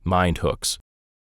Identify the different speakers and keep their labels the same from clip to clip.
Speaker 1: Mind hooks.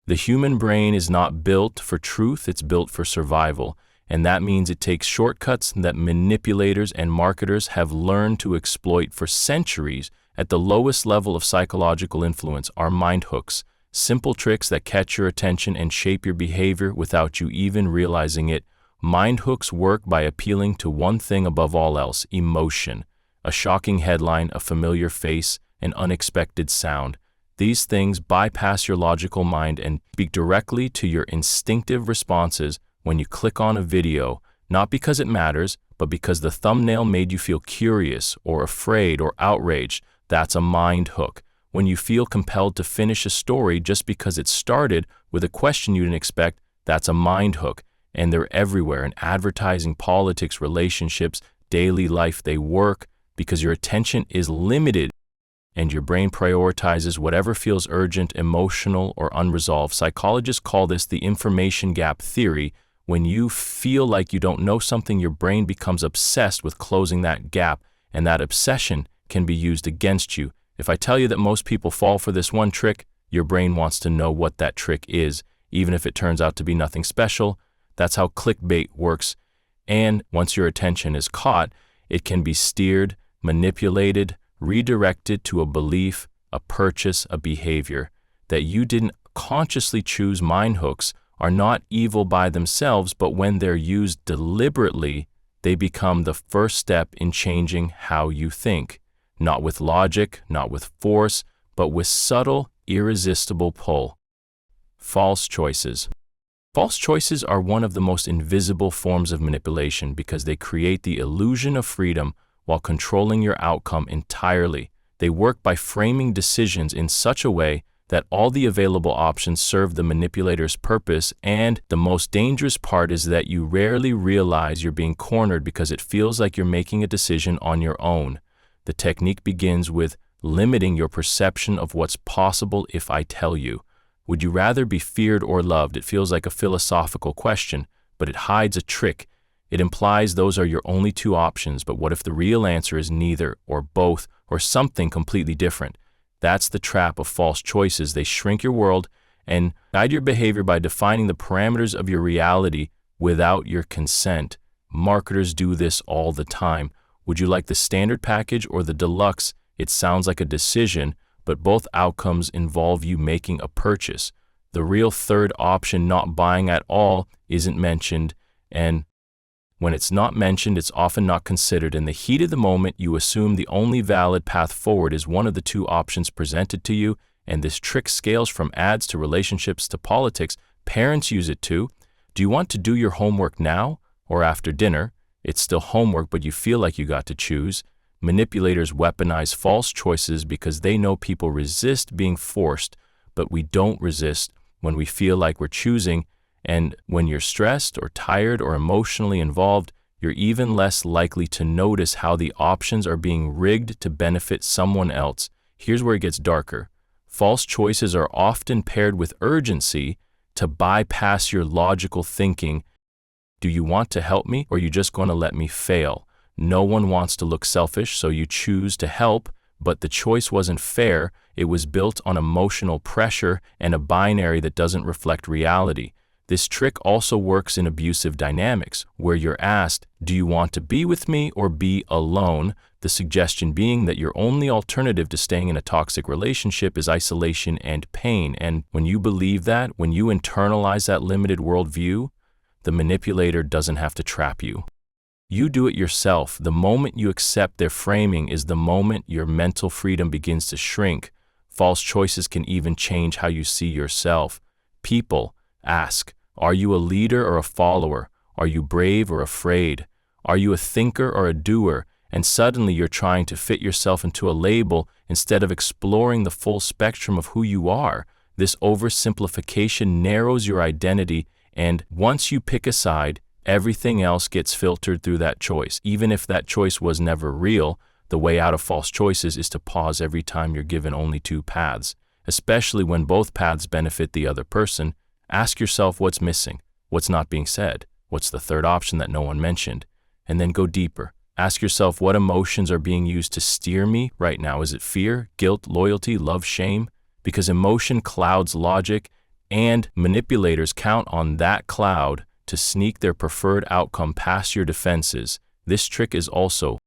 Speaker 1: The human brain is not built for truth, it's built for survival. And that means it takes shortcuts that manipulators and marketers have learned to exploit for centuries. At the lowest level of psychological influence are mind hooks, simple tricks that catch your attention and shape your behavior without you even realizing it. Mind hooks work by appealing to one thing above all else: emotion. A shocking headline, a familiar face, an unexpected sound. These things bypass your logical mind and speak directly to your instinctive responses when you click on a video, not because it matters, but because the thumbnail made you feel curious or afraid or outraged. That's a mind hook. When you feel compelled to finish a story just because it started with a question you didn't expect, that's a mind hook. And they're everywhere in advertising, politics, relationships, daily life. They work because your attention is limited and your brain prioritizes whatever feels urgent, emotional, or unresolved. Psychologists call this the information gap theory. When you feel like you don't know something, your brain becomes obsessed with closing that gap, and that obsession can be used against you. If I tell you that most people fall for this one trick, your brain wants to know what that trick is, even if it turns out to be nothing special. That's how clickbait works. And once your attention is caught, it can be steered, manipulated, redirected to a belief, a purchase, a behavior that you didn't consciously choose. Mind hooks are not evil by themselves, but when they're used deliberately, they become the first step in changing how you think. Not with logic, not with force, but with subtle, irresistible pull. False choices. False choices are one of the most invisible forms of manipulation because they create the illusion of freedom while controlling your outcome entirely. They work by framing decisions in such a way that all the available options serve the manipulator's purpose, and the most dangerous part is that you rarely realize you're being cornered because it feels like you're making a decision on your own. The technique begins with limiting your perception of what's possible. If I tell you, would you rather be feared or loved? It feels like a philosophical question, but it hides a trick. It implies those are your only two options, but what if the real answer is neither, or both, or something completely different? That's the trap of false choices. They shrink your world and guide your behavior by defining the parameters of your reality without your consent. Marketers do this all the time. Would you like the standard package or the deluxe? It sounds like a decision, but both outcomes involve you making a purchase. The real third option, not buying at all, isn't mentioned, and when it's not mentioned, it's often not considered. In the heat of the moment, you assume the only valid path forward is one of the two options presented to you, and this trick scales from ads to relationships to politics. Parents use it too. Do you want to do your homework now or after dinner? It's still homework, but you feel like you got to choose. Manipulators weaponize false choices because they know people resist being forced, but we don't resist when we feel like we're choosing. And when you're stressed or tired or emotionally involved, you're even less likely to notice how the options are being rigged to benefit someone else. Here's where it gets darker. False choices are often paired with urgency to bypass your logical thinking. Do you want to help me, or are you just going to let me fail? No one wants to look selfish, so you choose to help, but the choice wasn't fair. It was built on emotional pressure and a binary that doesn't reflect reality. This trick also works in abusive dynamics, where you're asked, do you want to be with me or be alone? The suggestion being that your only alternative to staying in a toxic relationship is isolation and pain. And when you believe that, when you internalize that limited worldview, the manipulator doesn't have to trap you. You do it yourself. The moment you accept their framing is the moment your mental freedom begins to shrink. False choices can even change how you see yourself. People ask, are you a leader or a follower? Are you brave or afraid? Are you a thinker or a doer? And suddenly you're trying to fit yourself into a label instead of exploring the full spectrum of who you are. This oversimplification narrows your identity, and once you pick a side, everything else gets filtered through that choice. Even if that choice was never real, the way out of false choices is to pause every time you're given only two paths, especially when both paths benefit the other person. Ask yourself what's missing, what's not being said, what's the third option that no one mentioned, and then go deeper. Ask yourself, what emotions are being used to steer me right now? Is it fear, guilt, loyalty, love, shame? because emotion clouds logic, and manipulators count on that cloud to sneak their preferred outcome past your defenses. This trick is also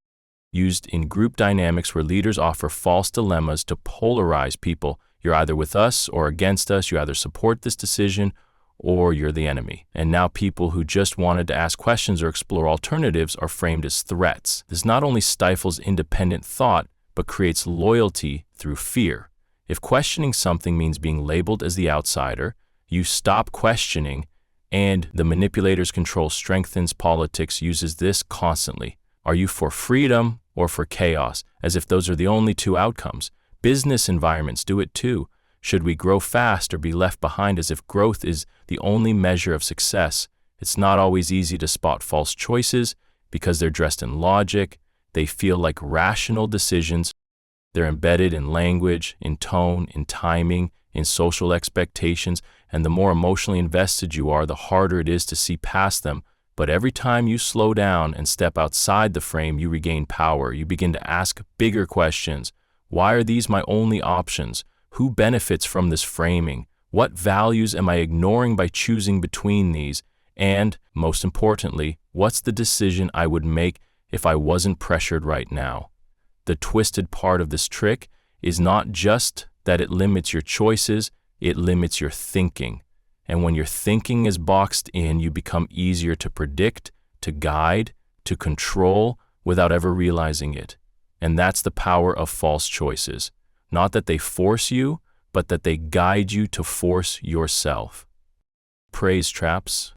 Speaker 1: used in group dynamics where leaders offer false dilemmas to polarize people. You're either with us or against us. You either support this decision or you're the enemy. And now people who just wanted to ask questions or explore alternatives are framed as threats. This not only stifles independent thought, but creates loyalty through fear. If questioning something means being labeled as the outsider, you stop questioning, and the manipulator's control strengthens. Politics uses this constantly. Are you for freedom or for chaos? As if those are the only two outcomes. Business environments do it too. Should we grow fast or be left behind? As if growth is the only measure of success. It's not always easy to spot false choices because they're dressed in logic. They feel like rational decisions. They're embedded in language, in tone, in timing, in social expectations, and the more emotionally invested you are, the harder it is to see past them. But every time you slow down and step outside the frame, you regain power. You begin to ask bigger questions. Why are these my only options? Who benefits from this framing? What values am I ignoring by choosing between these? And, most importantly, what's the decision I would make if I wasn't pressured right now? The twisted part of this trick is not just that it limits your choices, it limits your thinking. And when your thinking is boxed in, you become easier to predict, to guide, to control without ever realizing it. And that's the power of false choices. Not that they force you, but that they guide you to force yourself. Praise traps.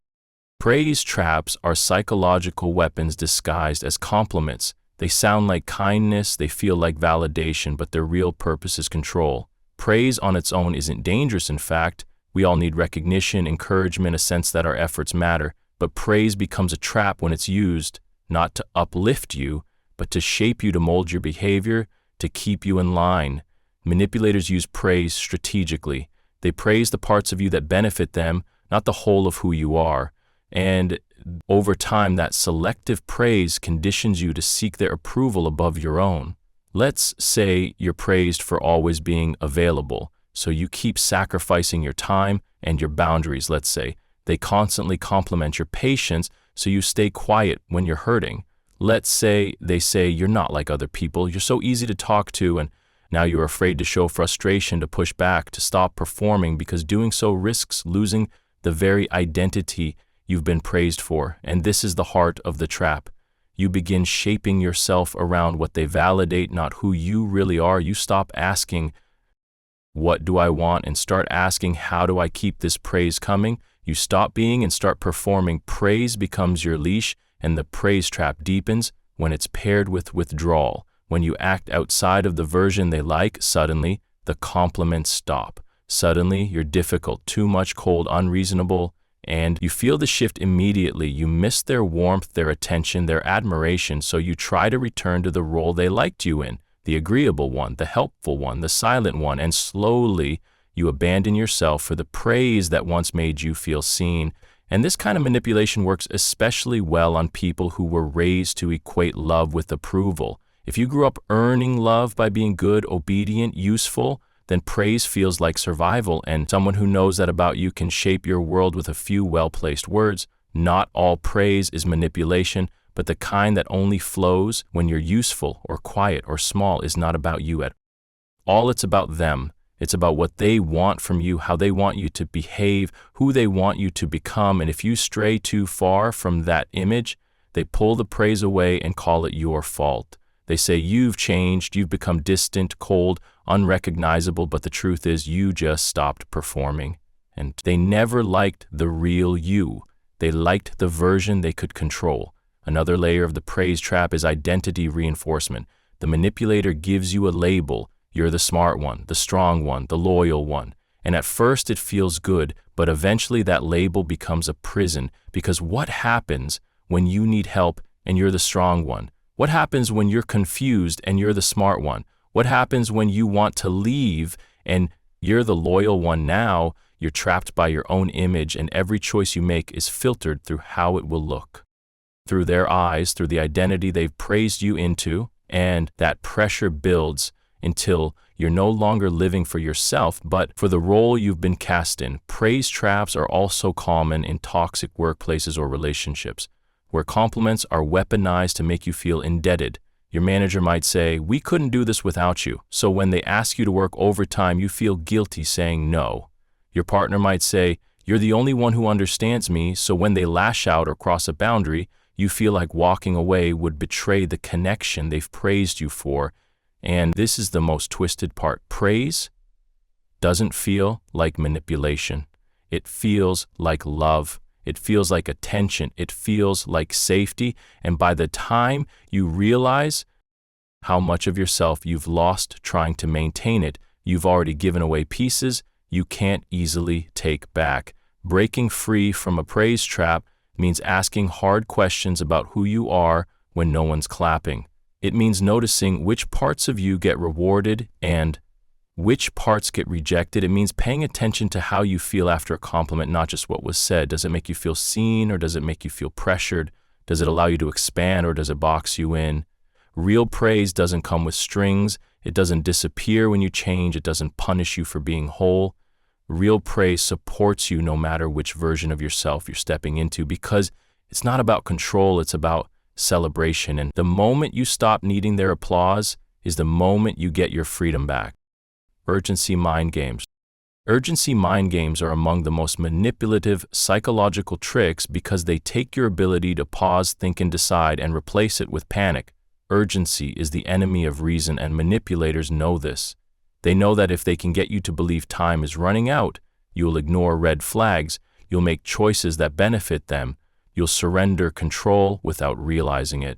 Speaker 1: Praise traps are psychological weapons disguised as compliments. They sound like kindness, they feel like validation, but their real purpose is control. Praise on its own isn't dangerous, in fact. We all need recognition, encouragement, a sense that our efforts matter. But praise becomes a trap when it's used, not to uplift you, but to shape you, to mold your behavior, to keep you in line. Manipulators use praise strategically. They praise the parts of you that benefit them, not the whole of who you are. And over time, that selective praise conditions you to seek their approval above your own. Let's say you're praised for always being available, so you keep sacrificing your time and your boundaries, let's say. They constantly compliment your patience, so you stay quiet when you're hurting. Let's say they say you're not like other people, you're so easy to talk to, and now you're afraid to show frustration, to push back, to stop performing, because doing so risks losing the very identity you've been praised for. And this is the heart of the trap. You begin shaping yourself around what they validate, not who you really are. You stop asking, what do I want? And start asking, how do I keep this praise coming? You stop being and start performing. Praise becomes your leash, and the praise trap deepens when it's paired with withdrawal. When you act outside of the version they like, suddenly the compliments stop. Suddenly you're difficult, too much, cold, unreasonable, and you feel the shift immediately. You miss their warmth, their attention, their admiration, so you try to return to the role they liked you in, the agreeable one, the helpful one, the silent one, and slowly you abandon yourself for the praise that once made you feel seen. And this kind of manipulation works especially well on people who were raised to equate love with approval. If you grew up earning love by being good, obedient, useful, then praise feels like survival, and someone who knows that about you can shape your world with a few well-placed words. Not all praise is manipulation, but the kind that only flows when you're useful or quiet or small is not about you at all. It's about them. It's about what they want from you, how they want you to behave, who they want you to become, and if you stray too far from that image, they pull the praise away and call it your fault. They say you've changed, you've become distant, cold, unrecognizable, but the truth is you just stopped performing. And they never liked the real you. They liked the version they could control. Another layer of the praise trap is identity reinforcement. The manipulator gives you a label. You're the smart one, the strong one, the loyal one. And at first it feels good, but eventually that label becomes a prison, because what happens when you need help and you're the strong one? What happens when you're confused and you're the smart one? What happens when you want to leave and you're the loyal one? Now you're trapped by your own image, and every choice you make is filtered through how it will look. Through their eyes, through the identity they've praised you into, and that pressure builds until You're no longer living for yourself, but for the role you've been cast in. Praise traps are also common in toxic workplaces or relationships, where compliments are weaponized to make you feel indebted. Your manager might say, "We couldn't do this without you." So when they ask you to work overtime, you feel guilty saying no. Your partner might say, "You're the only one who understands me." So when they lash out or cross a boundary, you feel like walking away would betray the connection they've praised you for. And this is the most twisted part. Praise doesn't feel like manipulation. It feels like love. It feels like attention. It feels like safety. And by the time you realize how much of yourself you've lost trying to maintain it, you've already given away pieces you can't easily take back. Breaking free from a praise trap means asking hard questions about who you are when no one's clapping. It means noticing which parts of you get rewarded and which parts get rejected. It means paying attention to how you feel after a compliment, not just what was said. Does it make you feel seen, or does it make you feel pressured? Does it allow you to expand, or does it box you in? Real praise doesn't come with strings. It doesn't disappear when you change. It doesn't punish you for being whole. Real praise supports you no matter which version of yourself you're stepping into, because it's not about control, it's about celebration. And the moment you stop needing their applause is the moment you get your freedom back. Urgency mind games. Urgency mind games are among the most manipulative psychological tricks because they take your ability to pause, think, and decide and replace it with panic. Urgency is the enemy of reason, and manipulators know this. They know that if they can get you to believe time is running out, you'll ignore red flags, you'll make choices that benefit them, you'll surrender control without realizing it.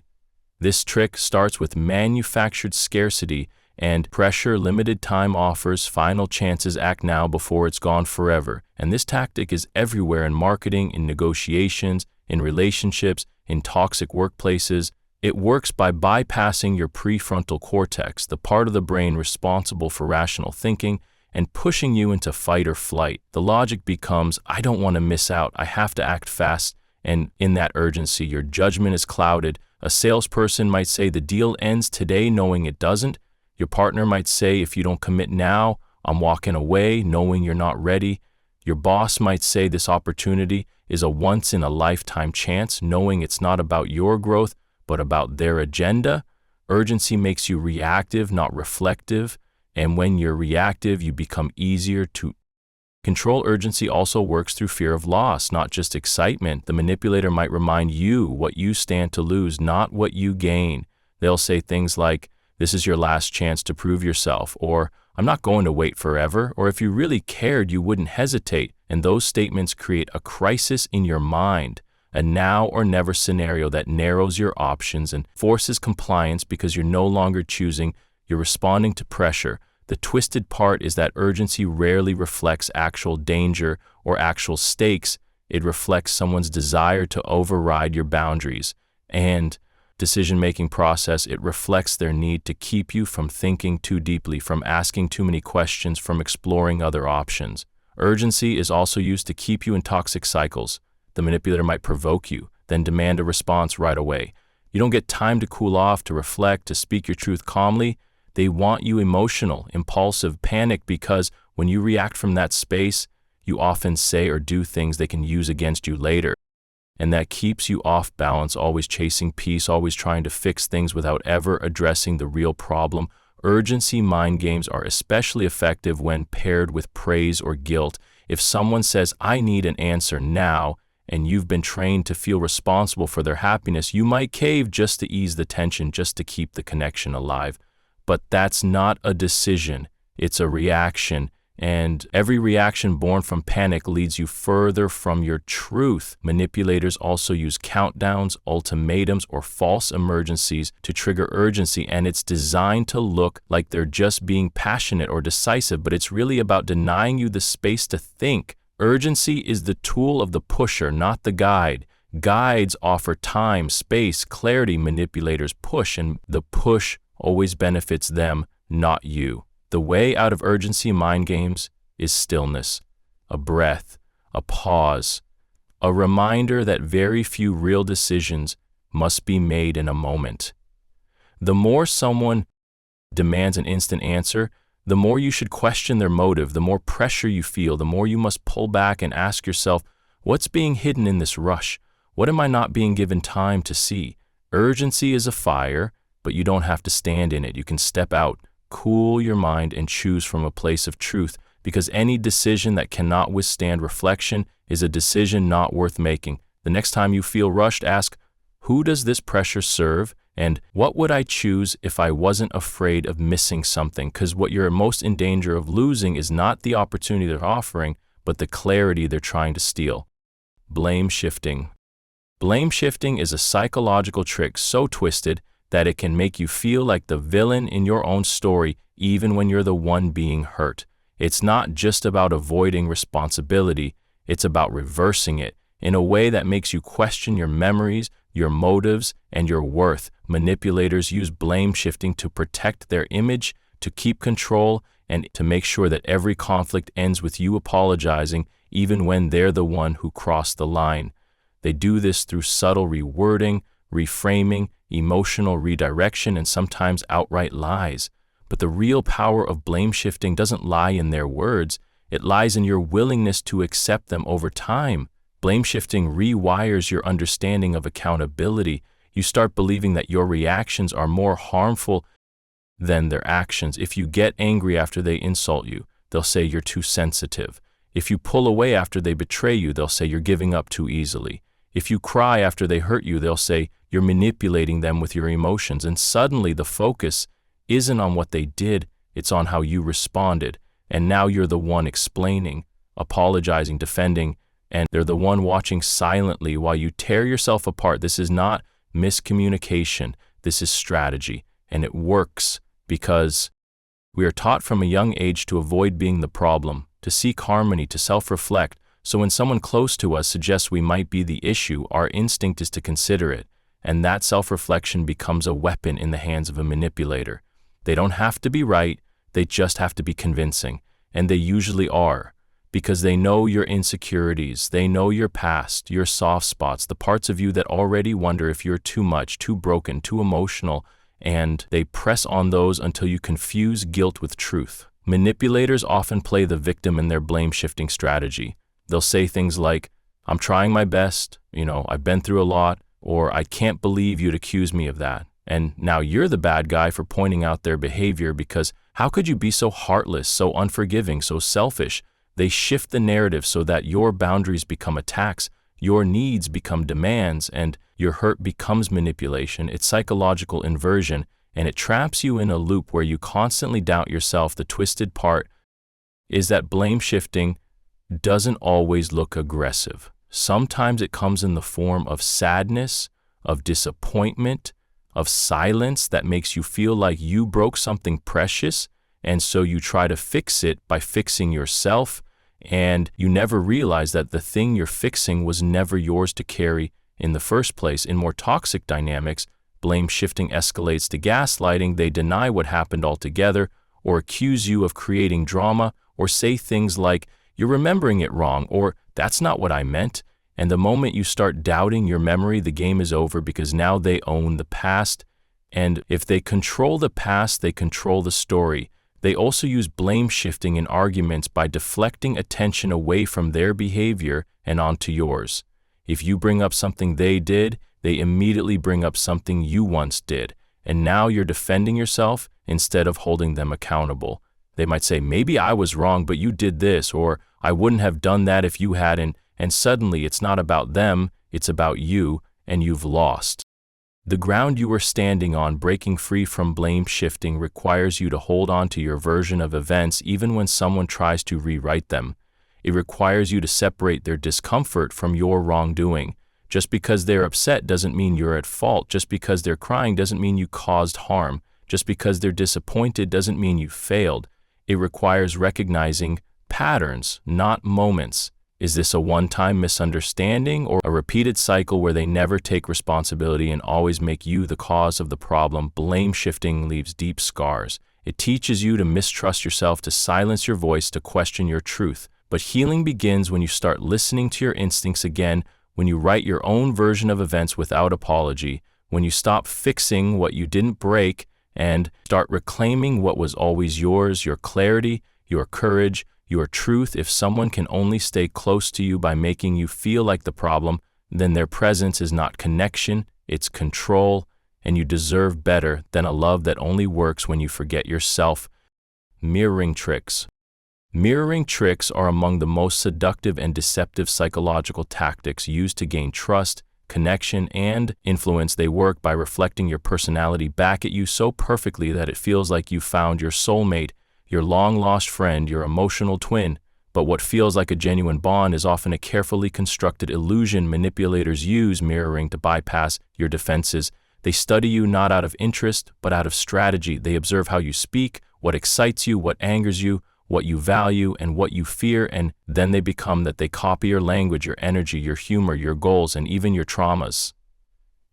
Speaker 1: This trick starts with manufactured scarcity and pressure, limited time offers, final chances, act now before it's gone forever. And this tactic is everywhere in marketing, in negotiations, in relationships, in toxic workplaces. It works by bypassing your prefrontal cortex, the part of the brain responsible for rational thinking, and pushing you into fight or flight. The logic becomes, I don't want to miss out, I have to act fast, and in that urgency, your judgment is clouded. A salesperson might say the deal ends today knowing it doesn't. Your partner might say, if you don't commit now, I'm walking away, knowing you're not ready. Your boss might say this opportunity is a once-in-a-lifetime chance, knowing it's not about your growth, but about their agenda. Urgency makes you reactive, not reflective. And when you're reactive, you become easier to control. Urgency also works through fear of loss, not just excitement. The manipulator might remind you what you stand to lose, not what you gain. They'll say things like, "This is your last chance to prove yourself," or "I'm not going to wait forever," or "If you really cared, you wouldn't hesitate." And those statements create a crisis in your mind, a now or never scenario that narrows your options and forces compliance because you're no longer choosing, you're responding to pressure. The twisted part is that urgency rarely reflects actual danger or actual stakes. It reflects someone's desire to override your boundaries and decision-making process. It reflects their need to keep you from thinking too deeply, from asking too many questions, from exploring other options. Urgency is also used to keep you in toxic cycles. The manipulator might provoke you, then demand a response right away. You don't get time to cool off, to reflect, to speak your truth calmly. They want you emotional, impulsive, panicked, because when you react from that space, you often say or do things they can use against you later. And that keeps you off balance, always chasing peace, always trying to fix things without ever addressing the real problem. Urgency mind games are especially effective when paired with praise or guilt. If someone says, "I need an answer now," and you've been trained to feel responsible for their happiness, you might cave just to ease the tension, just to keep the connection alive. But that's not a decision, it's a reaction. And every reaction born from panic leads you further from your truth. Manipulators also use countdowns, ultimatums, or false emergencies to trigger urgency, and it's designed to look like they're just being passionate or decisive, but it's really about denying you the space to think. Urgency is the tool of the pusher, not the guide. Guides offer time, space, clarity. Manipulators push, and the push always benefits them, not you. The way out of urgency mind games is stillness, a breath, a pause, a reminder that very few real decisions must be made in a moment. The more someone demands an instant answer, the more you should question their motive, the more pressure you feel, the more you must pull back and ask yourself, what's being hidden in this rush? What am I not being given time to see? Urgency is a fire, but you don't have to stand in it. You can step out, cool your mind, and choose from a place of truth, because any decision that cannot withstand reflection is a decision not worth making. The next time you feel rushed, ask, who does this pressure serve? And what would I choose if I wasn't afraid of missing something? Because what you're most in danger of losing is not the opportunity they're offering, but the clarity they're trying to steal. Blame shifting. Blame shifting is a psychological trick so twisted that it can make you feel like the villain in your own story, even when you're the one being hurt. It's not just about avoiding responsibility, it's about reversing it in a way that makes you question your memories, your motives, and your worth. Manipulators use blame shifting to protect their image, to keep control, and to make sure that every conflict ends with you apologizing, even when they're the one who crossed the line. They do this through subtle rewording, reframing, emotional redirection, and sometimes outright lies. But the real power of blame shifting doesn't lie in their words, it lies in your willingness to accept them over time. Blame shifting rewires your understanding of accountability. You start believing that your reactions are more harmful than their actions. If you get angry after they insult you, they'll say you're too sensitive. If you pull away after they betray you, they'll say you're giving up too easily. If you cry after they hurt you, they'll say you're manipulating them with your emotions. And suddenly the focus isn't on what they did, it's on how you responded. And now you're the one explaining, apologizing, defending, and they're the one watching silently while you tear yourself apart. This is not miscommunication, this is strategy. And it works because we are taught from a young age to avoid being the problem, to seek harmony, to self-reflect. So when someone close to us suggests we might be the issue, our instinct is to consider it. And that self-reflection becomes a weapon in the hands of a manipulator. They don't have to be right, they just have to be convincing. And they usually are, because they know your insecurities, they know your past, your soft spots, the parts of you that already wonder if you're too much, too broken, too emotional, and they press on those until you confuse guilt with truth. Manipulators often play the victim in their blame-shifting strategy. They'll say things like, I'm trying my best, I've been through a lot, or I can't believe you'd accuse me of that. And now you're the bad guy for pointing out their behavior, because how could you be so heartless, so unforgiving, so selfish? They shift the narrative so that your boundaries become attacks, your needs become demands, and your hurt becomes manipulation. It's psychological inversion, and it traps you in a loop where you constantly doubt yourself. The twisted part is that blame shifting doesn't always look aggressive. Sometimes it comes in the form of sadness, of disappointment, of silence that makes you feel like you broke something precious, and so you try to fix it by fixing yourself, and you never realize that the thing you're fixing was never yours to carry in the first place. In more toxic dynamics, blame shifting escalates to gaslighting. They deny what happened altogether, or accuse you of creating drama, or say things like, you're remembering it wrong, or that's not what I meant. And the moment you start doubting your memory, the game is over, because now they own the past. And if they control the past, they control the story. They also use blame shifting in arguments by deflecting attention away from their behavior and onto yours. If you bring up something they did, they immediately bring up something you once did. And now you're defending yourself instead of holding them accountable. They might say, maybe I was wrong, but you did this, or I wouldn't have done that if you hadn't. And suddenly it's not about them, it's about you, and you've lost. The ground you are standing on, breaking free from blame shifting, requires you to hold on to your version of events even when someone tries to rewrite them. It requires you to separate their discomfort from your wrongdoing. Just because they're upset doesn't mean you're at fault. Just because they're crying doesn't mean you caused harm. Just because they're disappointed doesn't mean you failed. It requires recognizing patterns, not moments. Is this a one-time misunderstanding or a repeated cycle where they never take responsibility and always make you the cause of the problem? Blame shifting leaves deep scars. It teaches you to mistrust yourself, to silence your voice, to question your truth. But healing begins when you start listening to your instincts again, when you write your own version of events without apology, when you stop fixing what you didn't break and start reclaiming what was always yours, your clarity, your courage, your truth. If someone can only stay close to you by making you feel like the problem, then their presence is not connection, it's control, and you deserve better than a love that only works when you forget yourself. Mirroring tricks. Mirroring tricks are among the most seductive and deceptive psychological tactics used to gain trust, connection, and influence. They work by reflecting your personality back at you so perfectly that it feels like you found your soulmate, your long-lost friend, your emotional twin. But what feels like a genuine bond is often a carefully constructed illusion. Manipulators use mirroring to bypass your defenses. They study you not out of interest, but out of strategy. They observe how you speak, what excites you, what angers you, what you value, and what you fear, and then they copy your language, your energy, your humor, your goals, and even your traumas.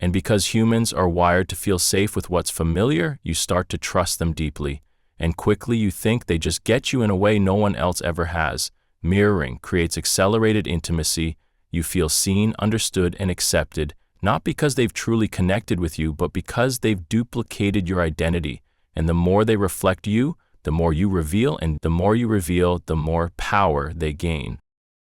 Speaker 1: And because humans are wired to feel safe with what's familiar, you start to trust them deeply. And quickly you think they just get you in a way no one else ever has. Mirroring creates accelerated intimacy. You feel seen, understood, and accepted, not because they've truly connected with you, but because they've duplicated your identity. And the more they reflect you, the more you reveal, and the more you reveal, the more power they gain.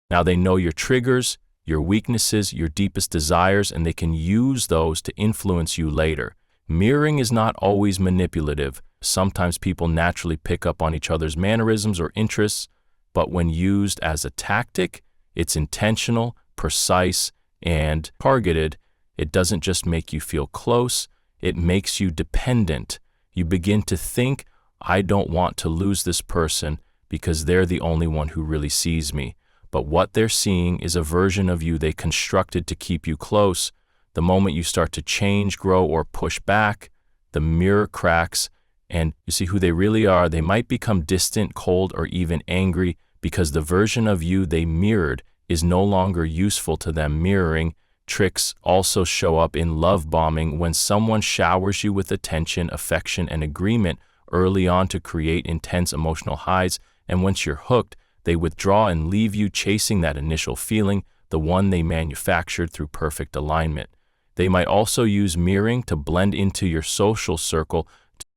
Speaker 1: Now they know your triggers, your weaknesses, your deepest desires, and they can use those to influence you later. Mirroring is not always manipulative. Sometimes people naturally pick up on each other's mannerisms or interests, but when used as a tactic, it's intentional, precise, and targeted. It doesn't just make you feel close, it makes you dependent. You begin to think, I don't want to lose this person because they're the only one who really sees me. But what they're seeing is a version of you they constructed to keep you close. The moment you start to change, grow, or push back, the mirror cracks, and you see who they really are. They might become distant, cold, or even angry because the version of you they mirrored is no longer useful to them. Mirroring tricks also show up in love bombing, when someone showers you with attention, affection, and agreement early on to create intense emotional highs, and once you're hooked, they withdraw and leave you chasing that initial feeling, the one they manufactured through perfect alignment. They might also use mirroring to blend into your social circle, to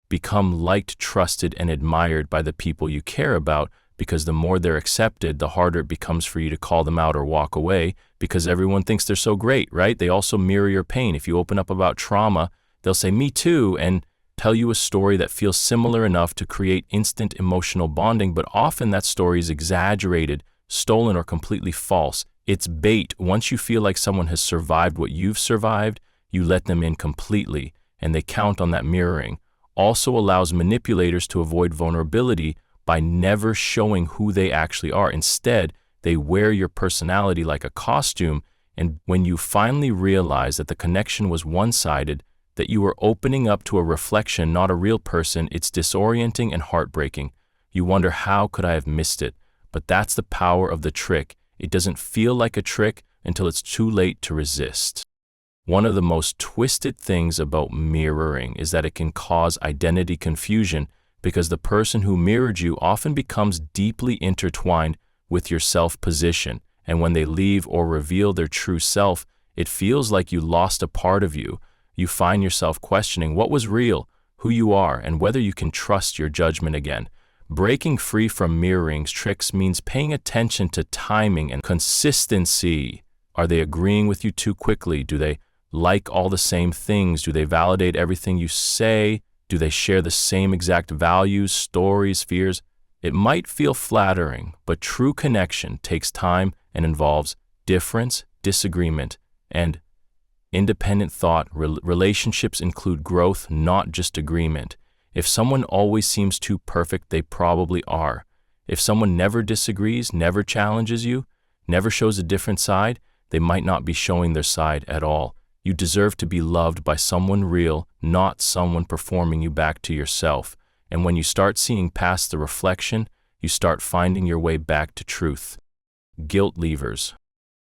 Speaker 1: become liked, trusted, and admired by the people you care about, because the more they're accepted, the harder it becomes for you to call them out or walk away, because everyone thinks they're so great, right? They also mirror your pain. If you open up about trauma, they'll say, me too, and tell you a story that feels similar enough to create instant emotional bonding, but often that story is exaggerated, stolen, or completely false. It's bait. Once you feel like someone has survived what you've survived, you let them in completely, and they count on that mirroring. Also allows manipulators to avoid vulnerability by never showing who they actually are. Instead, they wear your personality like a costume, and when you finally realize that the connection was one-sided, that you were opening up to a reflection, not a real person, it's disorienting and heartbreaking. You wonder, how could I have missed it? But that's the power of the trick. It doesn't feel like a trick until it's too late to resist. One of the most twisted things about mirroring is that it can cause identity confusion, because the person who mirrored you often becomes deeply intertwined with your self-position, and when they leave or reveal their true self, it feels like you lost a part of you. You find yourself questioning what was real, who you are, and whether you can trust your judgment again. Breaking free from mirroring tricks means paying attention to timing and consistency. Are they agreeing with you too quickly? Do they like all the same things? Do they validate everything you say? Do they share the same exact values, stories, fears? It might feel flattering, but true connection takes time and involves difference, disagreement, and independent thought. Relationships include growth, not just agreement. If someone always seems too perfect, they probably are. If someone never disagrees, never challenges you, never shows a different side, they might not be showing their side at all. You deserve to be loved by someone real, not someone performing you back to yourself. And when you start seeing past the reflection, you start finding your way back to truth. Guilt levers.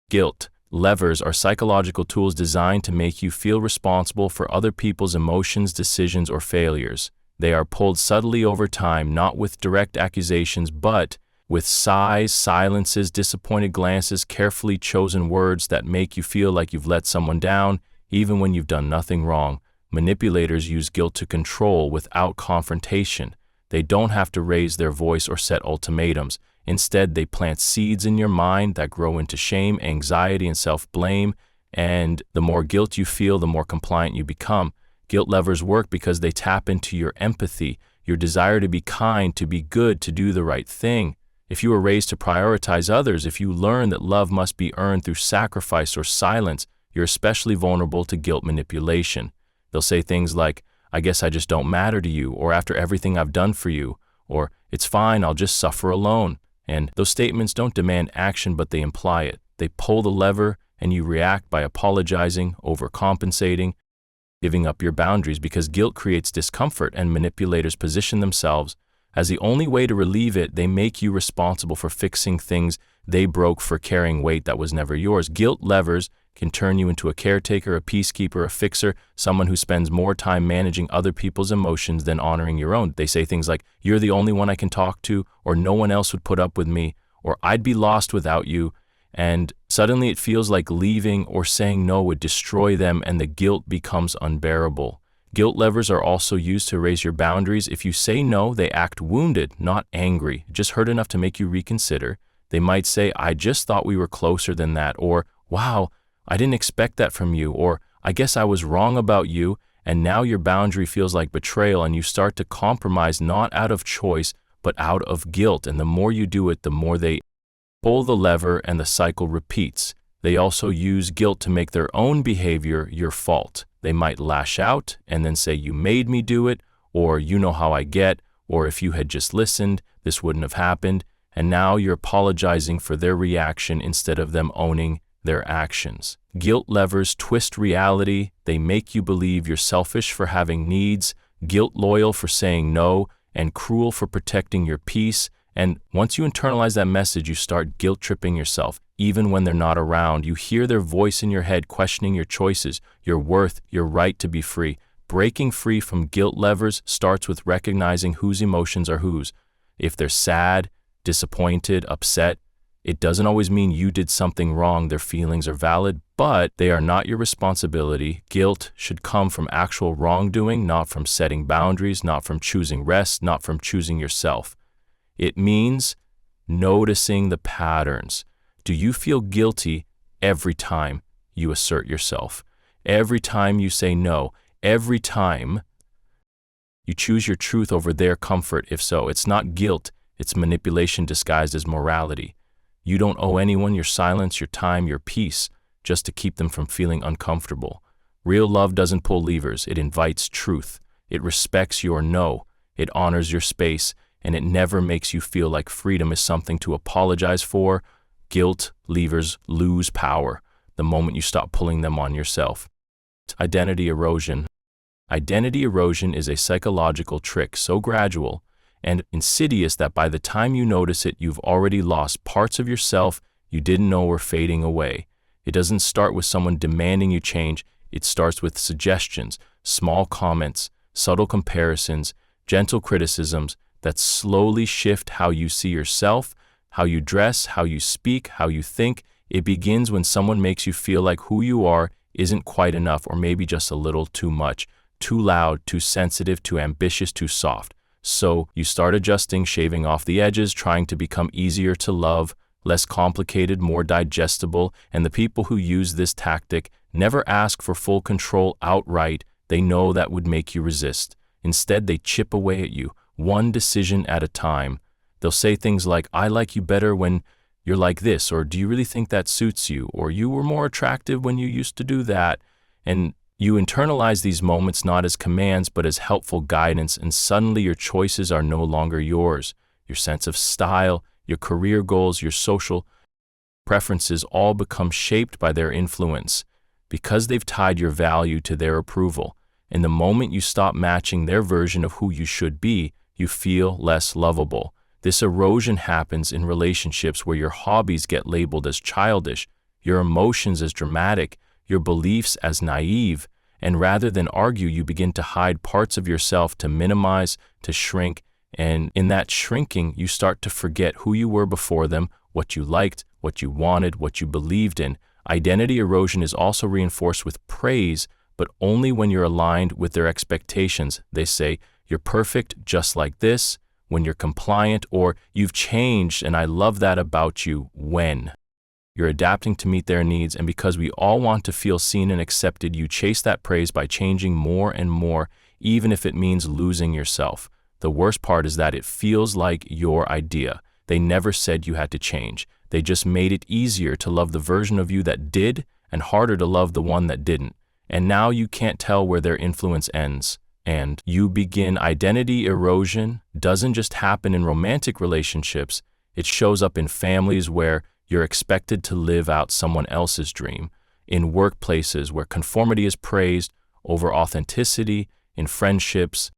Speaker 1: Guilt levers are psychological tools designed to make you feel responsible for other people's emotions, decisions, or failures. They are pulled subtly over time, not with direct accusations, but with sighs, silences, disappointed glances, carefully chosen words that make you feel like you've let someone down, even when you've done nothing wrong. Manipulators use guilt to control without confrontation. They don't have to raise their voice or set ultimatums. Instead, they plant seeds in your mind that grow into shame, anxiety, and self-blame. And the more guilt you feel, the more compliant you become. Guilt levers work because they tap into your empathy, your desire to be kind, to be good, to do the right thing. If you were raised to prioritize others, if you learn that love must be earned through sacrifice or silence, you're especially vulnerable to guilt manipulation. They'll say things like, "I guess I just don't matter to you," or "after everything I've done for you," or "it's fine, I'll just suffer alone." And those statements don't demand action, but they imply it. They pull the lever, and you react by apologizing, overcompensating, giving up your boundaries, because guilt creates discomfort and manipulators position themselves as the only way to relieve it. They make you responsible for fixing things they broke, for carrying weight that was never yours. Guilt levers can turn you into a caretaker, a peacekeeper, a fixer, someone who spends more time managing other people's emotions than honoring your own. They say things like, "You're the only one I can talk to," or "No one else would put up with me," or "I'd be lost without you." And suddenly it feels like leaving or saying no would destroy them, and the guilt becomes unbearable. Guilt levers are also used to raise your boundaries. If you say no, they act wounded, not angry, just hurt enough to make you reconsider. They might say, "I just thought we were closer than that," or "Wow, I didn't expect that from you," or "I guess I was wrong about you." And now your boundary feels like betrayal, and you start to compromise not out of choice, but out of guilt. And the more you do it, the more they pull the lever, and the cycle repeats. They also use guilt to make their own behavior your fault. They might lash out and then say, "You made me do it," or "You know how I get," or "If you had just listened, this wouldn't have happened." And now you're apologizing for their reaction instead of them owning their actions. Guilt levers twist reality. They make you believe you're selfish for having needs, guilt loyal for saying no, and cruel for protecting your peace. And once you internalize that message, you start guilt-tripping yourself. Even when they're not around, you hear their voice in your head questioning your choices, your worth, your right to be free. Breaking free from guilt levers starts with recognizing whose emotions are whose. If they're sad, disappointed, upset, it doesn't always mean you did something wrong. Their feelings are valid, but they are not your responsibility. Guilt should come from actual wrongdoing, not from setting boundaries, not from choosing rest, not from choosing yourself. It means noticing the patterns. Do you feel guilty every time you assert yourself? Every time you say no? Every time you choose your truth over their comfort? If so, it's not guilt, it's manipulation disguised as morality. You don't owe anyone your silence, your time, your peace, just to keep them from feeling uncomfortable. Real love doesn't pull levers, it invites truth. It respects your no, it honors your space, and it never makes you feel like freedom is something to apologize for. Guilt levers lose power the moment you stop pulling them on yourself. Identity erosion. Identity erosion is a psychological trick so gradual and insidious that by the time you notice it, you've already lost parts of yourself you didn't know were fading away. It doesn't start with someone demanding you change. It starts with suggestions, small comments, subtle comparisons, gentle criticisms that slowly shift how you see yourself, how you dress, how you speak, how you think. It begins when someone makes you feel like who you are isn't quite enough, or maybe just a little too much, too loud, too sensitive, too ambitious, too soft. So you start adjusting, shaving off the edges, trying to become easier to love, less complicated, more digestible. And the people who use this tactic never ask for full control outright. They know that would make you resist. Instead, they chip away at you, one decision at a time. They'll say things like, "I like you better when you're like this," or "Do you really think that suits you?" or "You were more attractive when you used to do that." And you internalize these moments not as commands, but as helpful guidance, and suddenly your choices are no longer yours. Your sense of style, your career goals, your social preferences all become shaped by their influence because they've tied your value to their approval. And the moment you stop matching their version of who you should be, you feel less lovable. This erosion happens in relationships where your hobbies get labeled as childish, your emotions as dramatic, your beliefs as naive, and rather than argue, you begin to hide parts of yourself, to minimize, to shrink, and in that shrinking, you start to forget who you were before them, what you liked, what you wanted, what you believed in. Identity erosion is also reinforced with praise, but only when you're aligned with their expectations. They say, "You're perfect just like this," when you're compliant, or "You've changed and I love that about you," when you're adapting to meet their needs. And because we all want to feel seen and accepted, you chase that praise by changing more and more, even if it means losing yourself. The worst part is that it feels like your idea. They never said you had to change. They just made it easier to love the version of you that did and harder to love the one that didn't. And now you can't tell where their influence ends. And you begin. Identity erosion doesn't just happen in romantic relationships. It shows up in families where you're expected to live out someone else's dream, in workplaces where conformity is praised over authenticity, in friendships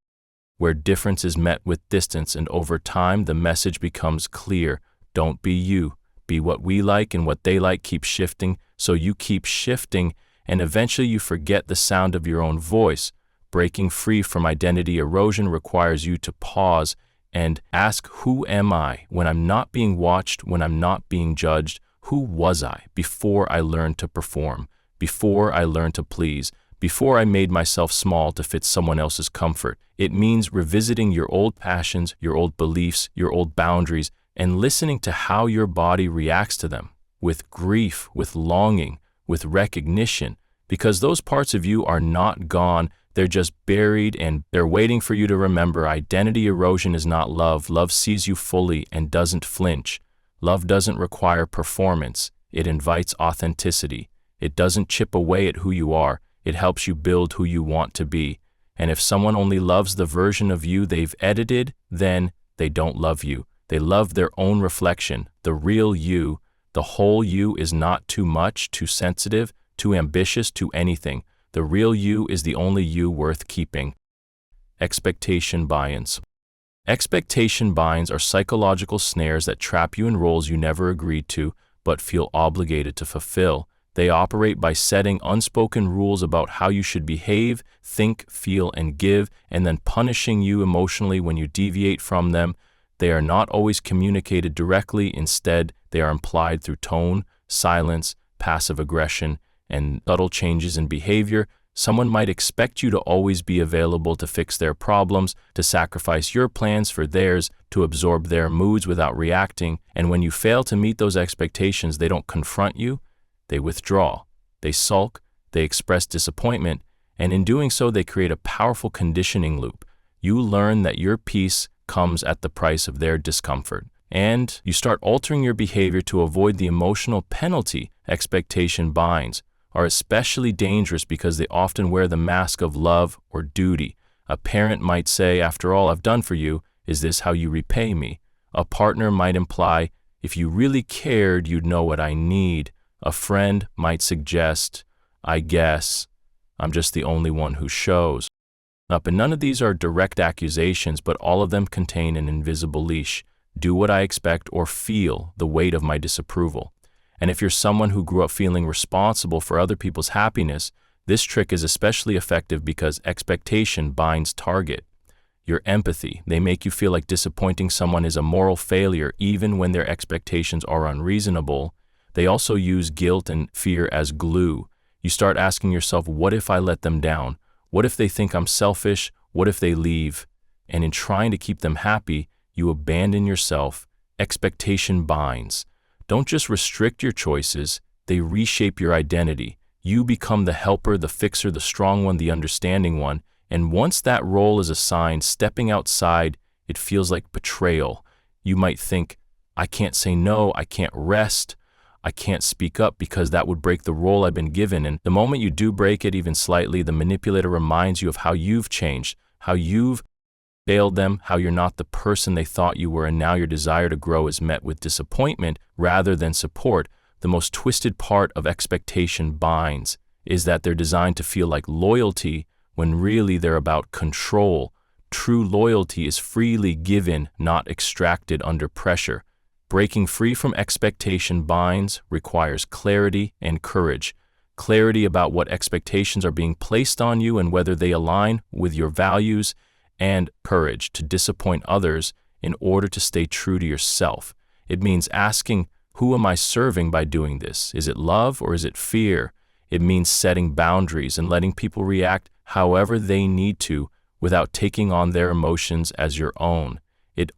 Speaker 1: where difference is met with distance, and over time the message becomes clear. Don't be you. Be what we like, and what they like keep shifting, so you keep shifting, and eventually you forget the sound of your own voice. Breaking free from identity erosion requires you to pause and ask, who am I when I'm not being watched, when I'm not being judged? Who was I before I learned to perform, before I learned to please, before I made myself small to fit someone else's comfort? It means revisiting your old passions, your old beliefs, your old boundaries, and listening to how your body reacts to them, with grief, with longing, with recognition, because those parts of you are not gone. They're just buried, and they're waiting for you to remember. Identity erosion is not love. Love sees you fully and doesn't flinch. Love doesn't require performance. It invites authenticity. It doesn't chip away at who you are. It helps you build who you want to be. And if someone only loves the version of you they've edited, then they don't love you. They love their own reflection, the real you. The whole you is not too much, too sensitive, too ambitious, too anything. The real you is the only you worth keeping. Expectation binds. Expectation binds are psychological snares that trap you in roles you never agreed to but feel obligated to fulfill. They operate by setting unspoken rules about how you should behave, think, feel, and give, and then punishing you emotionally when you deviate from them. They are not always communicated directly. Instead, they are implied through tone, silence, passive aggression, and subtle changes in behavior. Someone might expect you to always be available to fix their problems, to sacrifice your plans for theirs, to absorb their moods without reacting. And when you fail to meet those expectations, they don't confront you. They withdraw. They sulk. They express disappointment. And in doing so, they create a powerful conditioning loop. You learn that your peace comes at the price of their discomfort. And you start altering your behavior to avoid the emotional penalty. Expectation binds are especially dangerous because they often wear the mask of love or duty. A parent might say, "After all I've done for you, is this how you repay me?" A partner might imply, "If you really cared, you'd know what I need." A friend might suggest, "I guess I'm just the only one who shows up." And none of these are direct accusations, but all of them contain an invisible leash. Do what I expect or feel the weight of my disapproval. And if you're someone who grew up feeling responsible for other people's happiness, this trick is especially effective because expectation binds target. Your empathy. They make you feel like disappointing someone is a moral failure even when their expectations are unreasonable. They also use guilt and fear as glue. You start asking yourself, what if I let them down? What if they think I'm selfish? What if they leave? And in trying to keep them happy, you abandon yourself. Expectation binds. Don't just restrict your choices, they reshape your identity. You become the helper, the fixer, the strong one, the understanding one. And once that role is assigned, stepping outside, it feels like betrayal. You might think, I can't say no, I can't rest, I can't speak up because that would break the role I've been given. And the moment you do break it even slightly, the manipulator reminds you of how you've changed, how you've failed them, how you're not the person they thought you were, and now your desire to grow is met with disappointment rather than support. The most twisted part of expectation binds is that they're designed to feel like loyalty when really they're about control. True loyalty is freely given, not extracted under pressure. Breaking free from expectation binds requires clarity and courage. Clarity about what expectations are being placed on you and whether they align with your values, and courage to disappoint others in order to stay true to yourself. It means asking, who am I serving by doing this? Is it love or is it fear? It means setting boundaries and letting people react however they need to without taking on their emotions as your own. It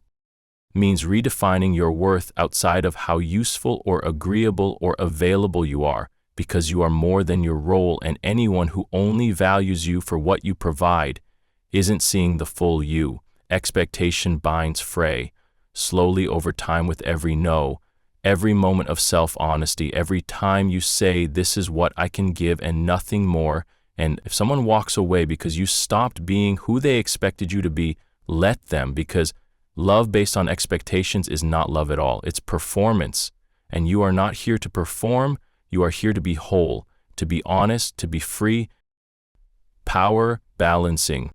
Speaker 1: means redefining your worth outside of how useful or agreeable or available you are, because you are more than your role, and anyone who only values you for what you provide isn't seeing the full you. Expectation binds fray, slowly over time with every no, every moment of self-honesty, every time you say, this is what I can give and nothing more. And if someone walks away because you stopped being who they expected you to be, let them, because love based on expectations is not love at all. It's performance. And you are not here to perform. You are here to be whole, to be honest, to be free. Power balancing.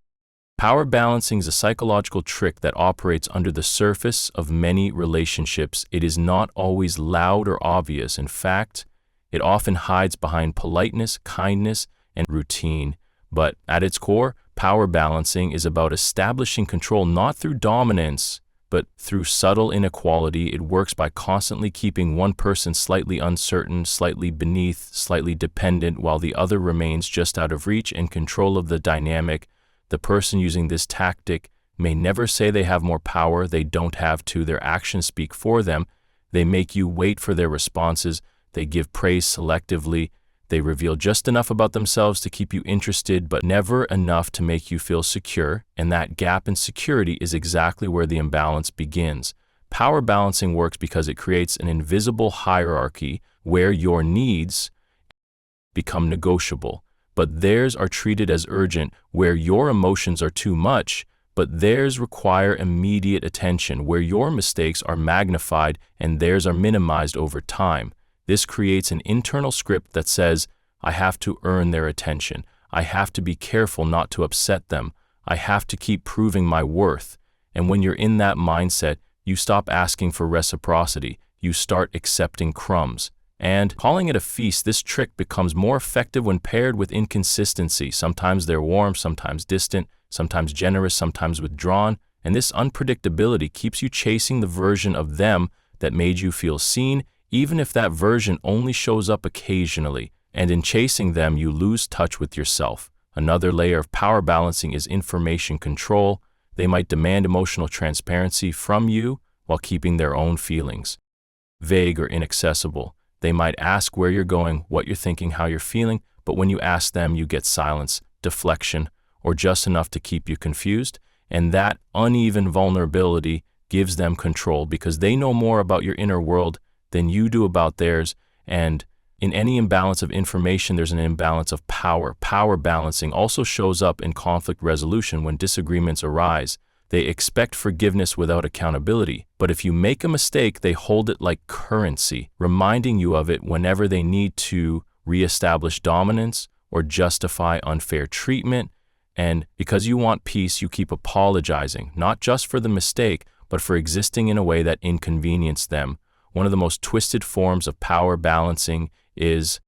Speaker 1: Power balancing is a psychological trick that operates under the surface of many relationships. It is not always loud or obvious. In fact, it often hides behind politeness, kindness, and routine. But at its core, power balancing is about establishing control not through dominance, but through subtle inequality. It works by constantly keeping one person slightly uncertain, slightly beneath, slightly dependent, while the other remains just out of reach and control of the dynamic. The person using this tactic may never say they have more power. They don't have to. Their actions speak for them. They make you wait for their responses. They give praise selectively. They reveal just enough about themselves to keep you interested, but never enough to make you feel secure. And that gap in security is exactly where the imbalance begins. Power balancing works because it creates an invisible hierarchy where your needs become negotiable, but theirs are treated as urgent, where your emotions are too much, but theirs require immediate attention, where your mistakes are magnified and theirs are minimized over time. This creates an internal script that says, I have to earn their attention. I have to be careful not to upset them. I have to keep proving my worth. And when you're in that mindset, you stop asking for reciprocity. You start accepting crumbs. And calling it a feast, this trick becomes more effective when paired with inconsistency. Sometimes they're warm, sometimes distant, sometimes generous, sometimes withdrawn. And this unpredictability keeps you chasing the version of them that made you feel seen, even if that version only shows up occasionally. And in chasing them, you lose touch with yourself. Another layer of power balancing is information control. They might demand emotional transparency from you while keeping their own feelings vague or inaccessible. They might ask where you're going, what you're thinking, how you're feeling, but when you ask them, you get silence, deflection, or just enough to keep you confused. And that uneven vulnerability gives them control because they know more about your inner world than you do about theirs. And in any imbalance of information, there's an imbalance of power. Power balancing also shows up in conflict resolution when disagreements arise. They expect forgiveness without accountability, but if you make a mistake, they hold it like currency, reminding you of it whenever they need to reestablish dominance or justify unfair treatment. And because you want peace, you keep apologizing, not just for the mistake, but for existing in a way that inconvenienced them. One of the most twisted forms of power balancing is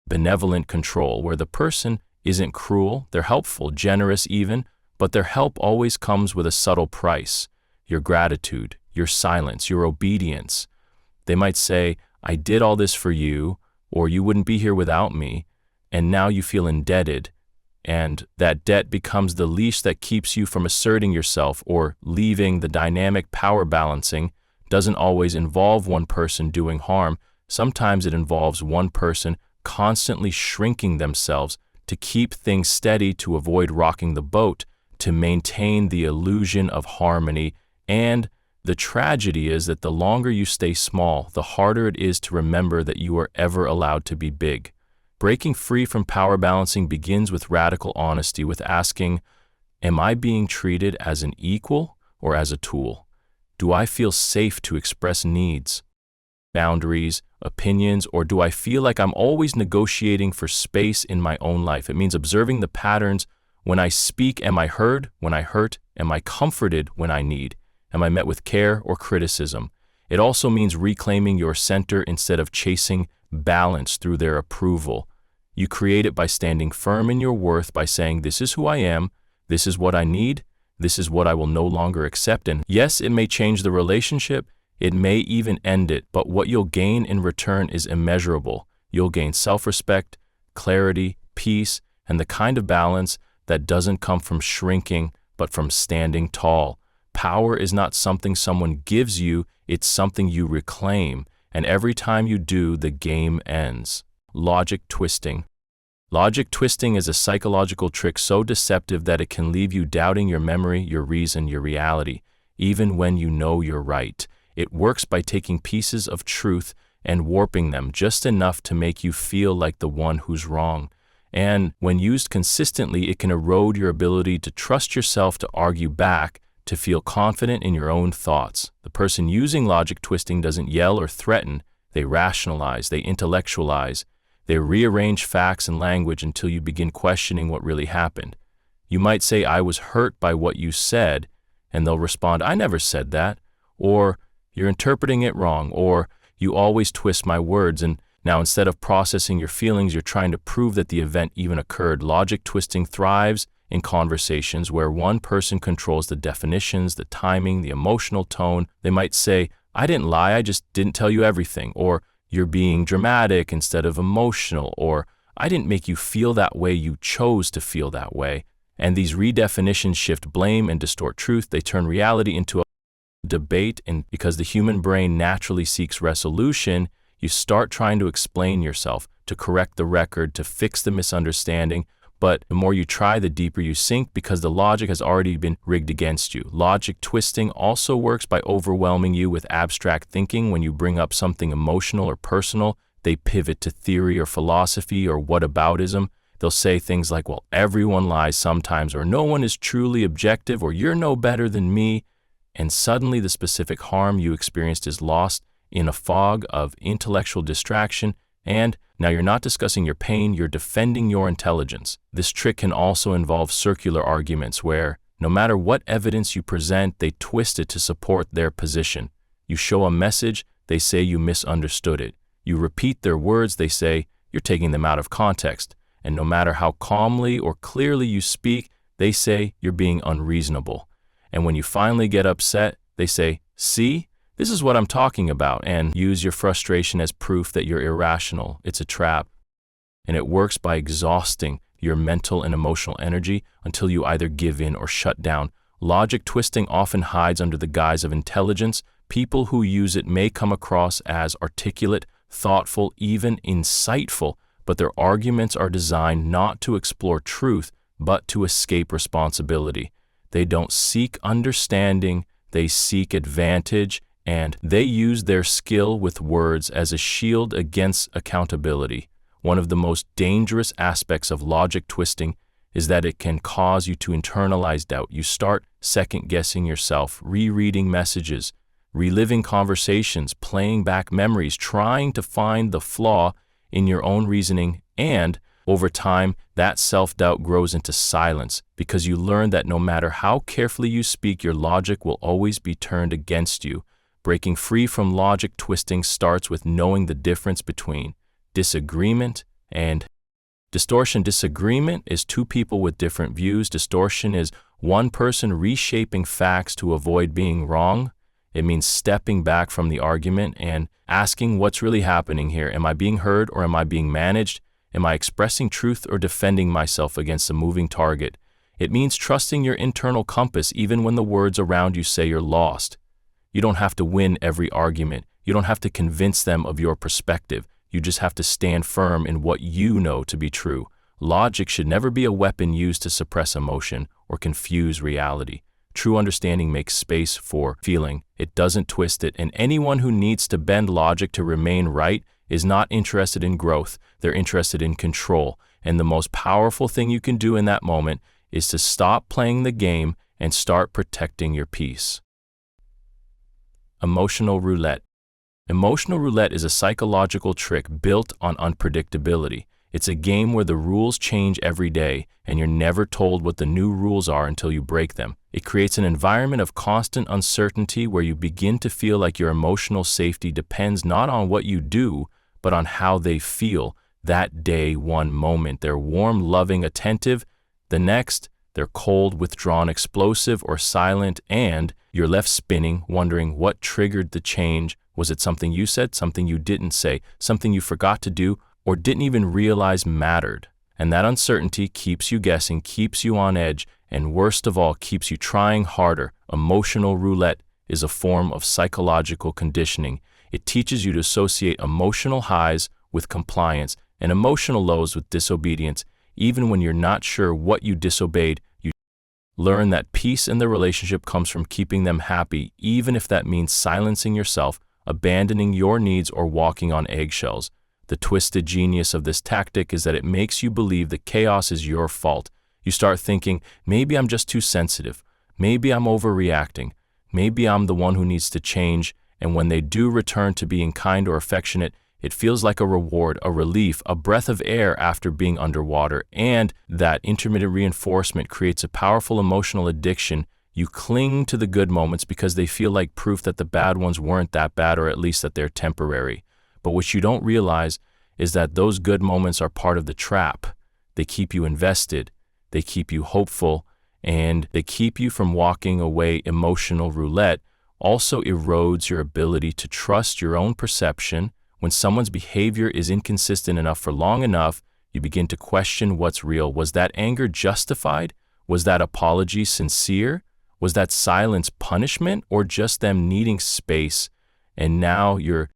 Speaker 1: benevolent control, where the person isn't cruel, they're helpful, generous even, but their help always comes with a subtle price: your gratitude, your silence, your obedience. They might say, I did all this for you, or you wouldn't be here without me, and now you feel indebted. And that debt becomes the leash that keeps you from asserting yourself or leaving. The dynamic. Power balancing doesn't always involve one person doing harm. Sometimes it involves one person constantly shrinking themselves to keep things steady, to avoid rocking the boat, to maintain the illusion of harmony. And the tragedy is that the longer you stay small, the harder it is to remember that you are ever allowed to be big. Breaking free from power balancing begins with radical honesty, with asking, am I being treated as an equal or as a tool? Do I feel safe to express needs, boundaries, opinions, or do I feel like I'm always negotiating for space in my own life? It means observing the patterns. When I speak, am I heard? When I hurt, am I comforted when I need? Am I met with care or criticism? It also means reclaiming your center instead of chasing balance through their approval. You create it by standing firm in your worth, by saying, this is who I am, this is what I need, this is what I will no longer accept. And yes, it may change the relationship, it may even end it, but what you'll gain in return is immeasurable. You'll gain self-respect, clarity, peace, and the kind of balance that doesn't come from shrinking, but from standing tall. Power is not something someone gives you, it's something you reclaim, and every time you do, the game ends. Logic twisting. Logic twisting is a psychological trick so deceptive that it can leave you doubting your memory, your reason, your reality, even when you know you're right. It works by taking pieces of truth and warping them just enough to make you feel like the one who's wrong. And when used consistently, it can erode your ability to trust yourself, to argue back, to feel confident in your own thoughts. The person using logic twisting doesn't yell or threaten, they rationalize, they intellectualize, they rearrange facts and language until you begin questioning what really happened. You might say, "I was hurt by what you said," and they'll respond, "I never said that," or "You're interpreting it wrong," or "You always twist my words." And now, instead of processing your feelings, you're trying to prove that the event even occurred. Logic twisting thrives in conversations where one person controls the definitions, the timing, the emotional tone. They might say, "I didn't lie, I just didn't tell you everything," or "You're being dramatic instead of emotional," or "I didn't make you feel that way, you chose to feel that way." And these redefinitions shift blame and distort truth. They turn reality into a debate, and because the human brain naturally seeks resolution, you start trying to explain yourself, to correct the record, to fix the misunderstanding. But the more you try, the deeper you sink because the logic has already been rigged against you. Logic twisting also works by overwhelming you with abstract thinking. When you bring up something emotional or personal, they pivot to theory or philosophy or whataboutism. They'll say things like, "Well, everyone lies sometimes," or "No one is truly objective," or "You're no better than me." And suddenly the specific harm you experienced is lost in a fog of intellectual distraction, and now you're not discussing your pain, you're defending your intelligence. This trick can also involve circular arguments where, no matter what evidence you present, they twist it to support their position. You show a message, they say you misunderstood it. You repeat their words, they say you're taking them out of context. And no matter how calmly or clearly you speak, they say you're being unreasonable. And when you finally get upset, they say, "See? This is what I'm talking about," and use your frustration as proof that you're irrational. It's a trap. And it works by exhausting your mental and emotional energy until you either give in or shut down. Logic twisting often hides under the guise of intelligence. People who use it may come across as articulate, thoughtful, even insightful, but their arguments are designed not to explore truth, but to escape responsibility. They don't seek understanding, they seek advantage, and they use their skill with words as a shield against accountability. One of the most dangerous aspects of logic twisting is that it can cause you to internalize doubt. You start second-guessing yourself, rereading messages, reliving conversations, playing back memories, trying to find the flaw in your own reasoning, and over time, that self-doubt grows into silence because you learn that no matter how carefully you speak, your logic will always be turned against you. Breaking free from logic twisting starts with knowing the difference between disagreement and distortion. Disagreement is two people with different views. Distortion is one person reshaping facts to avoid being wrong. It means stepping back from the argument and asking what's really happening here. Am I being heard or am I being managed? Am I expressing truth or defending myself against a moving target? It means trusting your internal compass even when the words around you say you're lost. You don't have to win every argument. You don't have to convince them of your perspective. You just have to stand firm in what you know to be true. Logic should never be a weapon used to suppress emotion or confuse reality. True understanding makes space for feeling. It doesn't twist it, and anyone who needs to bend logic to remain right is not interested in growth. They're interested in control. And the most powerful thing you can do in that moment is to stop playing the game and start protecting your peace. Emotional roulette. Emotional roulette is a psychological trick built on unpredictability. It's a game where the rules change every day, and you're never told what the new rules are until you break them. It creates an environment of constant uncertainty where you begin to feel like your emotional safety depends not on what you do, but on how they feel that day. One moment, they're warm, loving, attentive. The next, they're cold, withdrawn, explosive, or silent, and you're left spinning, wondering what triggered the change. Was it something you said, something you didn't say, something you forgot to do, or didn't even realize mattered. And that uncertainty keeps you guessing, keeps you on edge, and worst of all, keeps you trying harder. Emotional roulette is a form of psychological conditioning. It teaches you to associate emotional highs with compliance and emotional lows with disobedience. Even when you're not sure what you disobeyed, you learn that peace in the relationship comes from keeping them happy, even if that means silencing yourself, abandoning your needs, or walking on eggshells. The twisted genius of this tactic is that it makes you believe that chaos is your fault. You start thinking, maybe I'm just too sensitive. Maybe I'm overreacting. Maybe I'm the one who needs to change. And when they do return to being kind or affectionate, it feels like a reward, a relief, a breath of air after being underwater. And that intermittent reinforcement creates a powerful emotional addiction. You cling to the good moments because they feel like proof that the bad ones weren't that bad, or at least that they're temporary. But what you don't realize is that those good moments are part of the trap. They keep you invested, they keep you hopeful, and they keep you from walking away. Emotional roulette also erodes your ability to trust your own perception. When someone's behavior is inconsistent enough for long enough, you begin to question what's real. Was that anger justified? Was that apology sincere? Was that silence punishment, or just them needing space? And now you're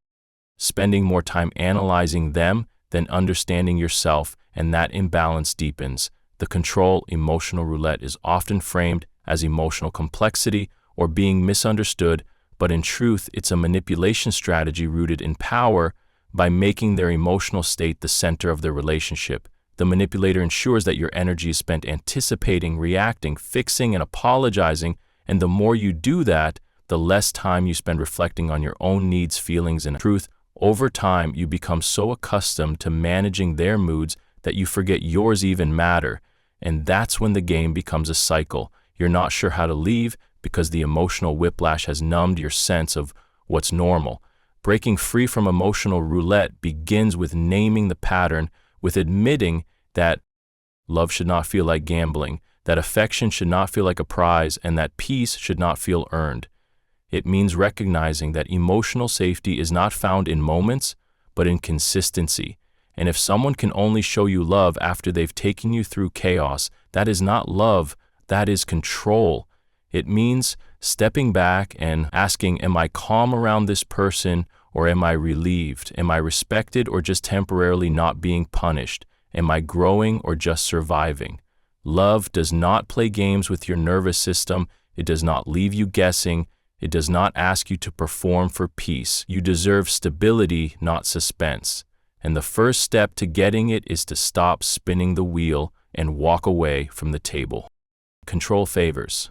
Speaker 1: spending more time analyzing them than understanding yourself, and that imbalance deepens. The control emotional roulette is often framed as emotional complexity or being misunderstood, but in truth, it's a manipulation strategy rooted in power. By making their emotional state the center of their relationship, the manipulator ensures that your energy is spent anticipating, reacting, fixing, and apologizing, and the more you do that, the less time you spend reflecting on your own needs, feelings, and truth. Over time, you become so accustomed to managing their moods that you forget yours even matter, and that's when the game becomes a cycle. You're not sure how to leave because the emotional whiplash has numbed your sense of what's normal. Breaking free from emotional roulette begins with naming the pattern, with admitting that love should not feel like gambling, that affection should not feel like a prize, and that peace should not feel earned. It means recognizing that emotional safety is not found in moments, but in consistency. And if someone can only show you love after they've taken you through chaos, that is not love, that is control. It means stepping back and asking, am I calm around this person, or am I relieved? Am I respected, or just temporarily not being punished? Am I growing, or just surviving? Love does not play games with your nervous system. It does not leave you guessing. It does not ask you to perform for peace. You deserve stability, not suspense. And the first step to getting it is to stop spinning the wheel and walk away from the table. Control favors.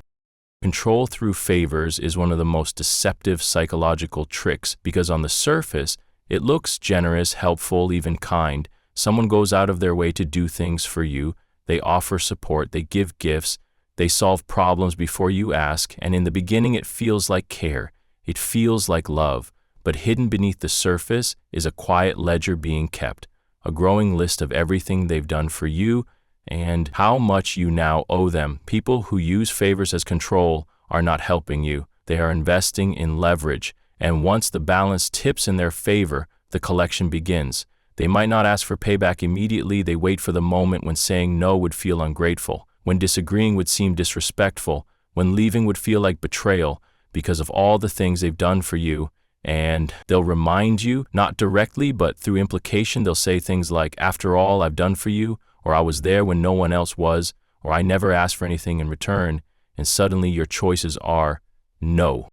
Speaker 1: Control through favors is one of the most deceptive psychological tricks because on the surface, it looks generous, helpful, even kind. Someone goes out of their way to do things for you. They offer support, they give gifts, they solve problems before you ask, and in the beginning it feels like care. It feels like love. But hidden beneath the surface is a quiet ledger being kept, a growing list of everything they've done for you and how much you now owe them. People who use favors as control are not helping you. They are investing in leverage, and once the balance tips in their favor, the collection begins. They might not ask for payback immediately. They wait for the moment when saying no would feel ungrateful, when disagreeing would seem disrespectful, when leaving would feel like betrayal because of all the things they've done for you. And they'll remind you, not directly, but through implication. They'll say things like, after all I've done for you, or I was there when no one else was, or I never asked for anything in return. And suddenly your choices are no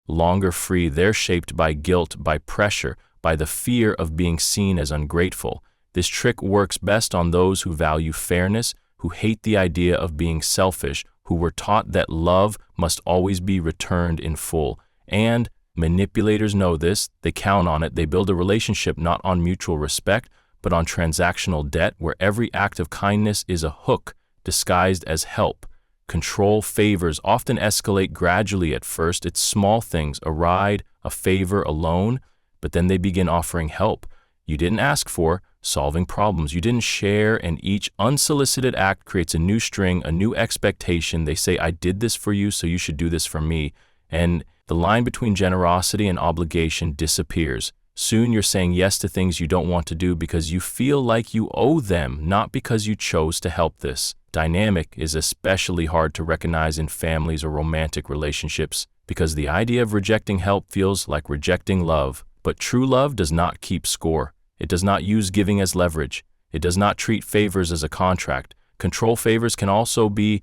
Speaker 1: longer free. They're shaped by guilt, by pressure, by the fear of being seen as ungrateful. This trick works best on those who value fairness, who hate the idea of being selfish, who were taught that love must always be returned in full. And manipulators know this, they count on it. They build a relationship not on mutual respect, but on transactional debt, where every act of kindness is a hook disguised as help. Control favors often escalate gradually at first. It's small things, a ride, a favor, a loan, but then they begin offering help you didn't ask for, solving problems you didn't share, and each unsolicited act creates a new string, a new expectation. They say, I did this for you, so you should do this for me. And the line between generosity and obligation disappears. Soon you're saying yes to things you don't want to do because you feel like you owe them, not because you chose to help. This dynamic is especially hard to recognize in families or romantic relationships because the idea of rejecting help feels like rejecting love. But true love does not keep score. It does not use giving as leverage. It does not treat favors as a contract. Control favors can also be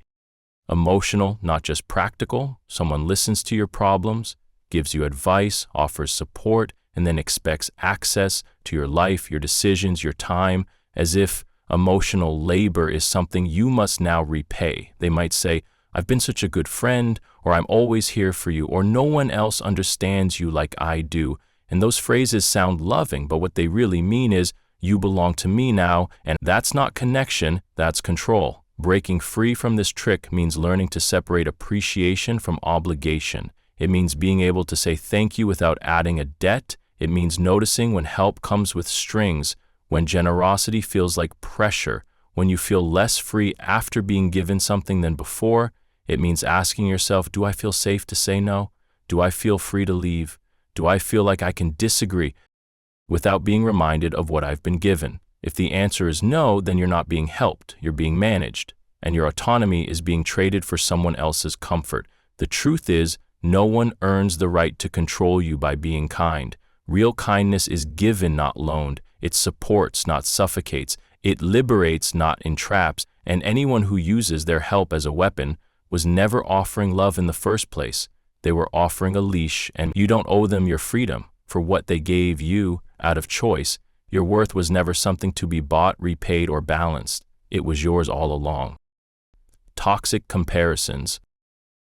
Speaker 1: emotional, not just practical. Someone listens to your problems, gives you advice, offers support, and then expects access to your life, your decisions, your time, as if emotional labor is something you must now repay. They might say, "I've been such a good friend," or "I'm always here for you," or "No one else understands you like I do." And those phrases sound loving, but what they really mean is, "You belong to me now," and that's not connection, that's control. Breaking free from this trick means learning to separate appreciation from obligation. It means being able to say thank you without adding a debt. It means noticing when help comes with strings, when generosity feels like pressure, when you feel less free after being given something than before. It means asking yourself, do I feel safe to say no? Do I feel free to leave? Do I feel like I can disagree without being reminded of what I've been given? If the answer is no, then you're not being helped, you're being managed, and your autonomy is being traded for someone else's comfort. The truth is, no one earns the right to control you by being kind. Real kindness is given, not loaned. It supports, not suffocates. It liberates, not entraps. And anyone who uses their help as a weapon was never offering love in the first place. They were offering a leash, and you don't owe them your freedom for what they gave you out of choice. Your worth was never something to be bought, repaid, or balanced. It was yours all along. Toxic comparisons.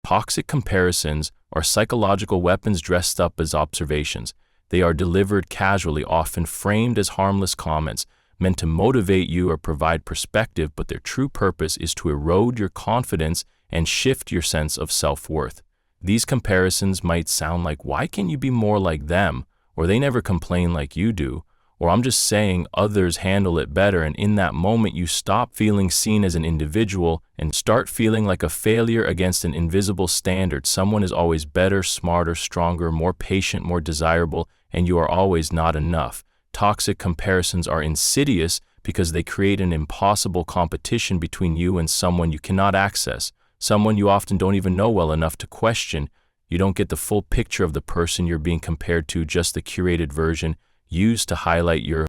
Speaker 1: Toxic comparisons are psychological weapons dressed up as observations. They are delivered casually, often framed as harmless comments, meant to motivate you or provide perspective, but their true purpose is to erode your confidence and shift your sense of self-worth. These comparisons might sound like, "Why can't you be more like them?" Or "They never complain like you do," or "I'm just saying others handle it better." And in that moment, you stop feeling seen as an individual and start feeling like a failure against an invisible standard. Someone is always better, smarter, stronger, more patient, more desirable, and you are always not enough. Toxic comparisons are insidious because they create an impossible competition between you and someone you cannot access, someone you often don't even know well enough to question. You don't get the full picture of the person you're being compared to, just the curated version used to highlight your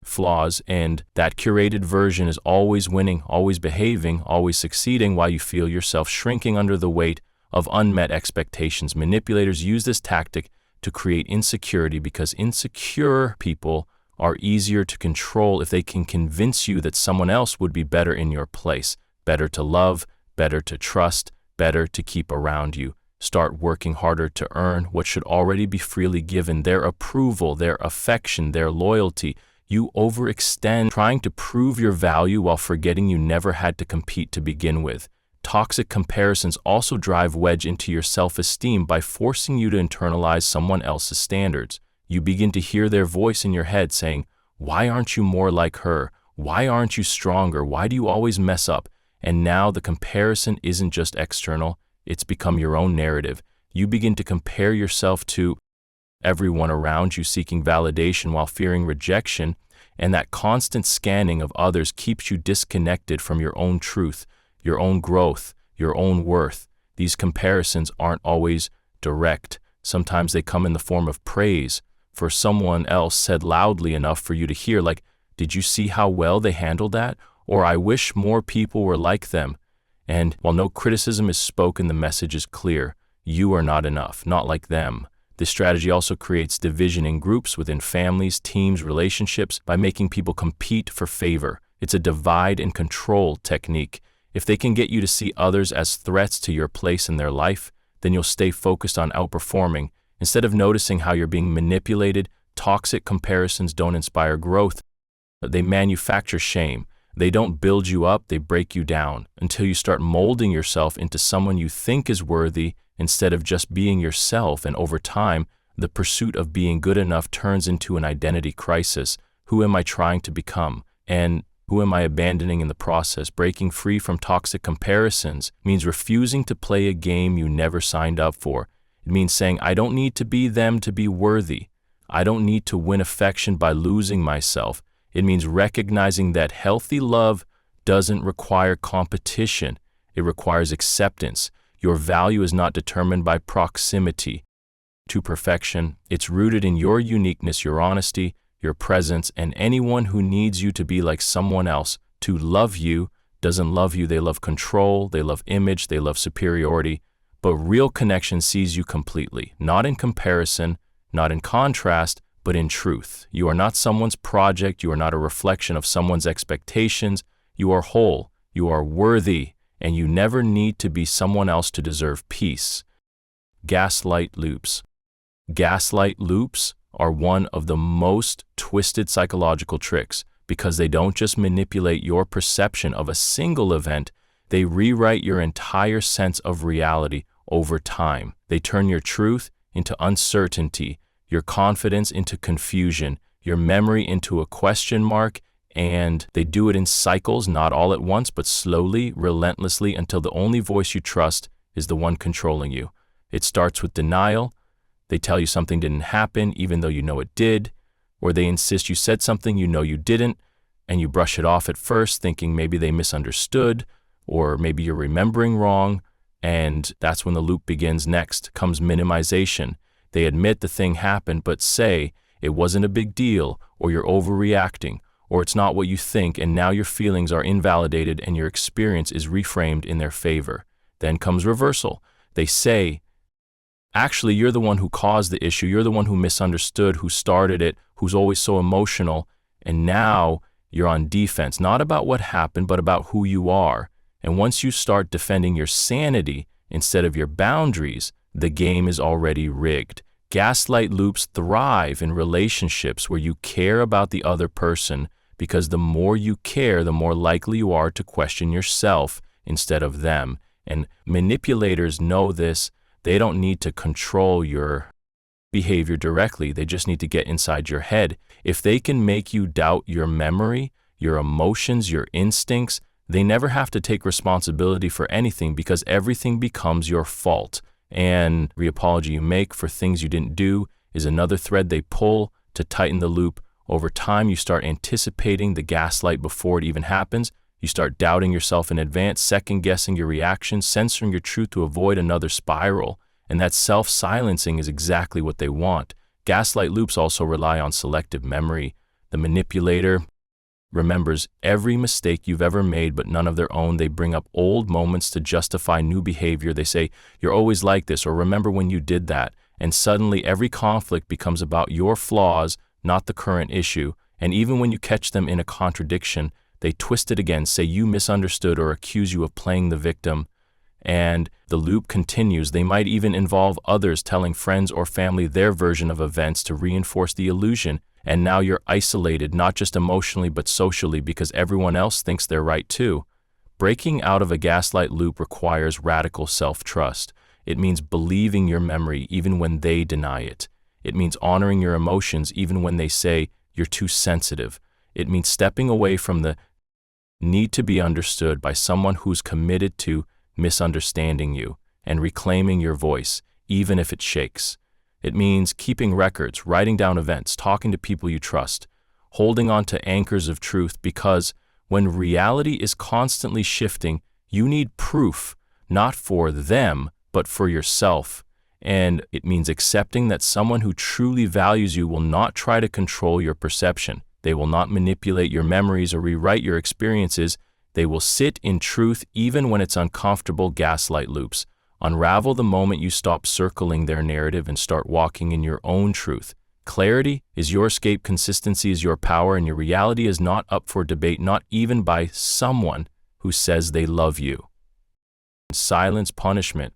Speaker 1: flaws, and that curated version is always winning, always behaving, always succeeding, while you feel yourself shrinking under the weight of unmet expectations. Manipulators use this tactic to create insecurity because insecure people are easier to control if they can convince you that someone else would be better in your place, better to love, better to trust, better to keep around you. Start working harder to earn what should already be freely given: their approval, their affection, their loyalty. You overextend trying to prove your value while forgetting you never had to compete to begin with. Toxic comparisons also drive wedge into your self-esteem by forcing you to internalize someone else's standards. You begin to hear their voice in your head saying, "Why aren't you more like her? Why aren't you stronger? Why do you always mess up?" And now the comparison isn't just external, it's become your own narrative. You begin to compare yourself to everyone around you, seeking validation while fearing rejection, and that constant scanning of others keeps you disconnected from your own truth, your own growth, your own worth. These comparisons aren't always direct. Sometimes they come in the form of praise for someone else said loudly enough for you to hear, like, "Did you see how well they handled that?" Or "I wish more people were like them." And while no criticism is spoken, the message is clear. You are not enough, not like them. This strategy also creates division in groups, within families, teams, relationships, by making people compete for favor. It's a divide and control technique. If they can get you to see others as threats to your place in their life, then you'll stay focused on outperforming. Instead of noticing how you're being manipulated, toxic comparisons don't inspire growth. They manufacture shame. They don't build you up, they break you down until you start molding yourself into someone you think is worthy instead of just being yourself. And over time, the pursuit of being good enough turns into an identity crisis. Who am I trying to become? And who am I abandoning in the process? Breaking free from toxic comparisons means refusing to play a game you never signed up for. It means saying, "I don't need to be them to be worthy. I don't need to win affection by losing myself. It means recognizing that healthy love doesn't require competition. It requires acceptance. Your value is not determined by proximity to perfection. It's rooted in your uniqueness, your honesty, your presence, and anyone who needs you to be like someone else, to love you, doesn't love you. They love control, they love image, they love superiority. But real connection sees you completely, not in comparison, not in contrast, but in truth. You are not someone's project. You are not a reflection of someone's expectations. You are whole. You are worthy, and you never need to be someone else to deserve peace. Gaslight loops. Gaslight loops are one of the most twisted psychological tricks because they don't just manipulate your perception of a single event, they rewrite your entire sense of reality over time. They turn your truth into uncertainty, your confidence into confusion, your memory into a question mark, and they do it in cycles, not all at once, but slowly, relentlessly, until the only voice you trust is the one controlling you. It starts with denial. They tell you something didn't happen, even though you know it did, or they insist you said something you know you didn't, and you brush it off at first, thinking maybe they misunderstood, or maybe you're remembering wrong, and that's when the loop begins. Next comes minimization. They admit the thing happened, but say it wasn't a big deal, or you're overreacting, or it's not what you think, and now your feelings are invalidated and your experience is reframed in their favor. Then comes reversal. They say, actually, you're the one who caused the issue, you're the one who misunderstood, who started it, who's always so emotional, and now you're on defense, not about what happened, but about who you are. And once you start defending your sanity instead of your boundaries, the game is already rigged. Gaslight loops thrive in relationships where you care about the other person, because the more you care, the more likely you are to question yourself instead of them. And manipulators know this. They don't need to control your behavior directly. They just need to get inside your head. If they can make you doubt your memory, your emotions, your instincts, they never have to take responsibility for anything because everything becomes your fault. And the apology you make for things you didn't do is another thread they pull to tighten the loop. Over time, you start anticipating the gaslight before it even happens. You start doubting yourself in advance, second-guessing your reactions, censoring your truth to avoid another spiral. And that self-silencing is exactly what they want. Gaslight loops also rely on selective memory. The manipulator remembers every mistake you've ever made, but none of their own. They bring up old moments to justify new behavior. They say, you're always like this, or remember when you did that. And suddenly every conflict becomes about your flaws, not the current issue. And even when you catch them in a contradiction, they twist it again, say you misunderstood, or accuse you of playing the victim. And the loop continues. They might even involve others, telling friends or family their version of events to reinforce the illusion. And now you're isolated, not just emotionally, but socially, because everyone else thinks they're right too. Breaking out of a gaslight loop requires radical self-trust. It means believing your memory even when they deny it. It means honoring your emotions even when they say you're too sensitive. It means stepping away from the need to be understood by someone who's committed to misunderstanding you and reclaiming your voice, even if it shakes. It means keeping records, writing down events, talking to people you trust, holding on to anchors of truth, because when reality is constantly shifting, you need proof, not for them, but for yourself. And it means accepting that someone who truly values you will not try to control your perception. They will not manipulate your memories or rewrite your experiences. They will sit in truth even when it's uncomfortable. Gaslight loops unravel the moment you stop circling their narrative and start walking in your own truth. Clarity is your escape, consistency is your power, and your reality is not up for debate, not even by someone who says they love you. Silence punishment.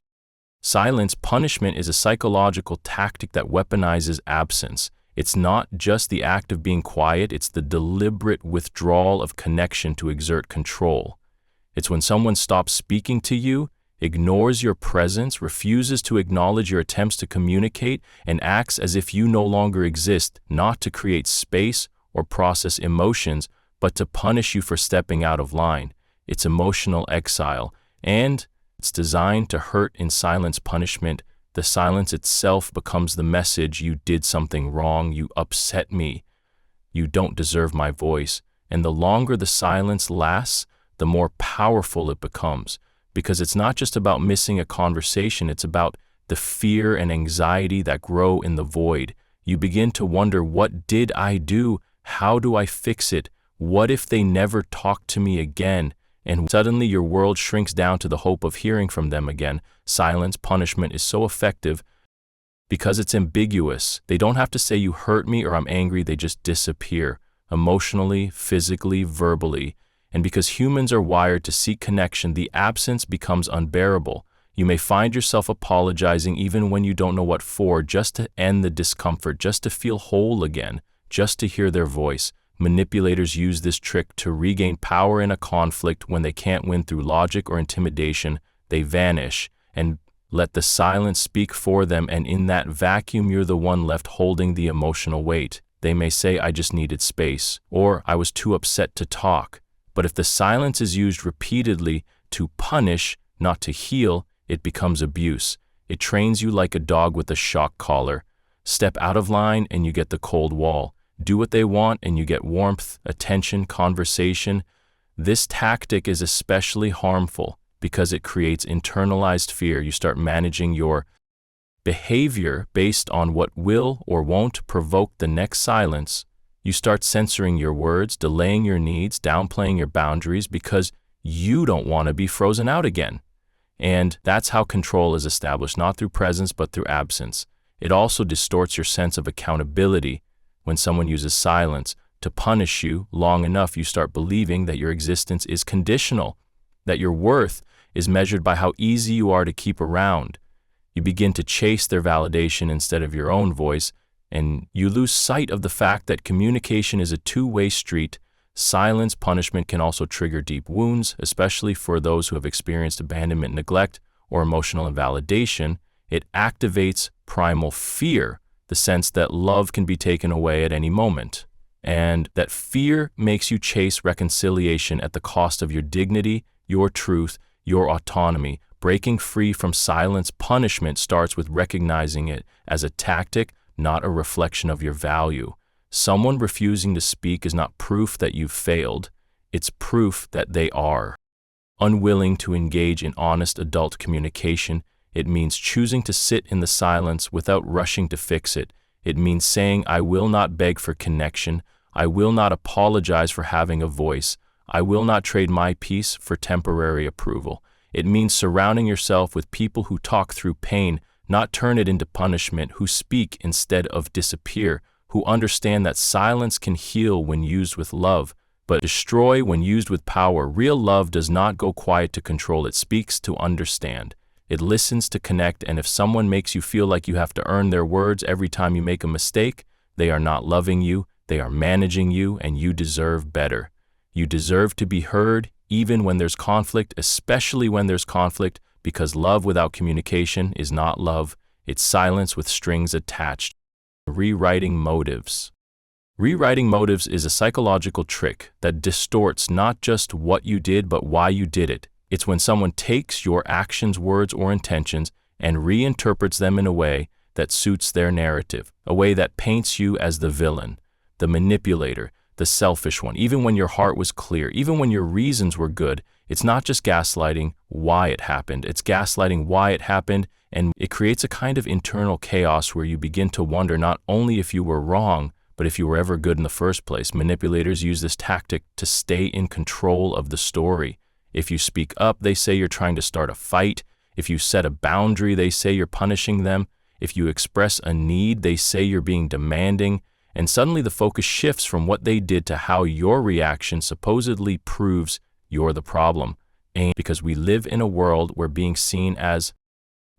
Speaker 1: Silence punishment is a psychological tactic that weaponizes absence. It's not just the act of being quiet, it's the deliberate withdrawal of connection to exert control. It's when someone stops speaking to you, ignores your presence, refuses to acknowledge your attempts to communicate, and acts as if you no longer exist, not to create space or process emotions, but to punish you for stepping out of line. It's emotional exile, and it's designed to hurt. In silence punishment The silence itself becomes the message: you did something wrong, you upset me, you don't deserve my voice. And the longer the silence lasts, the more powerful it becomes, because it's not just about missing a conversation, it's about the fear and anxiety that grow in the void. You begin to wonder, what did I do? How do I fix it? What if they never talk to me again? And suddenly your world shrinks down to the hope of hearing from them again. Silence, punishment is so effective because it's ambiguous. They don't have to say you hurt me or I'm angry, they just disappear, emotionally, physically, verbally. And because humans are wired to seek connection, the absence becomes unbearable. You may find yourself apologizing even when you don't know what for, just to end the discomfort, just to feel whole again, just to hear their voice. Manipulators use this trick to regain power in a conflict. When they can't win through logic or intimidation, they vanish and let the silence speak for them, and in that vacuum you're the one left holding the emotional weight. They may say, I just needed space, or I was too upset to talk. But if the silence is used repeatedly to punish, not to heal, it becomes abuse. It trains you like a dog with a shock collar. Step out of line and you get the cold wall. Do what they want and you get warmth, attention, conversation. This tactic is especially harmful because it creates internalized fear. You start managing your behavior based on what will or won't provoke the next silence. You start censoring your words, delaying your needs, downplaying your boundaries because you don't want to be frozen out again. And that's how control is established, not through presence, but through absence. It also distorts your sense of accountability. When someone uses silence to punish you long enough, you start believing that your existence is conditional, that your worth is measured by how easy you are to keep around. You begin to chase their validation instead of your own voice, and you lose sight of the fact that communication is a two-way street. Silence, punishment can also trigger deep wounds, especially for those who have experienced abandonment, neglect, or emotional invalidation. It activates primal fear, the sense that love can be taken away at any moment. And that fear makes you chase reconciliation at the cost of your dignity, your truth, your autonomy. Breaking free from silence punishment starts with recognizing it as a tactic, not a reflection of your value. Someone refusing to speak is not proof that you've failed, it's proof that they are unwilling to engage in honest adult communication. It means choosing to sit in the silence without rushing to fix it. It means saying, I will not beg for connection. I will not apologize for having a voice. I will not trade my peace for temporary approval. It means surrounding yourself with people who talk through pain, not turn it into punishment, who speak instead of disappear, who understand that silence can heal when used with love, but destroy when used with power. Real love does not go quiet to control. It speaks to understand. It listens to connect, and if someone makes you feel like you have to earn their words every time you make a mistake, they are not loving you, they are managing you, and you deserve better. You deserve to be heard, even when there's conflict, especially when there's conflict, because love without communication is not love. It's silence with strings attached. Rewriting motives. Rewriting motives is a psychological trick that distorts not just what you did, but why you did it. It's when someone takes your actions, words, or intentions and reinterprets them in a way that suits their narrative, a way that paints you as the villain, the manipulator, the selfish one. Even when your heart was clear, even when your reasons were good, it's not just gaslighting why it happened, it's gaslighting why it happened, and it creates a kind of internal chaos where you begin to wonder not only if you were wrong, but if you were ever good in the first place. Manipulators use this tactic to stay in control of the story. If you speak up, they say you're trying to start a fight. If you set a boundary, they say you're punishing them. If you express a need, they say you're being demanding. And suddenly the focus shifts from what they did to how your reaction supposedly proves you're the problem. And because we live in a world where being seen as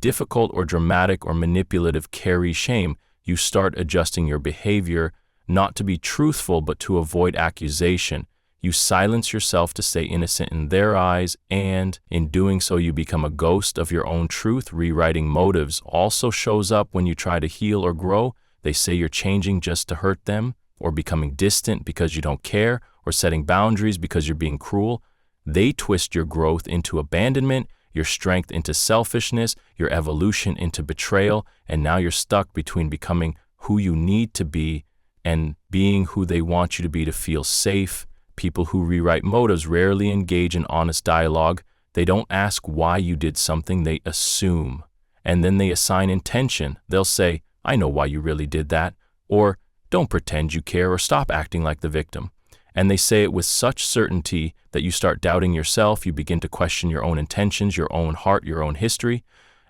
Speaker 1: difficult or dramatic or manipulative carries shame, you start adjusting your behavior, not to be truthful, but to avoid accusation. You silence yourself to stay innocent in their eyes, and in doing so, you become a ghost of your own truth. Rewriting motives also shows up when you try to heal or grow. They say you're changing just to hurt them, or becoming distant because you don't care, or setting boundaries because you're being cruel. They twist your growth into abandonment, your strength into selfishness, your evolution into betrayal, and now you're stuck between becoming who you need to be and being who they want you to be to feel safe. People who rewrite motives rarely engage in honest dialogue. They don't ask why you did something, they assume. And then they assign intention. They'll say, I know why you really did that. Or, don't pretend you care, or stop acting like the victim. And they say it with such certainty that you start doubting yourself, you begin to question your own intentions, your own heart, your own history.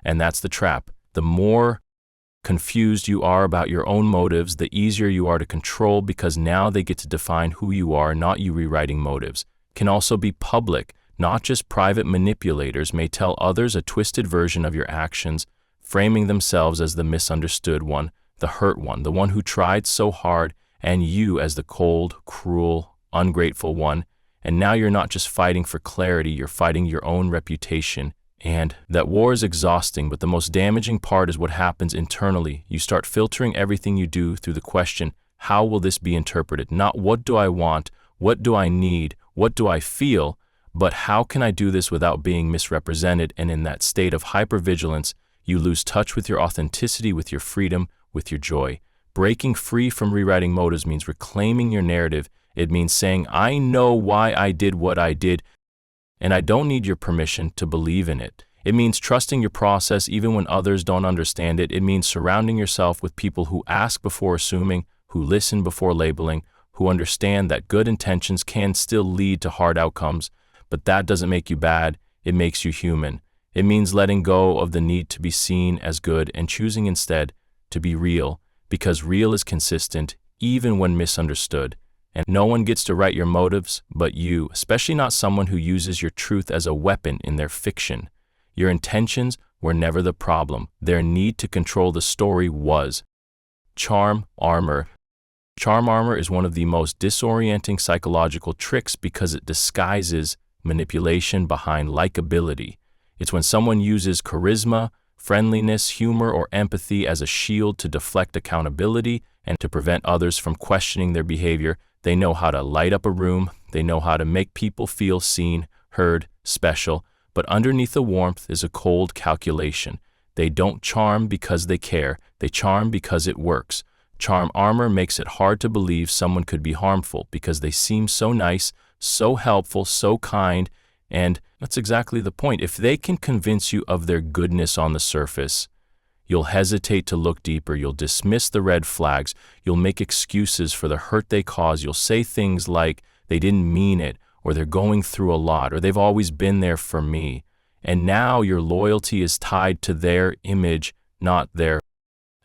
Speaker 1: And that's the trap. The more confused you are about your own motives, the easier you are to control, because now they get to define who you are, not you rewriting motives. Can also be public, not just private. Manipulators may tell others a twisted version of your actions, framing themselves as the misunderstood one, the hurt one, the one who tried so hard, and you as the cold, cruel, ungrateful one. And now you're not just fighting for clarity, you're fighting your own reputation. And that war is exhausting, but the most damaging part is what happens internally. You start filtering everything you do through the question, how will this be interpreted? Not what do I want, what do I need, what do I feel, but how can I do this without being misrepresented? And in that state of hypervigilance, you lose touch with your authenticity, with your freedom, with your joy. Breaking free from rewriting motives means reclaiming your narrative. It means saying, I know why I did what I did, and I don't need your permission to believe in it. It means trusting your process even when others don't understand it. It means surrounding yourself with people who ask before assuming, who listen before labeling, who understand that good intentions can still lead to hard outcomes, but that doesn't make you bad, it makes you human. It means letting go of the need to be seen as good and choosing instead to be real, because real is consistent even when misunderstood. And no one gets to write your motives but you, especially not someone who uses your truth as a weapon in their fiction. Your intentions were never the problem. Their need to control the story was. Charm armor. Charm armor is one of the most disorienting psychological tricks because it disguises manipulation behind likability. It's when someone uses charisma, friendliness, humor, or empathy as a shield to deflect accountability and to prevent others from questioning their behavior. They know how to light up a room. They know how to make people feel seen, heard, special. But underneath the warmth is a cold calculation. They don't charm because they care. They charm because it works. Charm armor makes it hard to believe someone could be harmful because they seem so nice, so helpful, so kind, and that's exactly the point. If they can convince you of their goodness on the surface, you'll hesitate to look deeper, you'll dismiss the red flags, you'll make excuses for the hurt they cause, you'll say things like, they didn't mean it, or they're going through a lot, or they've always been there for me. And now your loyalty is tied to their image, not their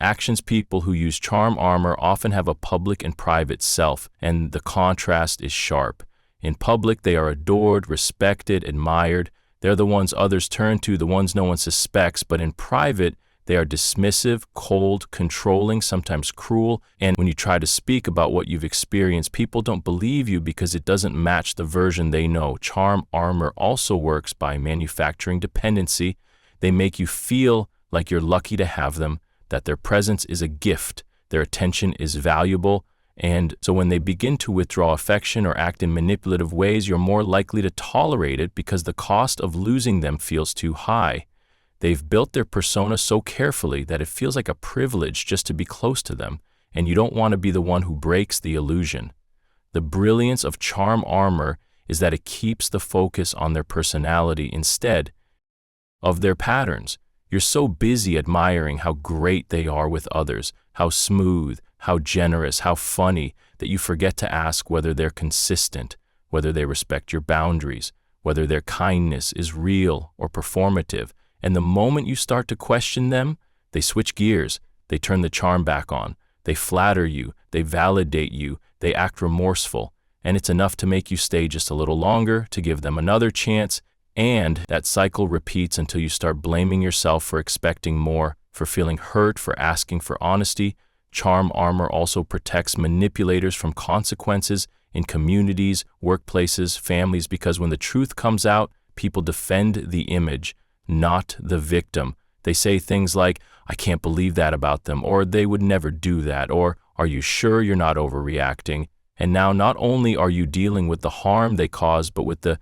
Speaker 1: actions. People who use charm armor often have a public and private self, and the contrast is sharp. In public, they are adored, respected, admired. They're the ones others turn to, the ones no one suspects. But in private, they are dismissive, cold, controlling, sometimes cruel. And when you try to speak about what you've experienced, people don't believe you because it doesn't match the version they know. Charm armor also works by manufacturing dependency. They make you feel like you're lucky to have them, that their presence is a gift, their attention is valuable. And so when they begin to withdraw affection or act in manipulative ways, you're more likely to tolerate it because the cost of losing them feels too high. They've built their persona so carefully that it feels like a privilege just to be close to them, and you don't want to be the one who breaks the illusion. The brilliance of charm armor is that it keeps the focus on their personality instead of their patterns. You're so busy admiring how great they are with others, how smooth, how generous, how funny, that you forget to ask whether they're consistent, whether they respect your boundaries, whether their kindness is real or performative. And the moment you start to question them, they switch gears, they turn the charm back on, they flatter you, they validate you, they act remorseful, and it's enough to make you stay just a little longer, to give them another chance, and that cycle repeats until you start blaming yourself for expecting more, for feeling hurt, for asking for honesty. Charm armor also protects manipulators from consequences in communities, workplaces, families, because when the truth comes out, people defend the image, not the victim. They say things like, I can't believe that about them, or they would never do that, or are you sure you're not overreacting? And now not only are you dealing with the harm they cause, but with the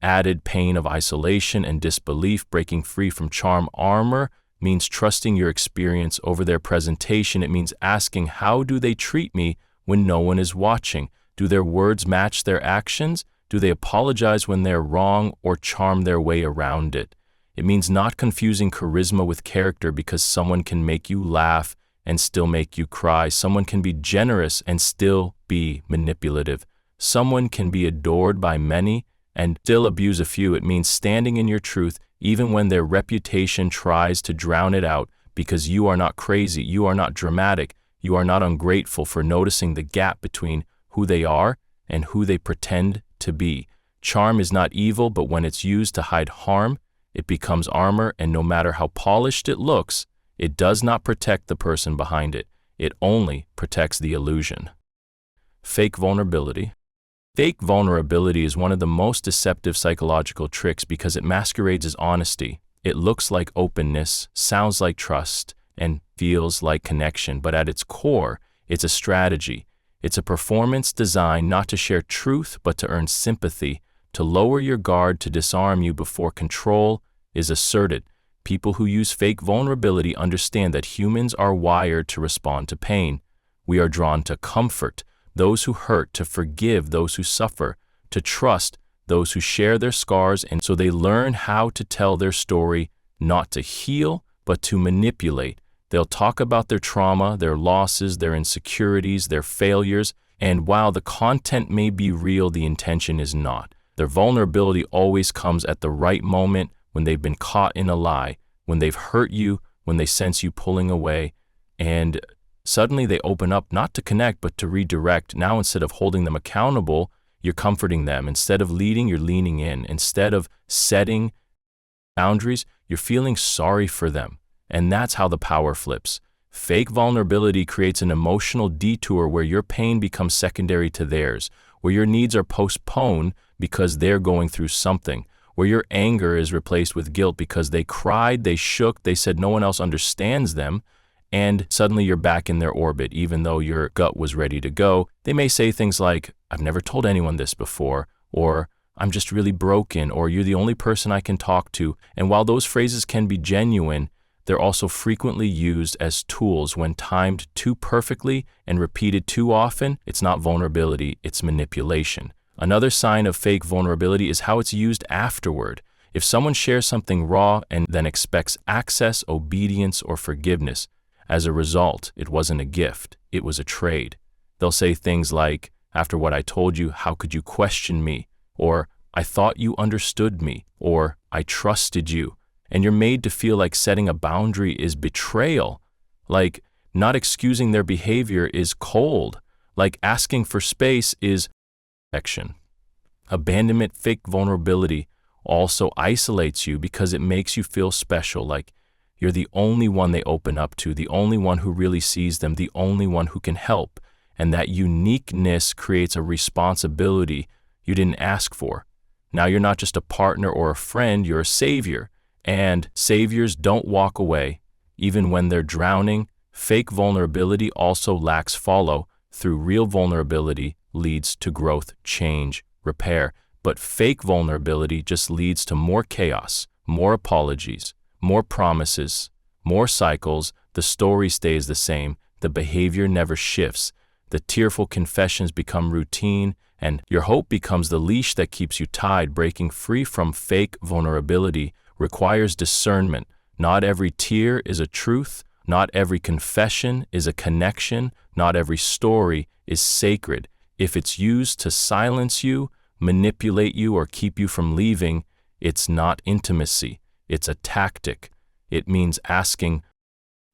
Speaker 1: added pain of isolation and disbelief. Breaking free from charm armor means trusting your experience over their presentation. It means asking, how do they treat me when no one is watching? Do their words match their actions? Do they apologize when they're wrong or charm their way around it? It means not confusing charisma with character, because someone can make you laugh and still make you cry. Someone can be generous and still be manipulative. Someone can be adored by many and still abuse a few. It means standing in your truth even when their reputation tries to drown it out, because you are not crazy, you are not dramatic, you are not ungrateful for noticing the gap between who they are and who they pretend to be. Charm is not evil, but when it's used to hide harm, it becomes armor, and no matter how polished it looks, it does not protect the person behind it. It only protects the illusion. Fake vulnerability. Fake vulnerability is one of the most deceptive psychological tricks because it masquerades as honesty. It looks like openness, sounds like trust, and feels like connection, but at its core, it's a strategy. It's a performance designed not to share truth, but to earn sympathy, to lower your guard, to disarm you before control is asserted. People who use fake vulnerability understand that humans are wired to respond to pain. We are drawn to comfort those who hurt, to forgive those who suffer, to trust those who share their scars, and so they learn how to tell their story, not to heal, but to manipulate. They'll talk about their trauma, their losses, their insecurities, their failures, and while the content may be real, the intention is not. Their vulnerability always comes at the right moment, when they've been caught in a lie, when they've hurt you, when they sense you pulling away, and suddenly they open up, not to connect, but to redirect. Now, instead of holding them accountable, you're comforting them. Instead of leading, you're leaning in. Instead of setting boundaries, you're feeling sorry for them. And that's how the power flips. Fake vulnerability creates an emotional detour where your pain becomes secondary to theirs, where your needs are postponed because they're going through something, where your anger is replaced with guilt because they cried, they shook, they said no one else understands them, and suddenly you're back in their orbit. Even though your gut was ready to go, they may say things like, "I've never told anyone this before," or "I'm just really broken," or "You're the only person I can talk to." And while those phrases can be genuine, they're also frequently used as tools. When timed too perfectly and repeated too often, it's not vulnerability, it's manipulation. Another sign of fake vulnerability is how it's used afterward. If someone shares something raw and then expects access, obedience, or forgiveness, as a result, it wasn't a gift, it was a trade. They'll say things like, "After what I told you, how could you question me?" Or, "I thought you understood me," or, "I trusted you." And you're made to feel like setting a boundary is betrayal, like not excusing their behavior is cold, like asking for space is affection. Abandonment. Fake vulnerability also isolates you because it makes you feel special, like you're the only one they open up to, the only one who really sees them, the only one who can help. And that uniqueness creates a responsibility you didn't ask for. Now you're not just a partner or a friend, you're a savior. And saviors don't walk away, even when they're drowning. Fake vulnerability also lacks follow through. Real vulnerability leads to growth, change, repair. But fake vulnerability just leads to more chaos, more apologies, more promises, more cycles. The story stays the same. The behavior never shifts. The tearful confessions become routine, and your hope becomes the leash that keeps you tied. Breaking free from fake vulnerability requires discernment. Not every tear is a truth. Not every confession is a connection. Not every story is sacred. If it's used to silence you, manipulate you, or keep you from leaving, it's not intimacy. It's a tactic. It means asking,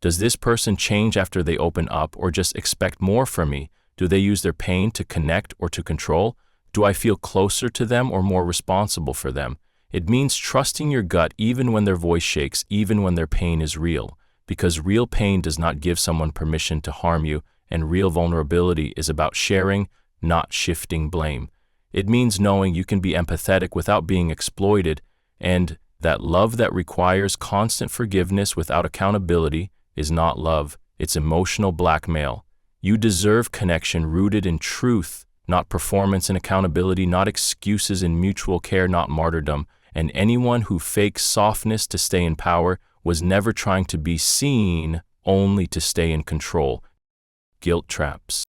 Speaker 1: does this person change after they open up, or just expect more from me? Do they use their pain to connect or to control? Do I feel closer to them or more responsible for them? It means trusting your gut even when their voice shakes, even when their pain is real, because real pain does not give someone permission to harm you, and real vulnerability is about sharing, not shifting blame. It means knowing you can be empathetic without being exploited, and that love that requires constant forgiveness without accountability is not love, it's emotional blackmail. You deserve connection rooted in truth, not performance and accountability, not excuses and mutual care, not martyrdom. And anyone who fakes softness to stay in power was never trying to be seen, only to stay in control. Guilt traps.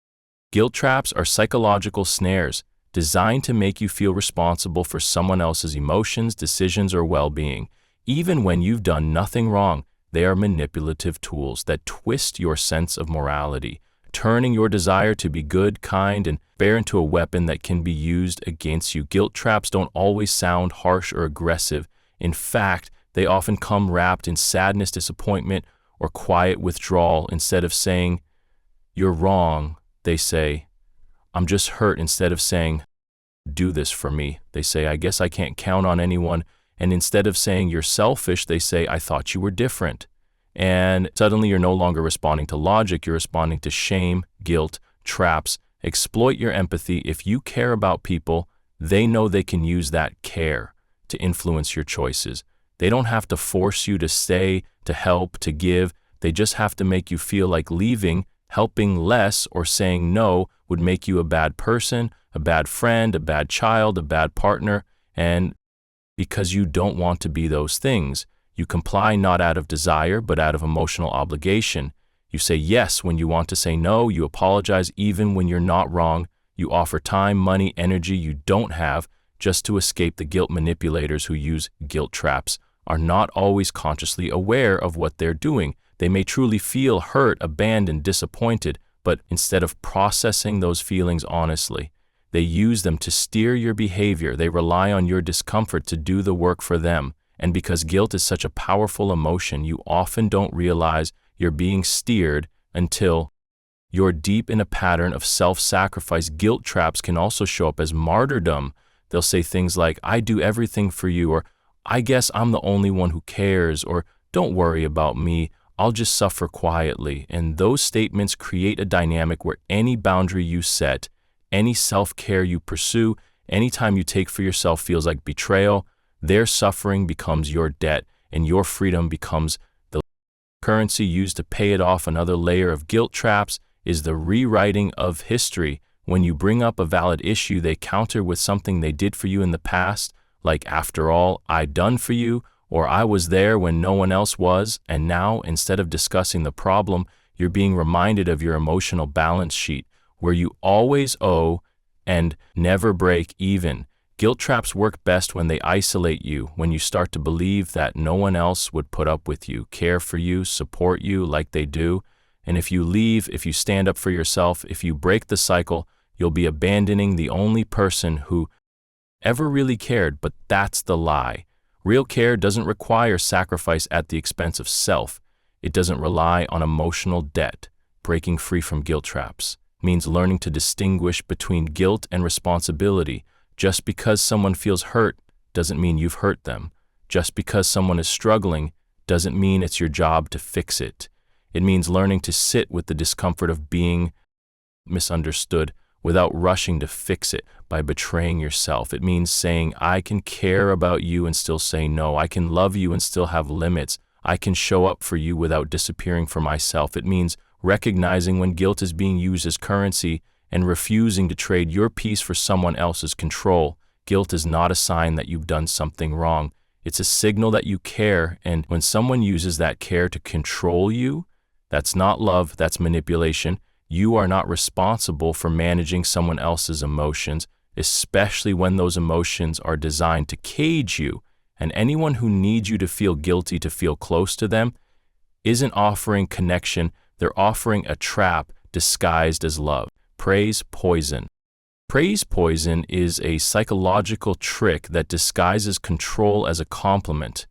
Speaker 1: Guilt traps are psychological snares designed to make you feel responsible for someone else's emotions, decisions, or well-being. Even when you've done nothing wrong, they are manipulative tools that twist your sense of morality, turning your desire to be good, kind, and fair into a weapon that can be used against you. Guilt traps don't always sound harsh or aggressive. In fact, they often come wrapped in sadness, disappointment, or quiet withdrawal. Instead of saying, "You're wrong," they say, "I'm just hurt." Instead of saying, "Do this for me," they say, "I guess I can't count on anyone." And instead of saying, "You're selfish," they say, "I thought you were different." And suddenly you're no longer responding to logic, you're responding to shame, guilt, traps. Exploit your empathy. If you care about people, they know they can use that care to influence your choices. They don't have to force you to stay, to help, to give. They just have to make you feel like leaving, helping less, or saying no would make you a bad person, a bad friend, a bad child, a bad partner. And because you don't want to be those things, you comply not out of desire, but out of emotional obligation. You say yes when you want to say no. You apologize even when you're not wrong. You offer time, money, energy you don't have just to escape the guilt. Manipulators who use guilt traps are not always consciously aware of what they're doing. They may truly feel hurt, abandoned, disappointed, but instead of processing those feelings honestly, they use them to steer your behavior. They rely on your discomfort to do the work for them. And because guilt is such a powerful emotion, you often don't realize you're being steered until you're deep in a pattern of self-sacrifice. Guilt traps can also show up as martyrdom. They'll say things like, "I do everything for you," or "I guess I'm the only one who cares," or "Don't worry about me, I'll just suffer quietly." And those statements create a dynamic where any boundary you set, any self-care you pursue, any time you take for yourself feels like betrayal. Their suffering becomes your debt, and your freedom becomes the currency used to pay it off. Another layer of guilt traps is the rewriting of history. When you bring up a valid issue, they counter with something they did for you in the past, like, "After all, I done for you," or "I was there when no one else was." And now, instead of discussing the problem, you're being reminded of your emotional balance sheet, where you always owe and never break even. Guilt traps work best when they isolate you, when you start to believe that no one else would put up with you, care for you, support you like they do. And if you leave, if you stand up for yourself, if you break the cycle, you'll be abandoning the only person who ever really cared. But that's the lie. Real care doesn't require sacrifice at the expense of self. It doesn't rely on emotional debt. Breaking free from guilt traps means learning to distinguish between guilt and responsibility. Just because someone feels hurt doesn't mean you've hurt them. Just because someone is struggling doesn't mean it's your job to fix it. It means learning to sit with the discomfort of being misunderstood without rushing to fix it by betraying yourself. It means saying, "I can care about you and still say no. I can love you and still have limits. I can show up for you without disappearing for myself." It means recognizing when guilt is being used as currency and refusing to trade your peace for someone else's control. Guilt is not a sign that you've done something wrong. It's a signal that you care, and when someone uses that care to control you, that's not love, that's manipulation. You are not responsible for managing someone else's emotions, especially when those emotions are designed to cage you. And anyone who needs you to feel guilty to feel close to them isn't offering connection, they're offering a trap disguised as love. Praise poison. Praise poison is a psychological trick that disguises control as a compliment.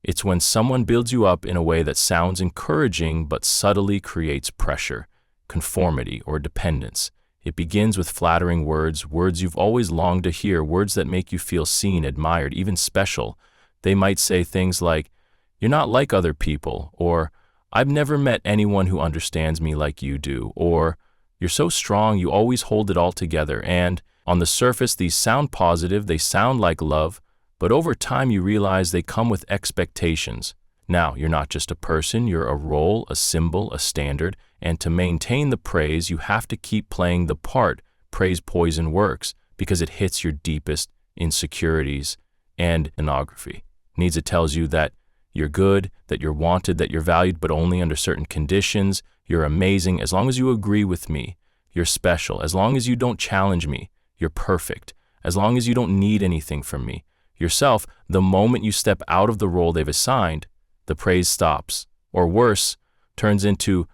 Speaker 1: It's when someone builds you up in a way that sounds encouraging but subtly creates pressure, conformity, or dependence. It begins with flattering words, words you've always longed to hear, words that make you feel seen, admired, even special. They might say things like, "You're not like other people," or "I've never met anyone who understands me like you do," or "You're so strong, you always hold it all together." And on the surface, these sound positive, they sound like love, but over time you realize they come with expectations. Now, you're not just a person, you're a role, a symbol, a standard, and to maintain the praise, you have to keep playing the part, praise poison works because it hits your deepest insecurities and pornography. Needs it tells you that you're good, that you're wanted, that you're valued, but only under certain conditions. You're amazing. As long as you agree with me, you're special. As long as you don't challenge me, you're perfect. As long as you don't need anything from me, yourself, the moment you step out of the role they've assigned, the praise stops, or worse, turns into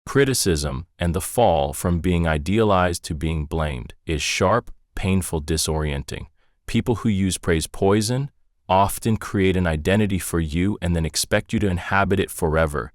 Speaker 1: criticism, and the fall from being idealized to being blamed is sharp, painful, disorienting. People who use praise poison often create an identity for you and then expect you to inhabit it forever.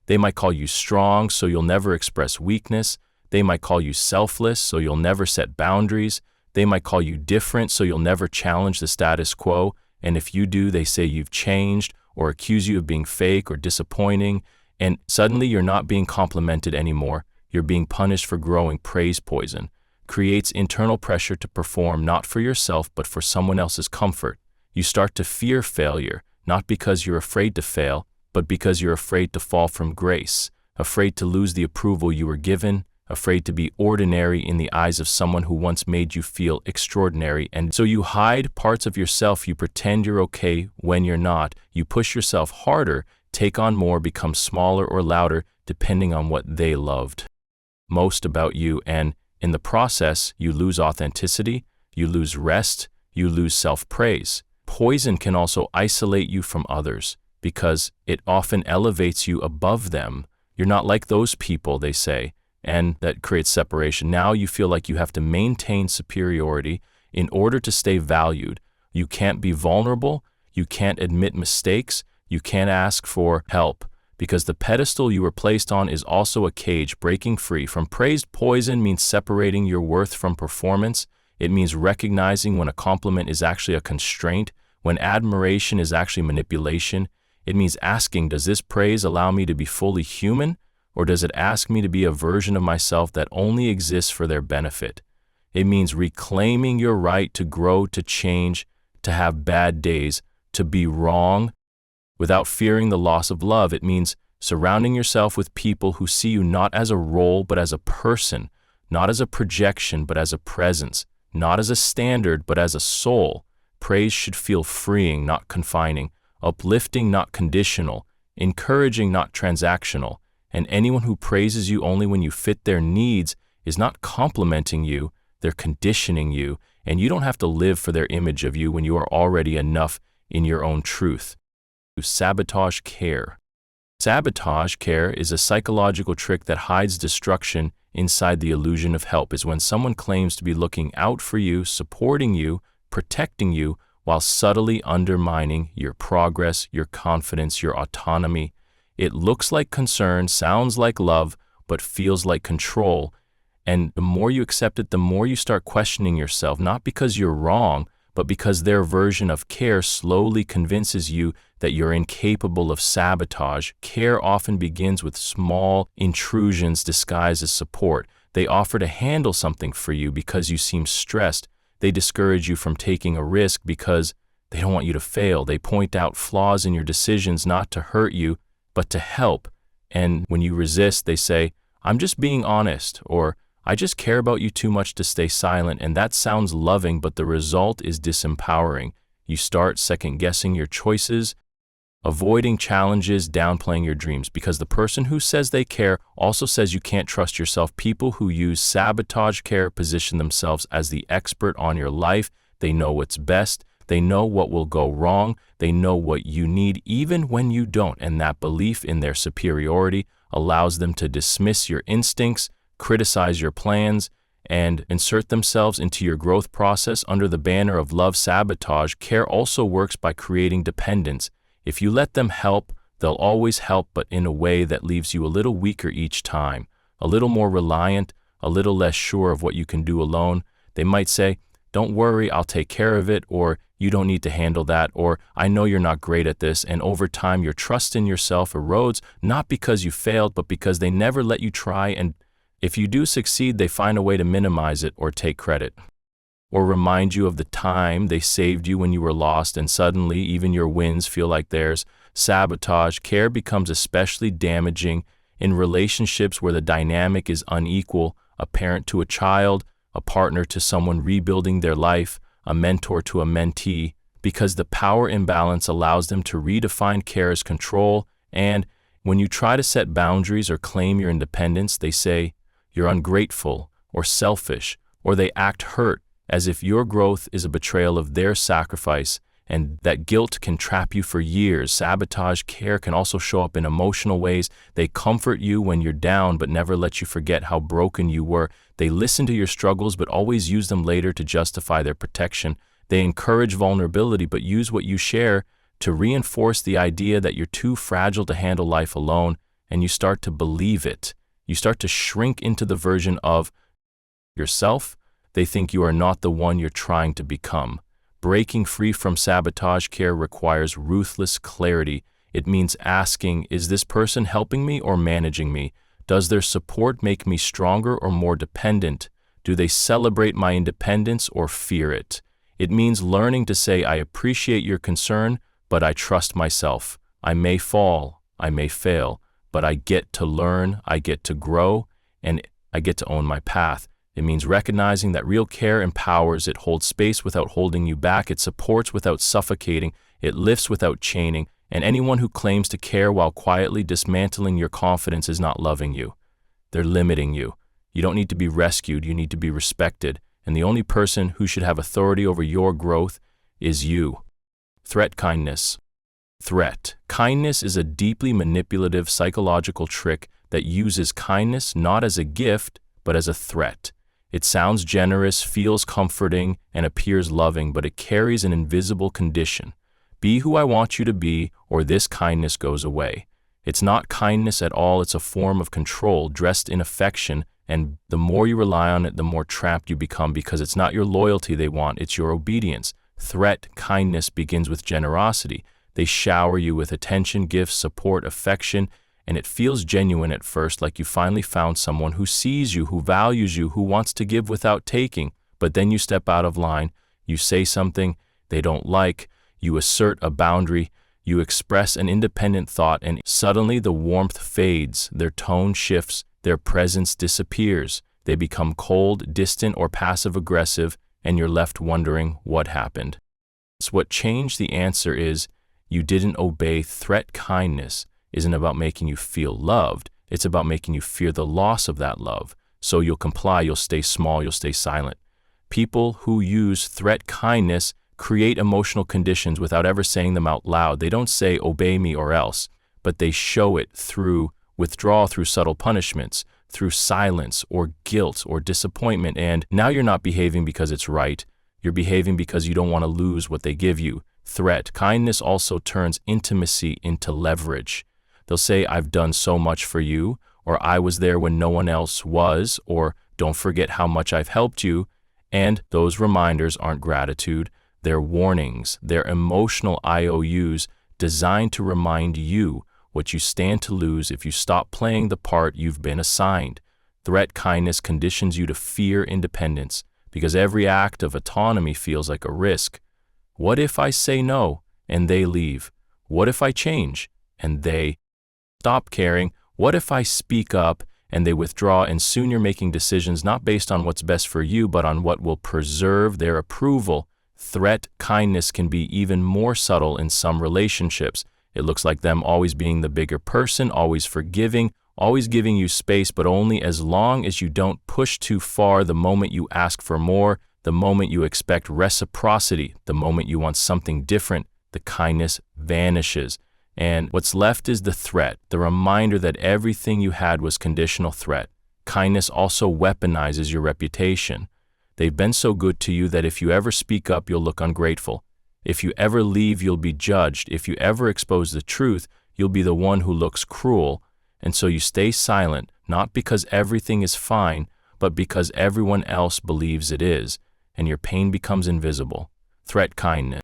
Speaker 1: They might call you strong, so you'll never express weakness. They might call you selfless, so you'll never set boundaries. They might call you different, so you'll never challenge the status quo. And if you do, they say you've changed or accuse you of being fake or disappointing. And suddenly you're not being complimented anymore. You're being punished for growing. Praise poison creates internal pressure to perform not for yourself, but for someone else's comfort. You start to fear failure, not because you're afraid to fail, but because you're afraid to fall from grace, afraid to lose the approval you were given, afraid to be ordinary in the eyes of someone who once made you feel extraordinary. And so you hide parts of yourself. You pretend you're okay when you're not. You push yourself harder, take on more, become smaller or louder, depending on what they loved most about you. And in the process, you lose authenticity, you lose rest, you lose self-praise. Poison can also isolate you from others because it often elevates you above them. You're not like those people, they say, and that creates separation. Now you feel like you have to maintain superiority in order to stay valued. You can't be vulnerable, you can't admit mistakes, you can't ask for help, because the pedestal you were placed on is also a cage. Breaking free from praised poison means separating your worth from performance. It means recognizing when a compliment is actually a constraint, when admiration is actually manipulation. It means asking, does this praise allow me to be fully human, or does it ask me to be a version of myself that only exists for their benefit? It means reclaiming your right to grow, to change, to have bad days, to be wrong, without fearing the loss of love. It means surrounding yourself with people who see you not as a role, but as a person, not as a projection, but as a presence, not as a standard, but as a soul. Praise should feel freeing, not confining, uplifting, not conditional, encouraging, not transactional. And anyone who praises you only when you fit their needs is not complimenting you, they're conditioning you, and you don't have to live for their image of you when you are already enough in your own truth. Sabotage care. Sabotage care is a psychological trick that hides destruction inside the illusion of help. Is when someone claims to be looking out for you, supporting you, protecting you, while subtly undermining your progress, your confidence, your autonomy. It looks like concern, sounds like love, but feels like control. And the more you accept it, the more you start questioning yourself, not because you're wrong, but because their version of care slowly convinces you that you're incapable of sabotage. Care often begins with small intrusions disguised as support. They offer to handle something for you because you seem stressed. They discourage you from taking a risk because they don't want you to fail. They point out flaws in your decisions not to hurt you, but to help. And when you resist, they say, I'm just being honest, or I just care about you too much to stay silent. And that sounds loving, but the result is disempowering. You start second-guessing your choices, avoiding challenges, downplaying your dreams, because the person who says they care also says you can't trust yourself. People who use sabotage care position themselves as the expert on your life. They know what's best. They know what will go wrong. They know what you need even when you don't. And that belief in their superiority allows them to dismiss your instincts, criticize your plans, and insert themselves into your growth process under the banner of love. Sabotage care also works by creating dependence. If you let them help, they'll always help, but in a way that leaves you a little weaker each time, a little more reliant, a little less sure of what you can do alone. They might say, don't worry, I'll take care of it, or you don't need to handle that, or I know you're not great at this. And over time, your trust in yourself erodes, not because you failed, but because they never let you try. And if you do succeed, they find a way to minimize it or take credit, or remind you of the time they saved you when you were lost, and suddenly even your wins feel like theirs. Sabotage care becomes especially damaging in relationships where the dynamic is unequal, a parent to a child, a partner to someone rebuilding their life, a mentor to a mentee, because the power imbalance allows them to redefine care as control. And when you try to set boundaries or claim your independence, they say you're ungrateful or selfish, or they act hurt as if your growth is a betrayal of their sacrifice, and that guilt can trap you for years. Sabotage care can also show up in emotional ways. They comfort you when you're down but never let you forget how broken you were. They listen to your struggles but always use them later to justify their protection. They encourage vulnerability but use what you share to reinforce the idea that you're too fragile to handle life alone, and you start to believe it. You start to shrink into the version of yourself they think you are not the one you're trying to become. Breaking free from sabotage care requires ruthless clarity. It means asking, is this person helping me or managing me? Does their support make me stronger or more dependent? Do they celebrate my independence or fear it? It means learning to say, I appreciate your concern, but I trust myself. I may fall, I may fail, but I get to learn, I get to grow, and I get to own my path. It means recognizing that real care empowers, it holds space without holding you back, it supports without suffocating, it lifts without chaining, and anyone who claims to care while quietly dismantling your confidence is not loving you. They're limiting you. You don't need to be rescued, you need to be respected, and the only person who should have authority over your growth is you. Threat kindness. Threat. Kindness is a deeply manipulative psychological trick that uses kindness not as a gift, but as a threat. It sounds generous, feels comforting, and appears loving, but it carries an invisible condition. Be who I want you to be, or this kindness goes away. It's not kindness at all, it's a form of control dressed in affection, and the more you rely on it, the more trapped you become, because it's not your loyalty they want, it's your obedience. Threat kindness begins with generosity. They shower you with attention, gifts, support, affection, and it feels genuine at first, like you finally found someone who sees you, who values you, who wants to give without taking. But then you step out of line, you say something they don't like, you assert a boundary, you express an independent thought, and suddenly the warmth fades, their tone shifts, their presence disappears. They become cold, distant, or passive-aggressive, and you're left wondering what happened. So what changed? The answer is you didn't obey. Threat kindness isn't about making you feel loved, it's about making you fear the loss of that love. So you'll comply, you'll stay small, you'll stay silent. People who use threat kindness create emotional conditions without ever saying them out loud. They don't say, obey me or else, but they show it through withdrawal, through subtle punishments, through silence or guilt or disappointment. And now you're not behaving because it's right, you're behaving because you don't want to lose what they give you. Threat kindness also turns intimacy into leverage. They'll say, I've done so much for you, or I was there when no one else was, or don't forget how much I've helped you. And those reminders aren't gratitude, they're warnings, they're emotional IOUs designed to remind you what you stand to lose if you stop playing the part you've been assigned. Threat kindness conditions you to fear independence, because every act of autonomy feels like a risk. What if I say no and they leave? What if I change and they stop caring? What if I speak up and they withdraw? And soon you're making decisions not based on what's best for you, but on what will preserve their approval. Threat kindness can be even more subtle in some relationships. It looks like them always being the bigger person, always forgiving, always giving you space, but only as long as you don't push too far. The moment you ask for more, the moment you expect reciprocity, the moment you want something different, the kindness vanishes. And what's left is the threat, the reminder that everything you had was conditional. Threat kindness also weaponizes your reputation. They've been so good to you that if you ever speak up, you'll look ungrateful. If you ever leave, you'll be judged. If you ever expose the truth, you'll be the one who looks cruel. And so you stay silent, not because everything is fine, but because everyone else believes it is, and your pain becomes invisible. Threat kindness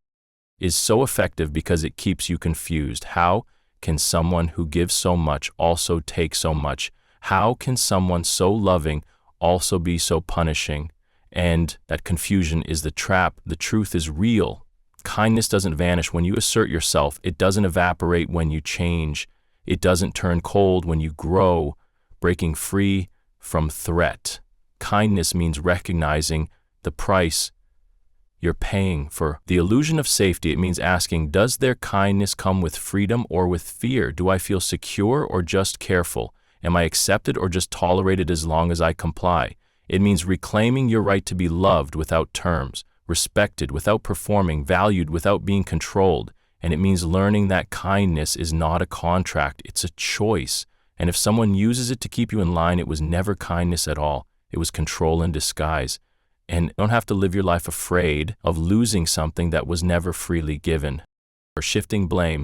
Speaker 1: is so effective because it keeps you confused. How can someone who gives so much also take so much? How can someone so loving also be so punishing? And that confusion is the trap. The truth is real. Kindness doesn't vanish when you assert yourself. It doesn't evaporate when you change. It doesn't turn cold when you grow. Breaking free from threat Kindness means recognizing the price you're paying for the illusion of safety. It means asking, does their kindness come with freedom or with fear? Do I feel secure or just careful? Am I accepted or just tolerated as long as I comply? It means reclaiming your right to be loved without terms, respected without performing, valued without being controlled. And it means learning that kindness is not a contract, it's a choice. And if someone uses it to keep you in line, it was never kindness at all. It was control in disguise. And you don't have to live your life afraid of losing something that was never freely given. Or shifting blame.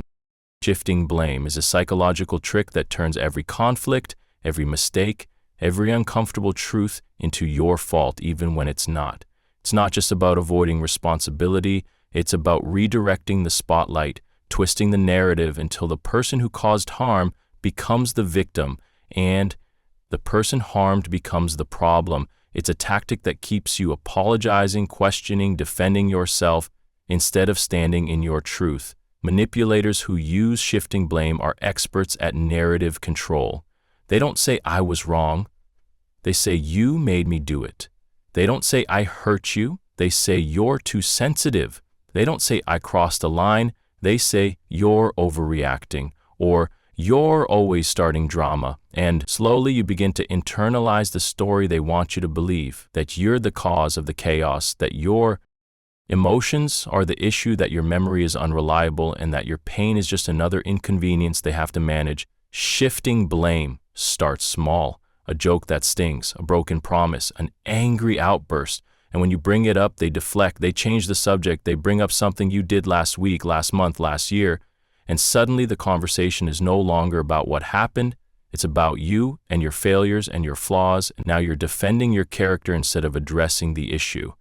Speaker 1: Shifting blame is a psychological trick that turns every conflict, every mistake, every uncomfortable truth into your fault, even when it's not. It's not just about avoiding responsibility, it's about redirecting the spotlight, twisting the narrative until the person who caused harm becomes the victim and the person harmed becomes the problem. It's a tactic that keeps you apologizing, questioning, defending yourself instead of standing in your truth. Manipulators who use shifting blame are experts at narrative control. They don't say, I was wrong. They say, you made me do it. They don't say, I hurt you. They say, you're too sensitive. They don't say, I crossed a line. They say, you're overreacting, or you're always starting drama. And slowly you begin to internalize the story they want you to believe, that you're the cause of the chaos, that your emotions are the issue, that your memory is unreliable, and that your pain is just another inconvenience they have to manage. Shifting blame starts small. A joke that stings, a broken promise, an angry outburst. And when you bring it up, they deflect, they change the subject, they bring up something you did last week, last month, last year, and suddenly the conversation is no longer about what happened. It's about you and your failures and your flaws. And now you're defending your character instead of addressing the issue.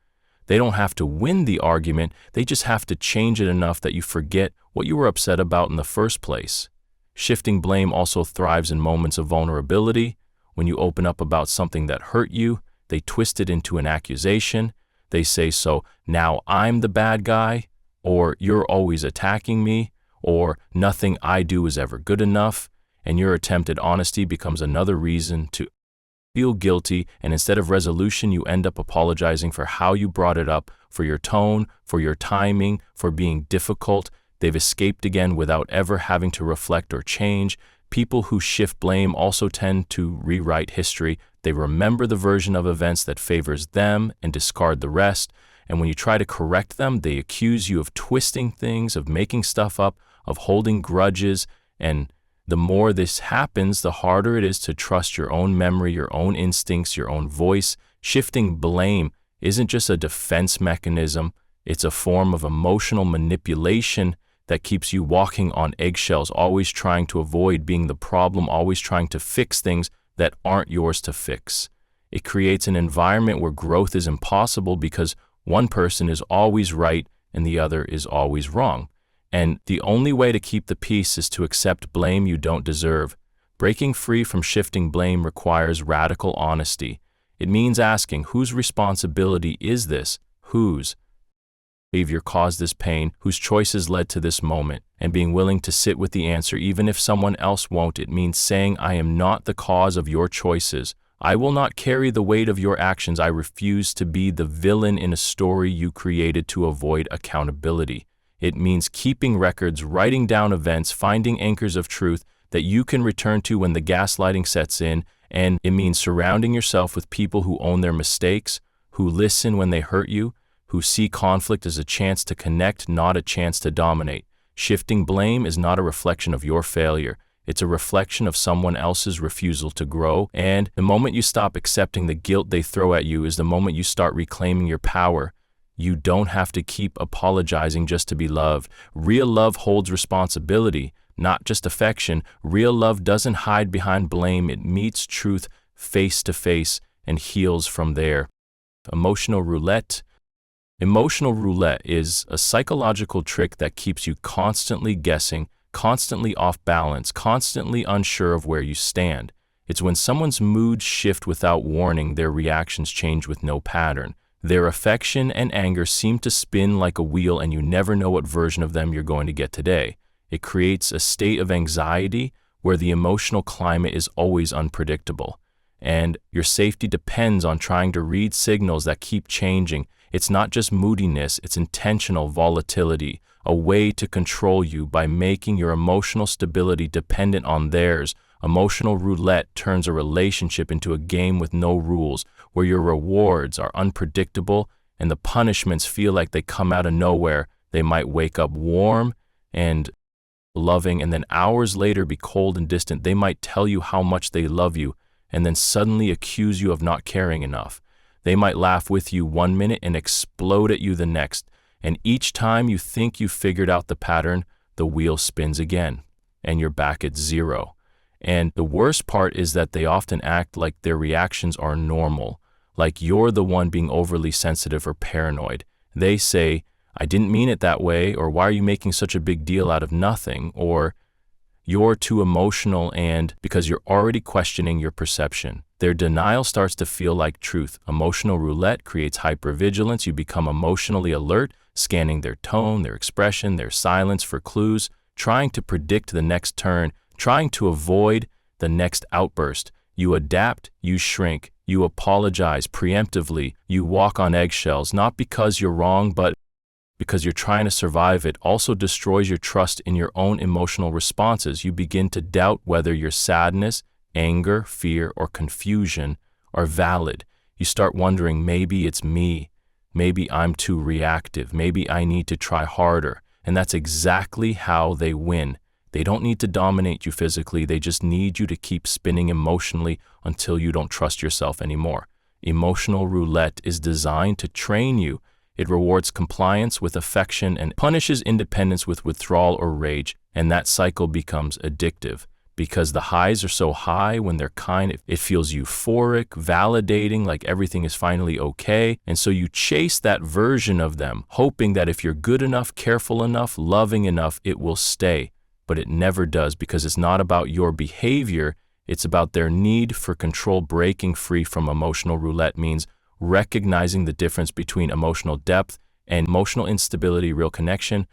Speaker 1: They don't have to win the argument, they just have to change it enough that you forget what you were upset about in the first place. Shifting blame also thrives in moments of vulnerability. When you open up about something that hurt you, they twist it into an accusation. They say, so now I'm the bad guy, or you're always attacking me, or nothing I do is ever good enough, and your attempt at honesty becomes another reason to feel guilty, and instead of resolution, you end up apologizing for how you brought it up, for your tone, for your timing, for being difficult. They've escaped again without ever having to reflect or change. People who shift blame also tend to rewrite history. They remember the version of events that favors them and discard the rest. And when you try to correct them, they accuse you of twisting things, of making stuff up, of holding grudges. And the more this happens, the harder it is to trust your own memory, your own instincts, your own voice. Shifting blame isn't just a defense mechanism. It's a form of emotional manipulation that keeps you walking on eggshells, always trying to avoid being the problem, always trying to fix things that aren't yours to fix. It creates an environment where growth is impossible because one person is always right and the other is always wrong. And the only way to keep the peace is to accept blame you don't deserve. Breaking free from shifting blame requires radical honesty. It means asking, whose responsibility is this? Whose behavior caused this pain? Whose choices led to this moment? And being willing to sit with the answer even if someone else won't. It means saying, I am not the cause of your choices. I will not carry the weight of your actions. I refuse to be the villain in a story you created to avoid accountability. It means keeping records, writing down events, finding anchors of truth that you can return to when the gaslighting sets in. And it means surrounding yourself with people who own their mistakes, who listen when they hurt you, who see conflict as a chance to connect, not a chance to dominate. Shifting blame is not a reflection of your failure. It's a reflection of someone else's refusal to grow. And the moment you stop accepting the guilt they throw at you is the moment you start reclaiming your power. You don't have to keep apologizing just to be loved. Real love holds responsibility, not just affection. Real love doesn't hide behind blame. It meets truth face to face and heals from there. Emotional roulette. Emotional roulette is a psychological trick that keeps you constantly guessing, constantly off balance, constantly unsure of where you stand. It's when someone's moods shift without warning, their reactions change with no pattern. Their affection and anger seem to spin like a wheel, and you never know what version of them you're going to get today. It creates a state of anxiety where the emotional climate is always unpredictable. And your safety depends on trying to read signals that keep changing. It's not just moodiness, it's intentional volatility, a way to control you by making your emotional stability dependent on theirs. Emotional roulette turns a relationship into a game with no rules, where your rewards are unpredictable and the punishments feel like they come out of nowhere. They might wake up warm and loving, and then hours later be cold and distant. They might tell you how much they love you, and then suddenly accuse you of not caring enough. They might laugh with you one minute and explode at you the next. And each time you think you've figured out the pattern, the wheel spins again, and you're back at zero. And the worst part is that they often act like their reactions are normal, like you're the one being overly sensitive or paranoid. They say, "I didn't mean it that way," or "Why are you making such a big deal out of nothing?" or "You're too emotional," and because you're already questioning your perception. Their denial starts to feel like truth. Emotional roulette creates hypervigilance. You become emotionally alert, scanning their tone, their expression, their silence for clues, trying to predict the next turn, trying to avoid the next outburst. You adapt, you shrink, you apologize preemptively, you walk on eggshells, not because you're wrong, but because you're trying to survive. It also destroys your trust in your own emotional responses. You begin to doubt whether your sadness, anger, fear, or confusion are valid. You start wondering, maybe it's me. Maybe I'm too reactive. Maybe I need to try harder. And that's exactly how they win. They don't need to dominate you physically. They just need you to keep spinning emotionally until you don't trust yourself anymore. Emotional roulette is designed to train you. It rewards compliance with affection and punishes independence with withdrawal or rage, and that cycle becomes addictive. Because the highs are so high when they're kind, it feels euphoric, validating, like everything is finally okay, and so you chase that version of them, hoping that if you're good enough, careful enough, loving enough, it will stay. But it never does, because it's not about your behavior, it's about their need for control. Breaking free from emotional roulette means recognizing the difference between emotional depth and emotional instability. Real connection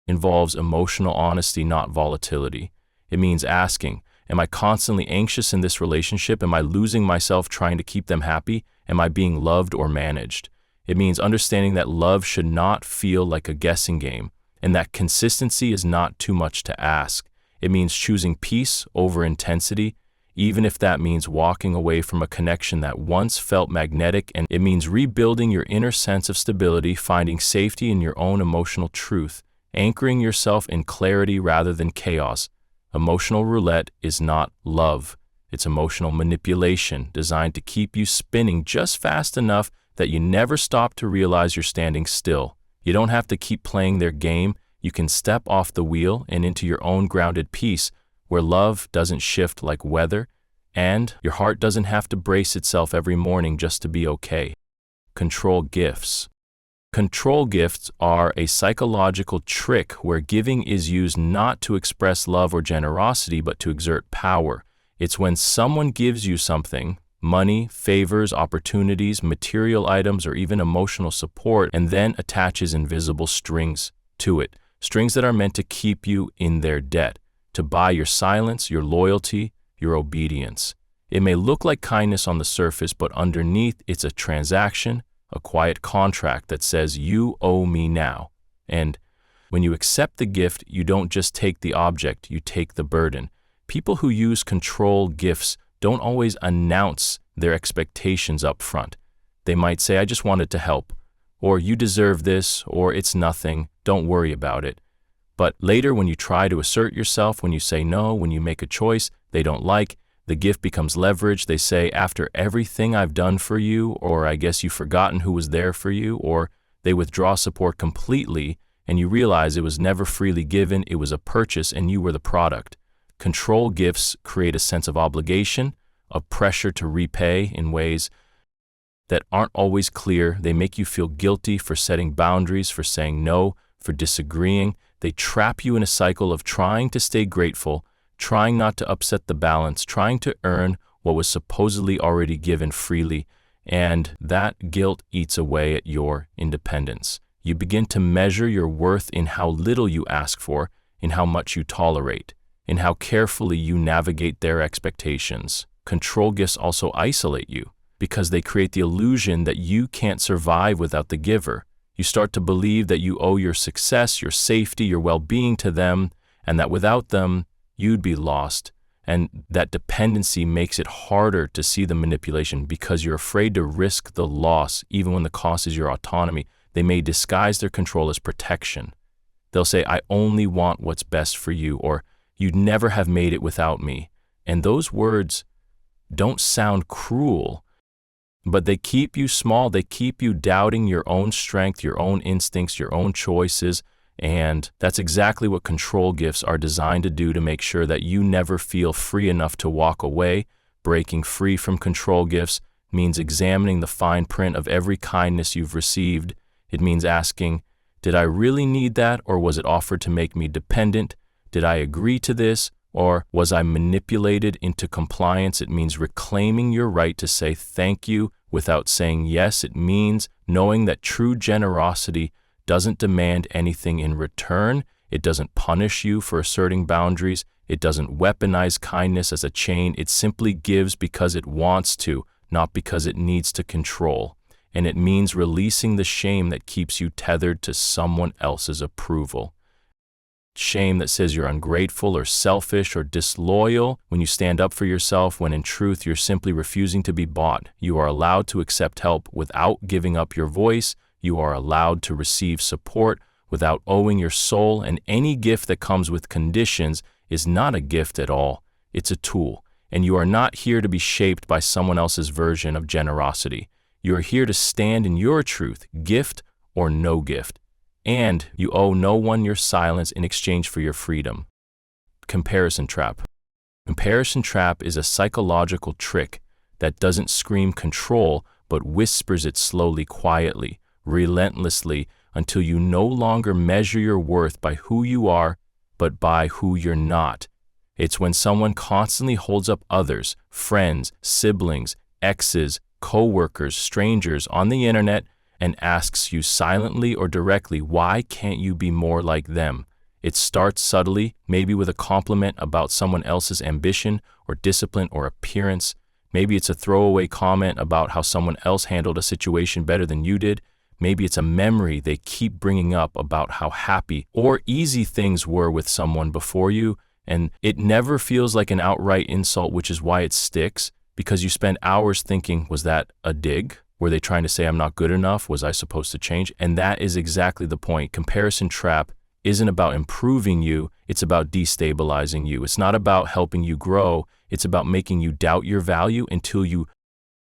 Speaker 1: involves emotional honesty, not volatility. It means asking, am I constantly anxious in this relationship? Am I losing myself trying to keep them happy? Am I being loved or managed? It means understanding that love should not feel like a guessing game, and that consistency is not too much to ask. It means choosing peace over intensity, even if that means walking away from a connection that once felt magnetic, and it means rebuilding your inner sense of stability, finding safety in your own emotional truth, anchoring yourself in clarity rather than chaos. Emotional roulette is not love. It's emotional manipulation designed to keep you spinning just fast enough that you never stop to realize you're standing still. You don't have to keep playing their game. You can step off the wheel and into your own grounded peace, where love doesn't shift like weather, and your heart doesn't have to brace itself every morning just to be okay. Control gifts. Control gifts are a psychological trick where giving is used not to express love or generosity, but to exert power. It's when someone gives you something, money, favors, opportunities, material items, or even emotional support, and then attaches invisible strings to it. Strings that are meant to keep you in their debt, to buy your silence, your loyalty, your obedience. It may look like kindness on the surface, but underneath it's a transaction, a quiet contract that says you owe me now. And when you accept the gift, you don't just take the object, you take the burden. People who use control gifts don't always announce their expectations up front. They might say, "I just wanted to help," or "You deserve this," or "It's nothing, don't worry about it." But later, when you try to assert yourself, when you say no, when you make a choice they don't like, the gift becomes leverage. They say, "After everything I've done for you," or "I guess you've forgotten who was there for you," or they withdraw support completely, and you realize it was never freely given, it was a purchase, and you were the product. Control gifts create a sense of obligation, of pressure to repay in ways that aren't always clear. They make you feel guilty for setting boundaries, for saying no, for disagreeing. They trap you in a cycle of trying to stay grateful, trying not to upset the balance, trying to earn what was supposedly already given freely, and that guilt eats away at your independence. You begin to measure your worth in how little you ask for, in how much you tolerate, in how carefully you navigate their expectations. control gifts also isolate you because they create the illusion that you can't survive without the giver. You start to believe that you owe your success, your safety, your well-being to them, and that without them, you'd be lost. And that dependency makes it harder to see the manipulation because you're afraid to risk the loss, even when the cost is your autonomy. They may disguise their control as protection. They'll say, I only want what's best for you, or you'd never have made it without me. And those words don't sound cruel, but they keep you small. They keep you doubting your own strength, your own instincts, your own choices. And that's exactly what control gifts are designed to do, to make sure that you never feel free enough to walk away. Breaking free from control gifts means examining the fine print of every kindness you've received. It means asking, did I really need that, or was it offered to make me dependent? Did I agree to this, or was I manipulated into compliance? It means reclaiming your right to say thank you without saying yes. It means knowing that true generosity doesn't demand anything in return. It doesn't punish you for asserting boundaries. It doesn't weaponize kindness as a chain. It simply gives because it wants to, not because it needs to control. And it means releasing the shame that keeps you tethered to someone else's approval. Shame that says you're ungrateful or selfish or disloyal when you stand up for yourself, when in truth you're simply refusing to be bought. You are allowed to accept help without giving up your voice. You are allowed to receive support without owing your soul, and any gift that comes with conditions is not a gift at all. It's a tool, and you are not here to be shaped by someone else's version of generosity. You are here to stand in your truth, gift or no gift, and you owe no one your silence in exchange for your freedom. Comparison trap. Comparison trap is a psychological trick that doesn't scream control, but whispers it slowly, quietly, relentlessly, until you no longer measure your worth by who you are, but by who you're not. It's when someone constantly holds up others, friends, siblings, exes, co-workers, strangers on the internet, and asks you silently or directly, why can't you be more like them? It starts subtly, maybe with a compliment about someone else's ambition or discipline or appearance. Maybe it's a throwaway comment about how someone else handled a situation better than you did. Maybe it's a memory they keep bringing up about how happy or easy things were with someone before you, and it never feels like an outright insult, which is why it sticks, because you spend hours thinking, was that a dig? Were they trying to say I'm not good enough? Was I supposed to change? And that is exactly the point. Comparison trap isn't about improving you, it's about destabilizing you. It's not about helping you grow, it's about making you doubt your value until you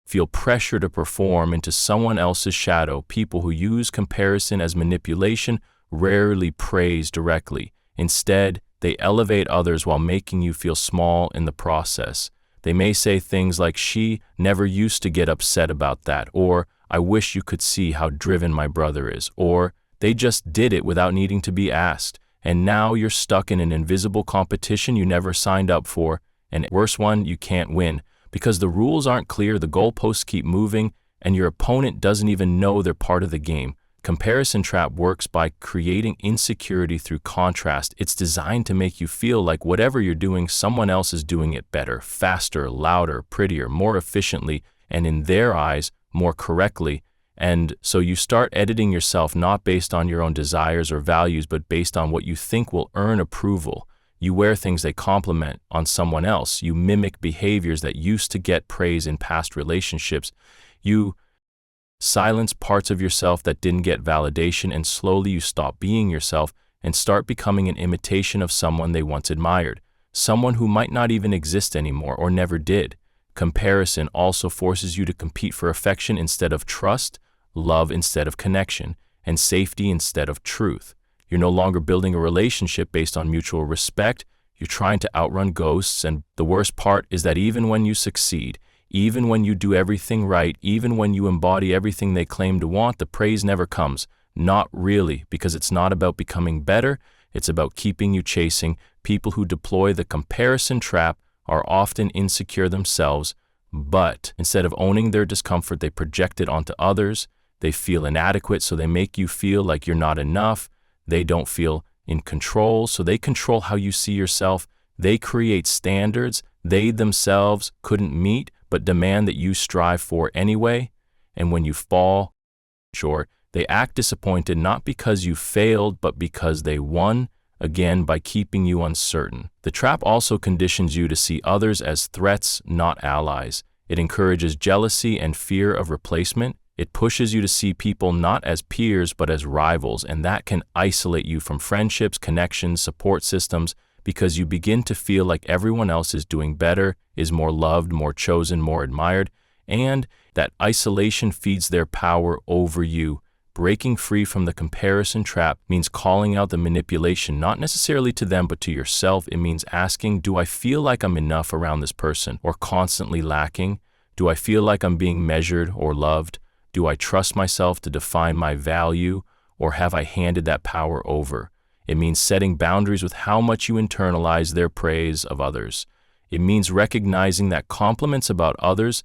Speaker 1: feel pressure to perform into someone else's shadow. People who use comparison as manipulation rarely praise directly. Instead, they elevate others while making you feel small in the process. They may say things like, she never used to get upset about that, or I wish you could see how driven my brother is, or they just did it without needing to be asked, and now you're stuck in an invisible competition you never signed up for, and worse one, you can't win. Because the rules aren't clear, the goalposts keep moving, and your opponent doesn't even know they're part of the game. Comparison trap works by creating insecurity through contrast. It's designed to make you feel like whatever you're doing, someone else is doing it better, faster, louder, prettier, more efficiently, and in their eyes, more correctly. And so you start editing yourself not based on your own desires or values, but based on what you think will earn approval. You wear things they compliment on someone else. You mimic behaviors that used to get praise in past relationships. You silence parts of yourself that didn't get validation, and slowly you stop being yourself and start becoming an imitation of someone they once admired, someone who might not even exist anymore or never did. Comparison also forces you to compete for affection instead of trust, love instead of connection, and safety instead of truth. You're no longer building a relationship based on mutual respect. You're trying to outrun ghosts, and the worst part is that even when you succeed, even when you do everything right, even when you embody everything they claim to want, the praise never comes. Not really, because it's not about becoming better, it's about keeping you chasing. People who deploy the comparison trap are often insecure themselves, but instead of owning their discomfort, they project it onto others. They feel inadequate, so they make you feel like you're not enough. They don't feel in control, so they control how you see yourself. They create standards they themselves couldn't meet but demand that you strive for anyway. And when you fall short, they act disappointed not because you failed but because they won, again by keeping you uncertain. The trap also conditions you to see others as threats, not allies. It encourages jealousy and fear of replacement. It pushes you to see people not as peers but as rivals, and that can isolate you from friendships, connections, support systems, because you begin to feel like everyone else is doing better, is more loved, more chosen, more admired, and that isolation feeds their power over you. Breaking free from the comparison trap means calling out the manipulation, not necessarily to them, but to yourself. It means asking, do I feel like I'm enough around this person or constantly lacking? Do I feel like I'm being measured or loved? Do I trust myself to define my value, or have I handed that power over? It means setting boundaries with how much you internalize their praise of others. It means recognizing that compliments about others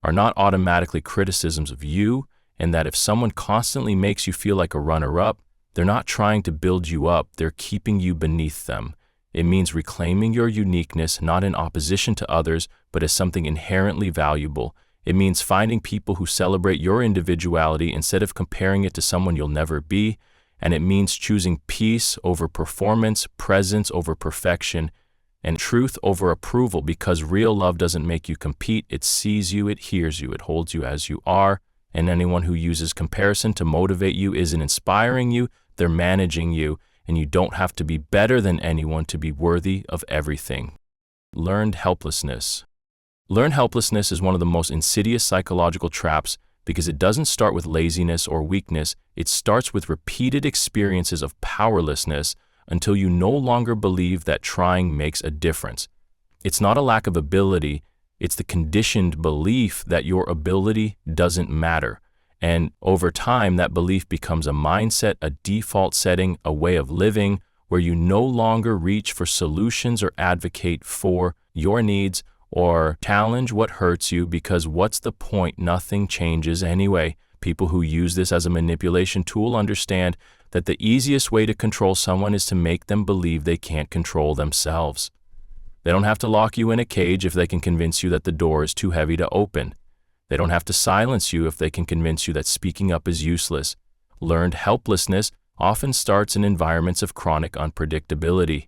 Speaker 1: are not automatically criticisms of you, and that if someone constantly makes you feel like a runner-up, they're not trying to build you up, they're keeping you beneath them. It means reclaiming your uniqueness, not in opposition to others, but as something inherently valuable. It means finding people who celebrate your individuality instead of comparing it to someone you'll never be. And it means choosing peace over performance, presence over perfection, and truth over approval, because real love doesn't make you compete. It sees you, it hears you, it holds you as you are. And anyone who uses comparison to motivate you isn't inspiring you, they're managing you, and you don't have to be better than anyone to be worthy of everything. Learned helplessness. Learned helplessness is one of the most insidious psychological traps because it doesn't start with laziness or weakness, it starts with repeated experiences of powerlessness until you no longer believe that trying makes a difference. It's not a lack of ability, it's the conditioned belief that your ability doesn't matter. And over time, that belief becomes a mindset, a default setting, a way of living where you no longer reach for solutions or advocate for your needs or challenge what hurts you, because what's the point? Nothing changes anyway. People who use this as a manipulation tool understand that the easiest way to control someone is to make them believe they can't control themselves. They don't have to lock you in a cage if they can convince you that the door is too heavy to open. They don't have to silence you if they can convince you that speaking up is useless. Learned helplessness often starts in environments of chronic unpredictability.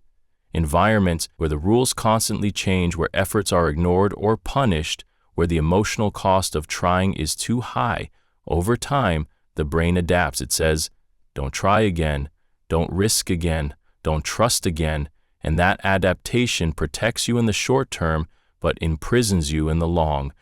Speaker 1: Environments where the rules constantly change, where efforts are ignored or punished, where the emotional cost of trying is too high. Over time, the brain adapts. It says, don't try again, don't risk again, don't trust again, and that adaptation protects you in the short term, but imprisons you in the long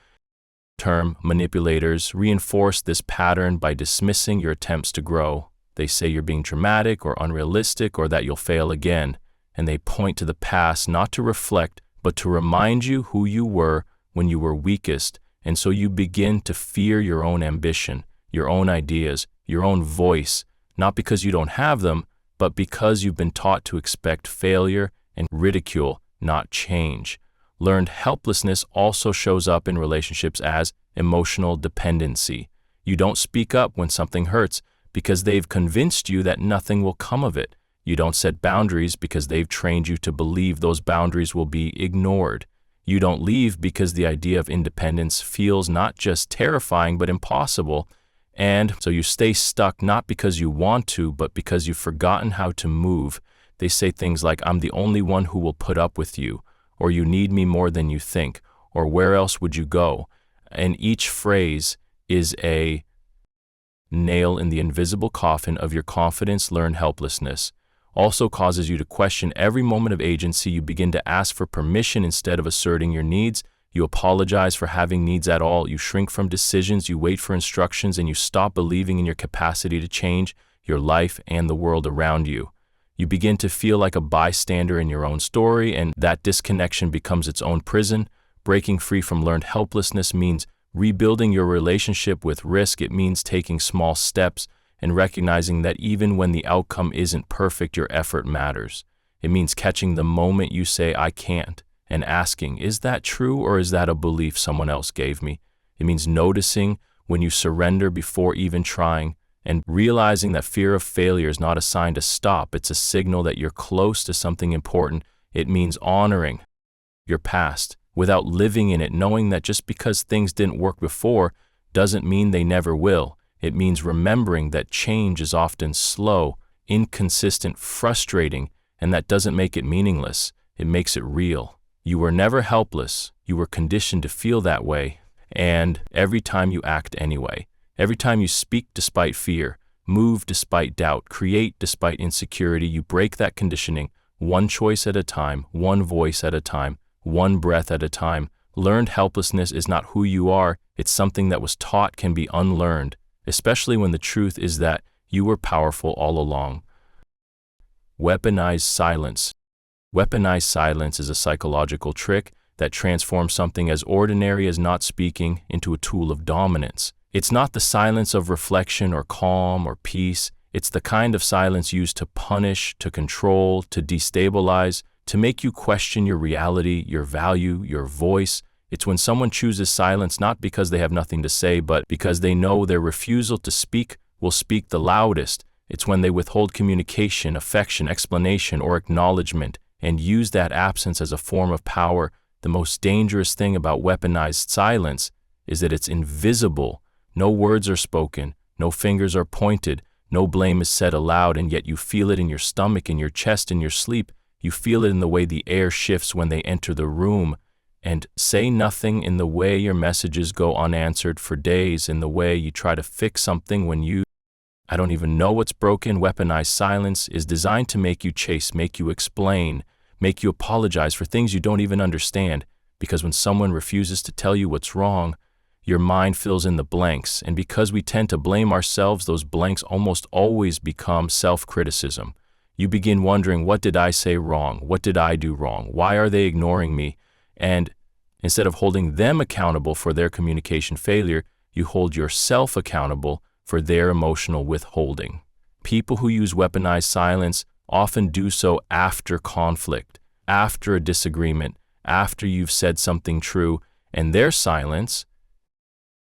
Speaker 1: term. Manipulators reinforce this pattern by dismissing your attempts to grow. They say you're being dramatic or unrealistic or that you'll fail again, and they point to the past not to reflect, but to remind you who you were when you were weakest, and so you begin to fear your own ambition, your own ideas, your own voice, not because you don't have them, but because you've been taught to expect failure and ridicule, not change. Learned helplessness also shows up in relationships as emotional dependency. You don't speak up when something hurts because they've convinced you that nothing will come of it. You don't set boundaries because they've trained you to believe those boundaries will be ignored. You don't leave because the idea of independence feels not just terrifying but impossible. And so you stay stuck not because you want to, but because you've forgotten how to move. They say things like, I'm the only one who will put up with you, or you need me more than you think, or where else would you go? And each phrase is a nail in the invisible coffin of your confidence. Learned helplessness also causes you to question every moment of agency. You begin to ask for permission instead of asserting your needs. You apologize for having needs at all. You shrink from decisions. You wait for instructions, and you stop believing in your capacity to change your life and the world around you. You begin to feel like a bystander in your own story, and that disconnection becomes its own prison. Breaking free from learned helplessness means rebuilding your relationship with risk. It means taking small steps and recognizing that even when the outcome isn't perfect, your effort matters. It means catching the moment you say, I can't, and asking, is that true or is that a belief someone else gave me? It means noticing when you surrender before even trying, and realizing that fear of failure is not a sign to stop, it's a signal that you're close to something important. It means honoring your past, without living in it, knowing that just because things didn't work before doesn't mean they never will. It means remembering that change is often slow, inconsistent, frustrating, and that doesn't make it meaningless. It makes it real. You were never helpless. You were conditioned to feel that way. And every time you act anyway, every time you speak despite fear, move despite doubt, create despite insecurity, you break that conditioning one choice at a time, one voice at a time, one breath at a time. Learned helplessness is not who you are. It's something that was taught can be unlearned, especially when the truth is that you were powerful all along. Weaponized silence. Weaponized silence is a psychological trick that transforms something as ordinary as not speaking into a tool of dominance. It's not the silence of reflection or calm or peace. It's the kind of silence used to punish, to control, to destabilize, to make you question your reality, your value, your voice. It's when someone chooses silence not because they have nothing to say, but because they know their refusal to speak will speak the loudest. It's when they withhold communication, affection, explanation, or acknowledgement, and use that absence as a form of power. The most dangerous thing about weaponized silence is that it's invisible. No words are spoken, no fingers are pointed, no blame is said aloud, and yet you feel it in your stomach, in your chest, in your sleep. You feel it in the way the air shifts when they enter the room. And say nothing, in the way your messages go unanswered for days, in the way you try to fix something when I don't even know what's broken. Weaponized silence is designed to make you chase, make you explain, make you apologize for things you don't even understand. Because when someone refuses to tell you what's wrong, your mind fills in the blanks. And because we tend to blame ourselves, those blanks almost always become self-criticism. You begin wondering, what did I say wrong? What did I do wrong? Why are they ignoring me? And instead of holding them accountable for their communication failure, you hold yourself accountable for their emotional withholding. People who use weaponized silence often do so after conflict, after a disagreement, after you've said something true, and their silence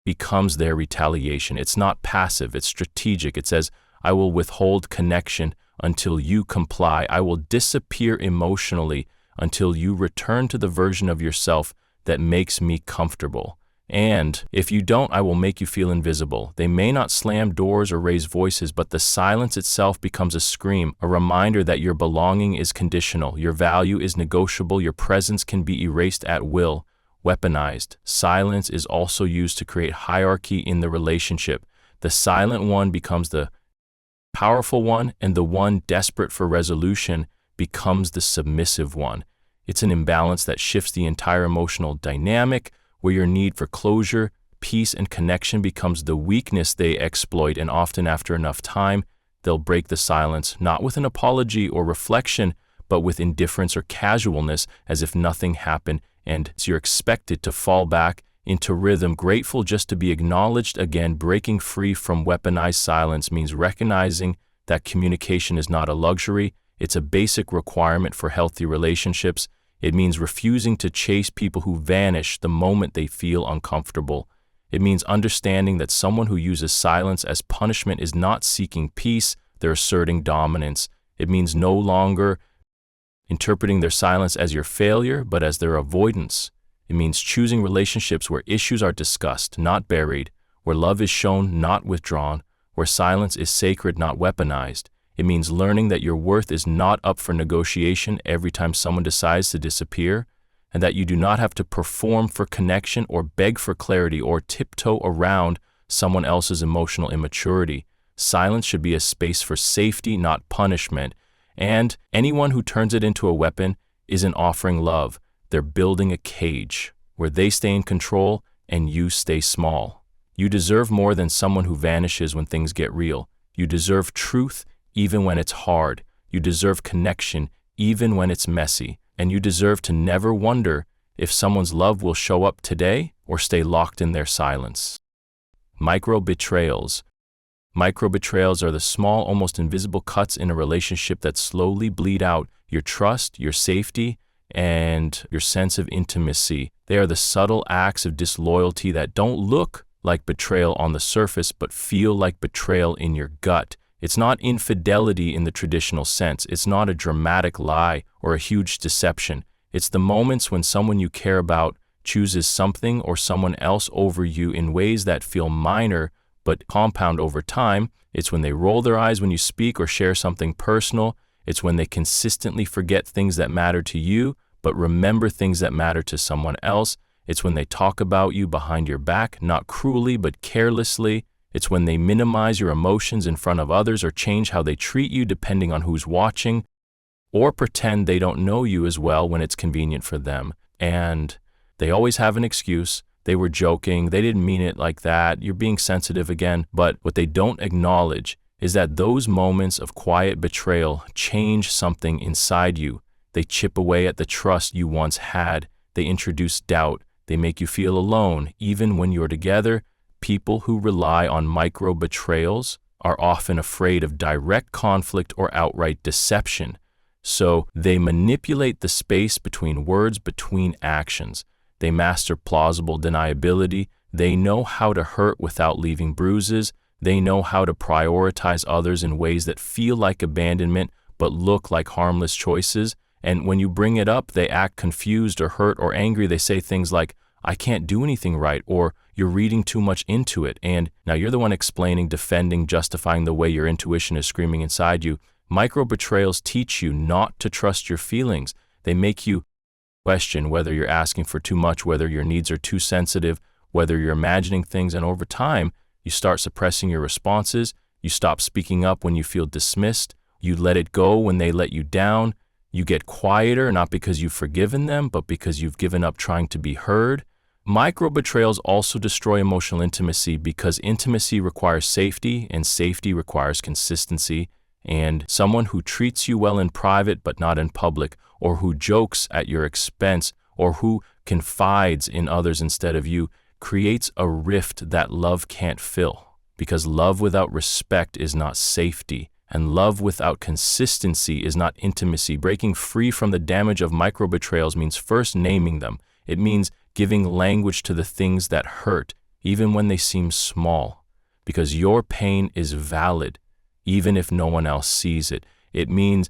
Speaker 1: becomes their retaliation. It's not passive, it's strategic. It says, I will withhold connection until you comply. I will disappear emotionally until you return to the version of yourself that makes me comfortable. And if you don't, I will make you feel invisible. They may not slam doors or raise voices, but the silence itself becomes a scream, a reminder that your belonging is conditional, your value is negotiable, your presence can be erased at will. Weaponized silence is also used to create hierarchy in the relationship. The silent one becomes the powerful one, and the one desperate for resolution becomes the submissive one. It's an imbalance that shifts the entire emotional dynamic, where your need for closure, peace, and connection becomes the weakness they exploit, and often after enough time, they'll break the silence, not with an apology or reflection, but with indifference or casualness, as if nothing happened, and so you're expected to fall back into rhythm, grateful just to be acknowledged again. Breaking free from weaponized silence means recognizing that communication is not a luxury, it's a basic requirement for healthy relationships. It means refusing to chase people who vanish the moment they feel uncomfortable. It means understanding that someone who uses silence as punishment is not seeking peace, they're asserting dominance. It means no longer interpreting their silence as your failure, but as their avoidance. It means choosing relationships where issues are discussed, not buried, where love is shown, not withdrawn, where silence is sacred, not weaponized. It means learning that your worth is not up for negotiation every time someone decides to disappear, and that you do not have to perform for connection or beg for clarity or tiptoe around someone else's emotional immaturity. Silence should be a space for safety, not punishment, and anyone who turns it into a weapon isn't offering love. They're building a cage where they stay in control and you stay small. You deserve more than someone who vanishes when things get real. You deserve truth even when it's hard. You deserve connection even when it's messy. And you deserve to never wonder if someone's love will show up today or stay locked in their silence. Micro-betrayals. Micro-betrayals are the small, almost invisible cuts in a relationship that slowly bleed out your trust, your safety, and your sense of intimacy. They are the subtle acts of disloyalty that don't look like betrayal on the surface, but feel like betrayal in your gut. It's not infidelity in the traditional sense. It's not a dramatic lie or a huge deception. It's the moments when someone you care about chooses something or someone else over you in ways that feel minor but compound over time. It's when they roll their eyes when you speak or share something personal. It's when they consistently forget things that matter to you but remember things that matter to someone else. It's when they talk about you behind your back, not cruelly but carelessly. It's when they minimize your emotions in front of others or change how they treat you depending on who's watching, or pretend they don't know you as well when it's convenient for them. And they always have an excuse. They were joking. They didn't mean it like that. You're being sensitive again. But what they don't acknowledge is that those moments of quiet betrayal change something inside you. They chip away at the trust you once had. They introduce doubt. They make you feel alone. Even when you're together, people who rely on micro betrayals are often afraid of direct conflict or outright deception. So they manipulate the space between words, between actions. They master plausible deniability. They know how to hurt without leaving bruises. They know how to prioritize others in ways that feel like abandonment but look like harmless choices. And when you bring it up, they act confused or hurt or angry. They say things like, "I can't do anything right," or "You're reading too much into it." And now you're the one explaining, defending, justifying the way your intuition is screaming inside you. Micro betrayals teach you not to trust your feelings. They make you question whether you're asking for too much, whether your needs are too sensitive, whether you're imagining things. And over time, you start suppressing your responses. You stop speaking up when you feel dismissed. You let it go when they let you down. You get quieter, not because you've forgiven them, but because you've given up trying to be heard. Micro betrayals also destroy emotional intimacy because intimacy requires safety, and safety requires consistency. And someone who treats you well in private but not in public, or who jokes at your expense, or who confides in others instead of you, creates a rift that love can't fill. Because love without respect is not safety, and love without consistency is not intimacy. Breaking free from the damage of micro betrayals means first naming them. It means giving language to the things that hurt, even when they seem small, because your pain is valid, even if no one else sees it. It means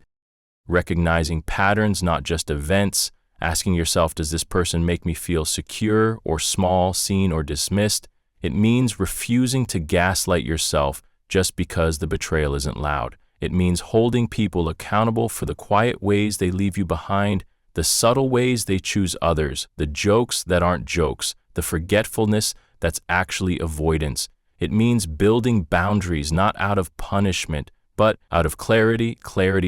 Speaker 1: recognizing patterns, not just events, asking yourself, does this person make me feel secure or small, seen or dismissed? It means refusing to gaslight yourself just because the betrayal isn't loud. It means holding people accountable for the quiet ways they leave you behind, the subtle ways they choose others, the jokes that aren't jokes, the forgetfulness that's actually avoidance. It means building boundaries not out of punishment, but out of clarity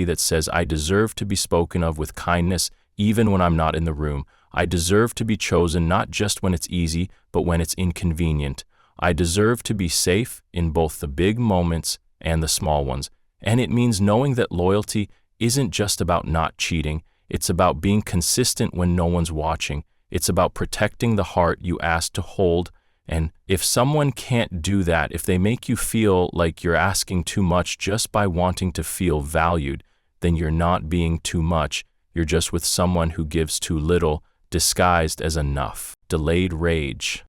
Speaker 1: that says, I deserve to be spoken of with kindness even when I'm not in the room. I deserve to be chosen not just when it's easy, but when it's inconvenient. I deserve to be safe in both the big moments and the small ones. And it means knowing that loyalty isn't just about not cheating. It's about being consistent when no one's watching. It's about protecting the heart you asked to hold. And if someone can't do that, if they make you feel like you're asking too much just by wanting to feel valued, then you're not being too much. You're just with someone who gives too little, disguised as enough. Delayed rage.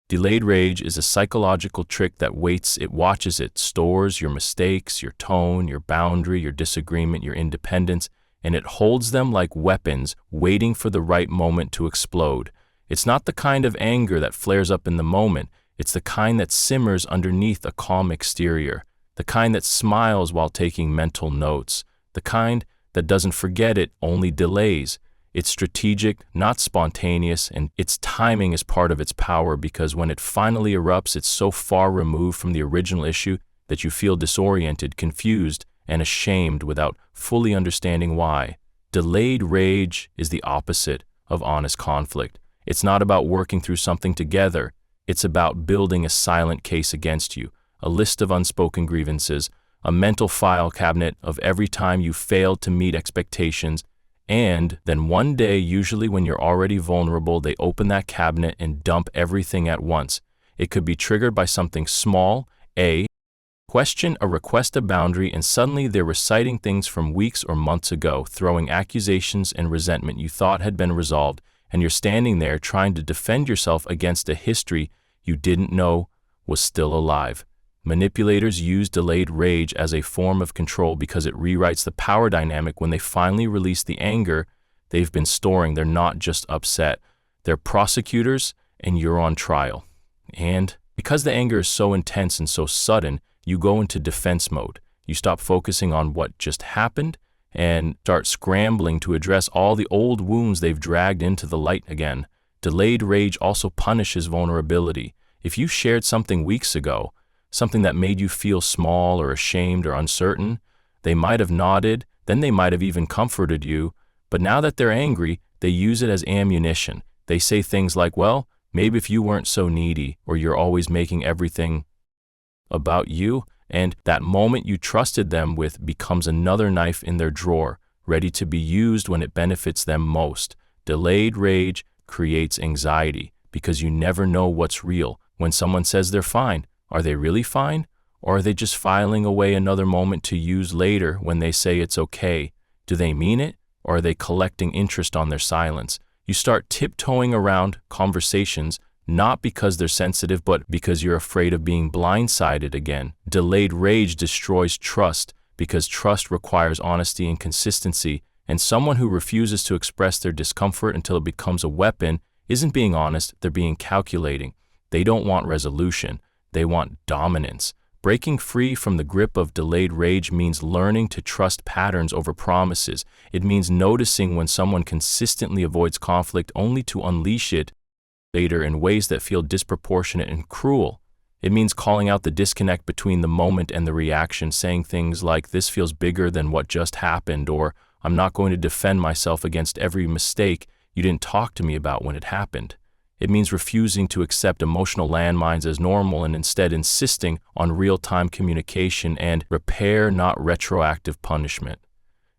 Speaker 1: Delayed rage is a psychological trick that waits, it watches, it stores your mistakes, your tone, your boundary, your disagreement, your independence, and it holds them like weapons waiting for the right moment to explode. It's not the kind of anger that flares up in the moment. It's the kind that simmers underneath a calm exterior, the kind that smiles while taking mental notes, the kind that doesn't forget, it only delays. It's strategic, not spontaneous, and its timing is part of its power because when it finally erupts, it's so far removed from the original issue that you feel disoriented, confused, and ashamed without fully understanding why. Delayed rage is the opposite of honest conflict. It's not about working through something together. It's about building a silent case against you, a list of unspoken grievances, a mental file cabinet of every time you failed to meet expectations. And then one day, usually when you're already vulnerable, they open that cabinet and dump everything at once. It could be triggered by something small, a question, a request, a boundary, and suddenly they're reciting things from weeks or months ago, throwing accusations and resentment you thought had been resolved, and you're standing there trying to defend yourself against a history you didn't know was still alive. Manipulators use delayed rage as a form of control because it rewrites the power dynamic. When they finally release the anger, they've been storing. They're not just upset. They're prosecutors, and you're on trial. And because the anger is so intense and so sudden, you go into defense mode. You stop focusing on what just happened and start scrambling to address all the old wounds they've dragged into the light again. Delayed rage also punishes vulnerability. If you shared something weeks ago, something that made you feel small or ashamed or uncertain, they might have nodded, then they might have even comforted you, but now that they're angry, they use it as ammunition. They say things like, well, maybe if you weren't so needy, or you're always making everything about you, and that moment you trusted them with becomes another knife in their drawer, ready to be used when it benefits them most. Delayed rage creates anxiety because you never know what's real. When someone says they're fine, are they really fine? Or are they just filing away another moment to use later when they say it's okay? Do they mean it? Or are they collecting interest on their silence? You start tiptoeing around conversations, not because they're sensitive, but because you're afraid of being blindsided again. Delayed rage destroys trust because trust requires honesty and consistency, and someone who refuses to express their discomfort until it becomes a weapon isn't being honest, they're being calculating. They don't want resolution, they want dominance. Breaking free from the grip of delayed rage means learning to trust patterns over promises. It means noticing when someone consistently avoids conflict only to unleash it later in ways that feel disproportionate and cruel. It means calling out the disconnect between the moment and the reaction, saying things like, "This feels bigger than what just happened," or "I'm not going to defend myself against every mistake you didn't talk to me about when it happened." It means refusing to accept emotional landmines as normal and instead insisting on real-time communication and repair, not retroactive punishment.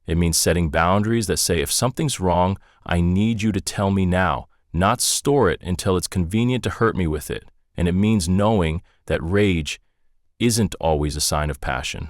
Speaker 1: It means setting boundaries that say, if something's wrong, I need you to tell me now, not store it until it's convenient to hurt me with it. And it means knowing that rage isn't always a sign of passion.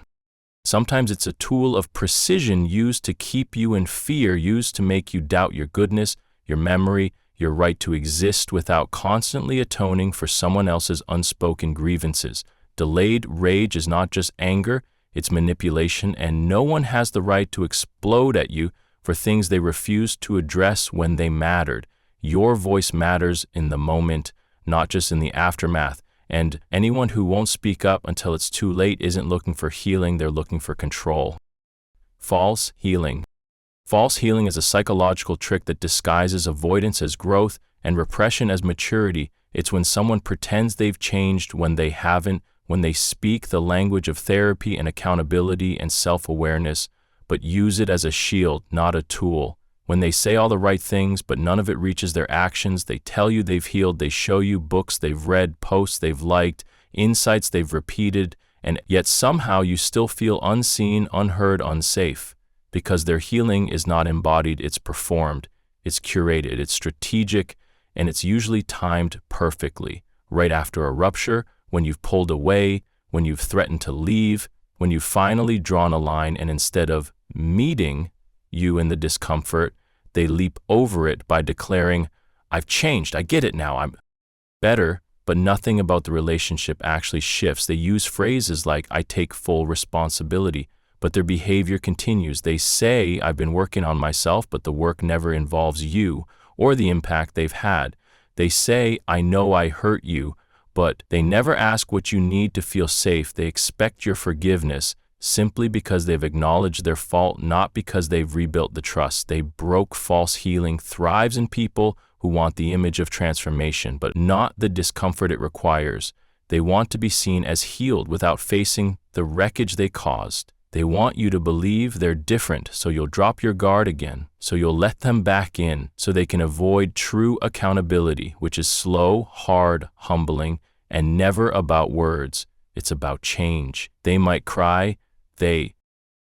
Speaker 1: Sometimes it's a tool of precision used to keep you in fear, used to make you doubt your goodness, your memory, your right to exist without constantly atoning for someone else's unspoken grievances. Delayed rage is not just anger, it's manipulation, and no one has the right to explode at you for things they refused to address when they mattered. Your voice matters in the moment, not just in the aftermath, and anyone who won't speak up until it's too late isn't looking for healing, they're looking for control. False healing. False healing is a psychological trick that disguises avoidance as growth and repression as maturity. It's when someone pretends they've changed when they haven't, when they speak the language of therapy and accountability and self-awareness, but use it as a shield, not a tool. When they say all the right things, but none of it reaches their actions. They tell you they've healed, they show you books they've read, posts they've liked, insights they've repeated, and yet somehow you still feel unseen, unheard, unsafe. Because their healing is not embodied, it's performed, it's curated, it's strategic, and it's usually timed perfectly. Right after a rupture, when you've pulled away, when you've threatened to leave, when you've finally drawn a line, and instead of meeting you in the discomfort, they leap over it by declaring, "I've changed, I get it now, I'm better," but nothing about the relationship actually shifts. They use phrases like, "I take full responsibility," but their behavior continues. They say, "I've been working on myself," but the work never involves you or the impact they've had. They say, "I know I hurt you," but they never ask what you need to feel safe. They expect your forgiveness simply because they've acknowledged their fault, not because they've rebuilt the trust. They broke. False healing thrives in people who want the image of transformation, but not the discomfort it requires. They want to be seen as healed without facing the wreckage they caused. They want you to believe they're different, so you'll drop your guard again, so you'll let them back in, so they can avoid true accountability, which is slow, hard, humbling, and never about words. It's about change. They might cry, they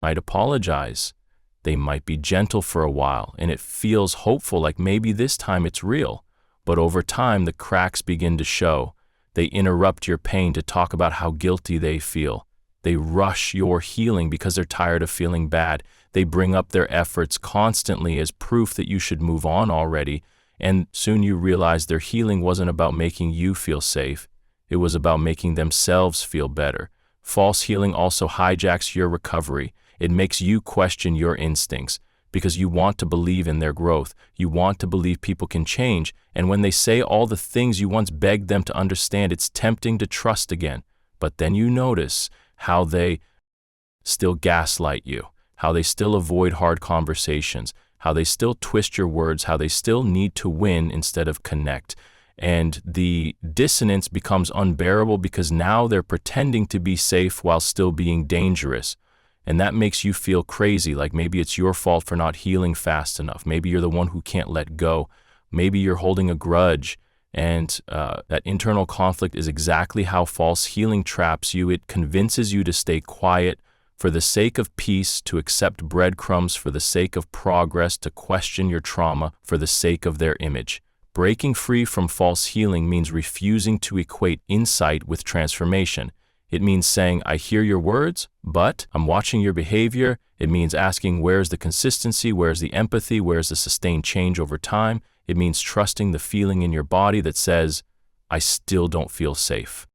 Speaker 1: might apologize, they might be gentle for a while, and it feels hopeful, like maybe this time it's real. But over time, the cracks begin to show. They interrupt your pain to talk about how guilty they feel. They rush your healing because they're tired of feeling bad. They bring up their efforts constantly as proof that you should move on already, and soon you realize their healing wasn't about making you feel safe. It was about making themselves feel better. False healing also hijacks your recovery. It makes you question your instincts. because you want to believe in their growth. You want to believe people can change. And when they say all the things you once begged them to understand, it's tempting to trust again. But then you notice how they still gaslight you, how they still avoid hard conversations, how they still twist your words, how they still need to win instead of connect. And the dissonance becomes unbearable because now they're pretending to be safe while still being dangerous. And that makes you feel crazy, like maybe it's your fault for not healing fast enough. Maybe you're the one who can't let go. Maybe you're holding a grudge. And that internal conflict is exactly how false healing traps you. It convinces you to stay quiet for the sake of peace, to accept breadcrumbs for the sake of progress, to question your trauma for the sake of their image. Breaking free from false healing means refusing to equate insight with transformation. It means saying, I hear your words, but I'm watching your behavior. It means asking, where's the consistency? Where's the empathy? Where's the sustained change over time? It means trusting the feeling in your body that says, I still don't feel safe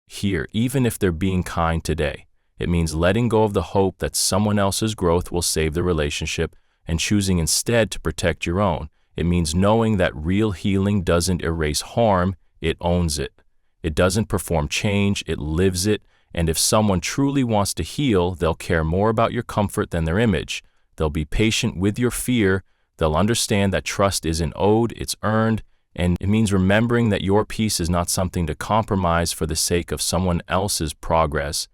Speaker 1: here, even if they're being kind today. It means letting go of the hope that someone else's growth will save the relationship and choosing instead to protect your own. It means knowing that real healing doesn't erase harm, it owns it. It doesn't perform change, it lives it. And if someone truly wants to heal, they'll care more about your comfort than their image. They'll be patient with your fear. They'll understand that trust isn't owed, it's earned. And it means remembering that your peace is not something to compromise for the sake of someone else's progress.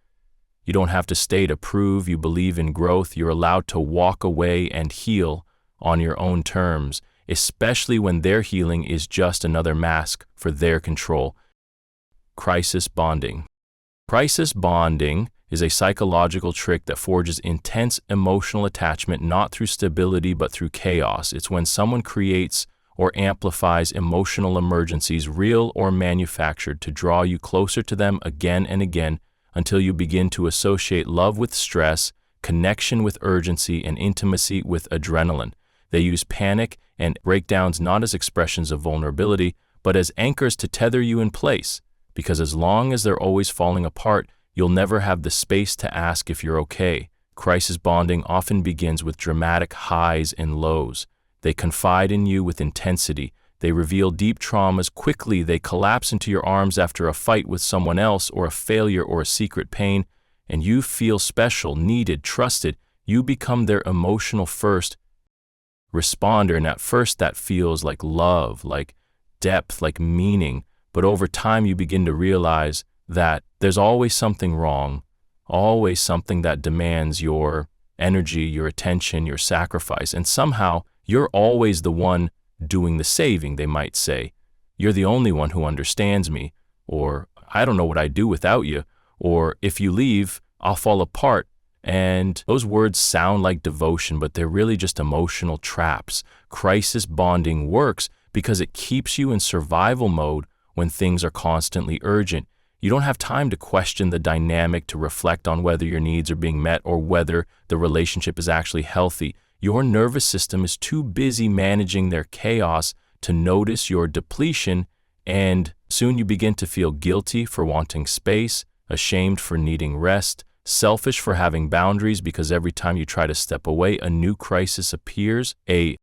Speaker 1: You don't have to stay to prove you believe in growth. You're allowed to walk away and heal on your own terms, especially when their healing is just another mask for their control. Crisis bonding. Crisis bonding is a psychological trick that forges intense emotional attachment not through stability but through chaos. It's when someone creates or amplifies emotional emergencies, real or manufactured, to draw you closer to them again and again, until you begin to associate love with stress, connection with urgency, and intimacy with adrenaline. They use panic and breakdowns not as expressions of vulnerability, but as anchors to tether you in place. Because as long as they're always falling apart, you'll never have the space to ask if you're okay. Crisis bonding often begins with dramatic highs and lows. They confide in you with intensity. They reveal deep traumas quickly. They collapse into your arms after a fight with someone else or a failure or a secret pain, and you feel special, needed, trusted. You become their emotional first responder, and at first that feels like love, like depth, like meaning. But over time you begin to realize that there's always something wrong, always something that demands your energy, your attention, your sacrifice, and somehow you're always the one doing the saving, they might say. You're the only one who understands me, or I don't know what I'd do without you, or if you leave, I'll fall apart. And those words sound like devotion, but they're really just emotional traps. Crisis bonding works because it keeps you in survival mode when things are constantly urgent. You don't have time to question the dynamic, to reflect on whether your needs are being met or whether the relationship is actually healthy. Your nervous system is too busy managing their chaos to notice your depletion, and soon you begin to feel guilty for wanting space, ashamed for needing rest, selfish for having boundaries, because every time you try to step away, a new crisis appears, a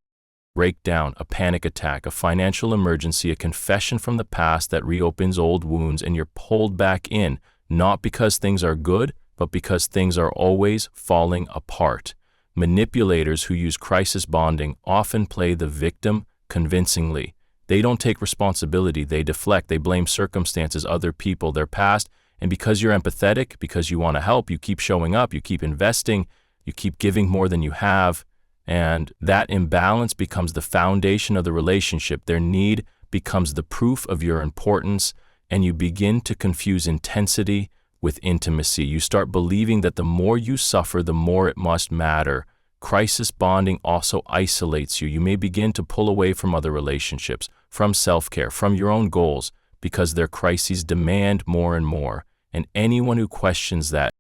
Speaker 1: breakdown, a panic attack, a financial emergency, a confession from the past that reopens old wounds, and you're pulled back in, not because things are good, but because things are always falling apart. Manipulators who use crisis bonding often play the victim convincingly. They don't take responsibility, they deflect, they blame circumstances, other people, their past, and because you're empathetic, because you want to help, you keep showing up, you keep investing, you keep giving more than you have, and that imbalance becomes the foundation of the relationship. Their need becomes the proof of your importance, and you begin to confuse intensity with intimacy. You start believing that the more you suffer, the more it must matter. Crisis bonding also isolates you. You may begin to pull away from other relationships, from self-care, from your own goals, because their crises demand more and more. And anyone who questions that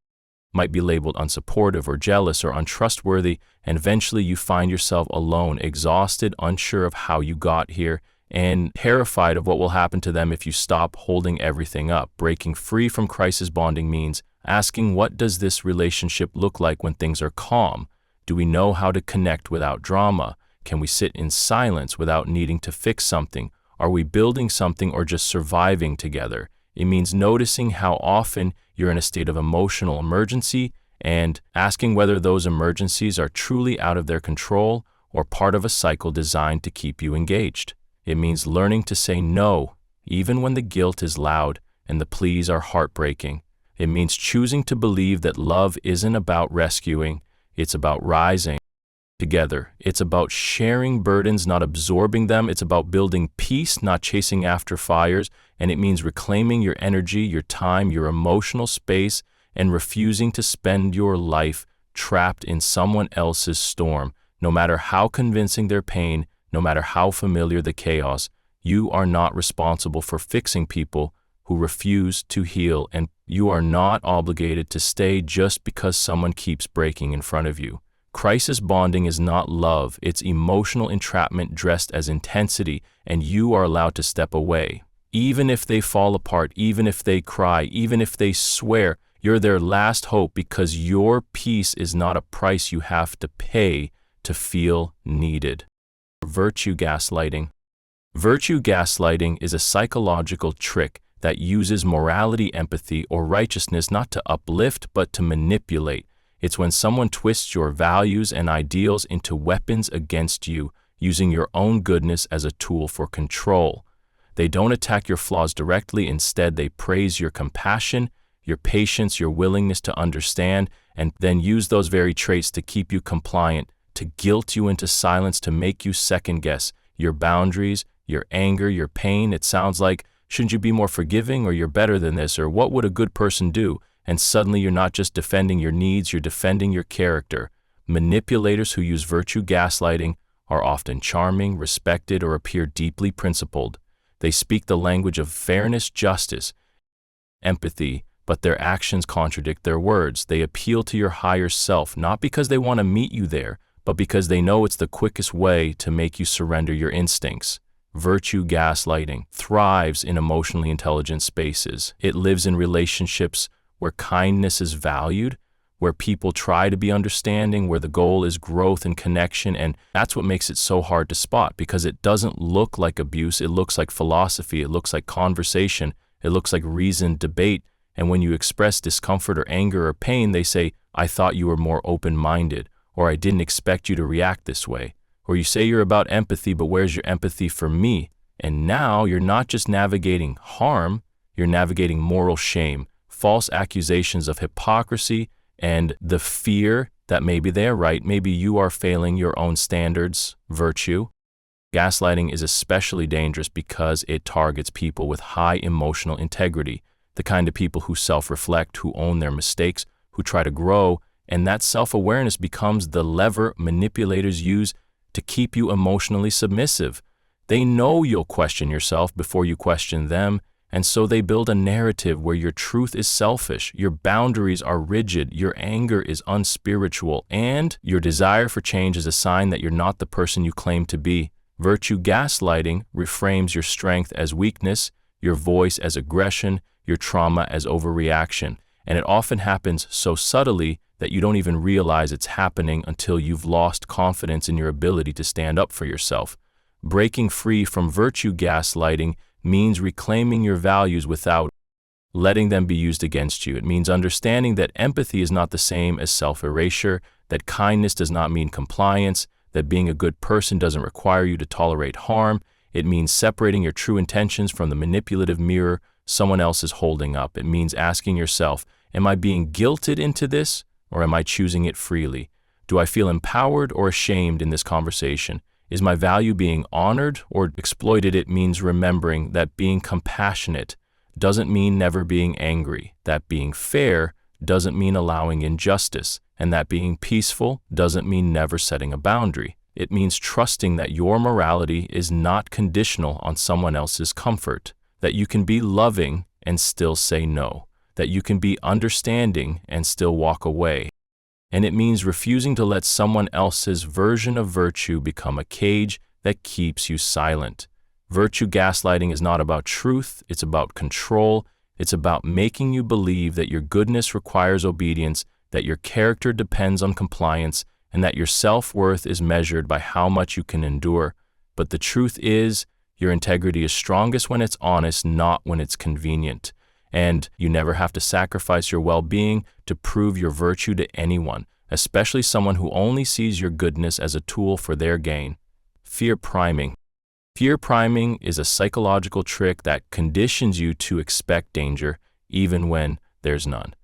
Speaker 1: might be labeled unsupportive or jealous or untrustworthy, and eventually you find yourself alone, exhausted, unsure of how you got here, and terrified of what will happen to them if you stop holding everything up. Breaking free from crisis bonding means asking, what does this relationship look like when things are calm? Do we know how to connect without drama? Can we sit in silence without needing to fix something? Are we building something or just surviving together? It means noticing how often you're in a state of emotional emergency and asking whether those emergencies are truly out of their control or part of a cycle designed to keep you engaged. It means learning to say no, even when the guilt is loud and the pleas are heartbreaking. It means choosing to believe that love isn't about rescuing, it's about rising together. It's about sharing burdens, not absorbing them. It's about building peace, not chasing after fires. And it means reclaiming your energy, your time, your emotional space, and refusing to spend your life trapped in someone else's storm. No matter how convincing their pain, no matter how familiar the chaos, you are not responsible for fixing people who refuse to heal, and you are not obligated to stay just because someone keeps breaking in front of you. Crisis bonding is not love, it's emotional entrapment dressed as intensity, and you are allowed to step away. Even if they fall apart, even if they cry, even if they swear, you're their last hope, because your peace is not a price you have to pay to feel needed. Virtue gaslighting. Virtue gaslighting is a psychological trick that uses morality, empathy, or righteousness not to uplift but to manipulate. It's when someone twists your values and ideals into weapons against you, using your own goodness as a tool for control. They don't attack your flaws directly, instead they praise your compassion, your patience, your willingness to understand, and then use those very traits to keep you compliant, to guilt you into silence, to make you second-guess your boundaries, your anger, your pain. It sounds like, shouldn't you be more forgiving, or you're better than this, or what would a good person do? And suddenly you're not just defending your needs, you're defending your character. Manipulators who use virtue gaslighting are often charming, respected, or appear deeply principled. They speak the language of fairness, justice, empathy, but their actions contradict their words. They appeal to your higher self, not because they want to meet you there, but because they know it's the quickest way to make you surrender your instincts. Virtue gaslighting thrives in emotionally intelligent spaces. It lives in relationships where kindness is valued, where people try to be understanding, where the goal is growth and connection, and that's what makes it so hard to spot, because it doesn't look like abuse, it looks like philosophy, it looks like conversation, it looks like reasoned debate, and when you express discomfort or anger or pain, they say, "I thought you were more open-minded," or "I didn't expect you to react this way." Or you say you're about empathy, but where's your empathy for me? And now you're not just navigating harm, you're navigating moral shame, false accusations of hypocrisy, and the fear that maybe they're right, maybe you are failing your own standards. Virtue gaslighting is especially dangerous because it targets people with high emotional integrity, the kind of people who self-reflect, who own their mistakes, who try to grow, and that self-awareness becomes the lever manipulators use to keep you emotionally submissive. They know you'll question yourself before you question them, and so they build a narrative where your truth is selfish, your boundaries are rigid, your anger is unspiritual, and your desire for change is a sign that you're not the person you claim to be. Virtue gaslighting reframes your strength as weakness, your voice as aggression, your trauma as overreaction, and it often happens so subtly that you don't even realize it's happening until you've lost confidence in your ability to stand up for yourself. Breaking free from virtue gaslighting means reclaiming your values without letting them be used against you. It means understanding that empathy is not the same as self-erasure, that kindness does not mean compliance, that being a good person doesn't require you to tolerate harm. It means separating your true intentions from the manipulative mirror someone else is holding up. It means asking yourself, am I being guilted into this, or am I choosing it freely? Do I feel empowered or ashamed in this conversation? Is my value being honored or exploited? It means remembering that being compassionate doesn't mean never being angry, that being fair doesn't mean allowing injustice, and that being peaceful doesn't mean never setting a boundary. It means trusting that your morality is not conditional on someone else's comfort, that you can be loving and still say no, that you can be understanding and still walk away. And it means refusing to let someone else's version of virtue become a cage that keeps you silent. Virtue gaslighting is not about truth, it's about control. It's about making you believe that your goodness requires obedience, that your character depends on compliance, and that your self-worth is measured by how much you can endure. But the truth is, your integrity is strongest when it's honest, not when it's convenient. And you never have to sacrifice your well-being to prove your virtue to anyone, especially someone who only sees your goodness as a tool for their gain. Fear priming. Fear priming is a psychological trick that conditions you to expect danger, even when there's none.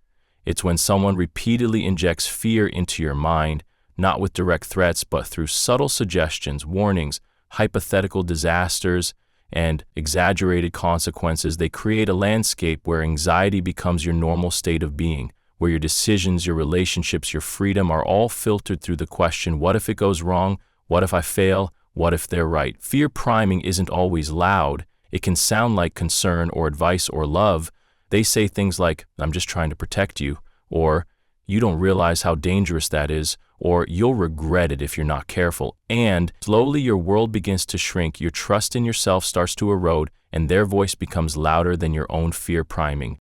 Speaker 1: It's when someone repeatedly injects fear into your mind, not with direct threats, but through subtle suggestions, warnings, hypothetical disasters, and exaggerated consequences. They create a landscape where anxiety becomes your normal state of being, where your decisions, your relationships, your freedom are all filtered through the question, what if it goes wrong? What if I fail? What if they're right? Fear priming isn't always loud. It can sound like concern or advice or love. They say things like, I'm just trying to protect you, or you don't realize how dangerous that is, or you'll regret it if you're not careful. And slowly your world begins to shrink, your trust in yourself starts to erode, and their voice becomes louder than your own fear priming.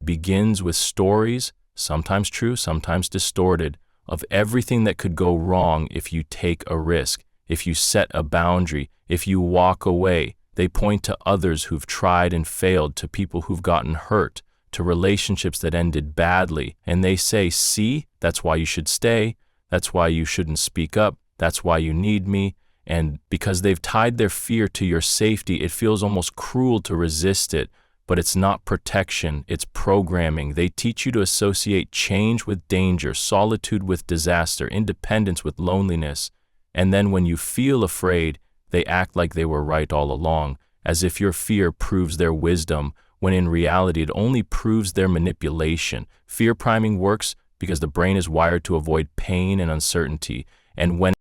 Speaker 1: It begins with stories, sometimes true, sometimes distorted, of everything that could go wrong if you take a risk, if you set a boundary, if you walk away. They point to others who've tried and failed, to people who've gotten hurt, to relationships that ended badly, and they say, see, that's why you should stay, that's why you shouldn't speak up, that's why you need me. And because they've tied their fear to your safety, it feels almost cruel to resist it, but it's not protection, it's programming. They teach you to associate change with danger, solitude with disaster, independence with loneliness. And then when you feel afraid, they act like they were right all along, as if your fear proves their wisdom, when in reality it only proves their manipulation. Fear priming works because the brain is wired to avoid pain and uncertainty. And when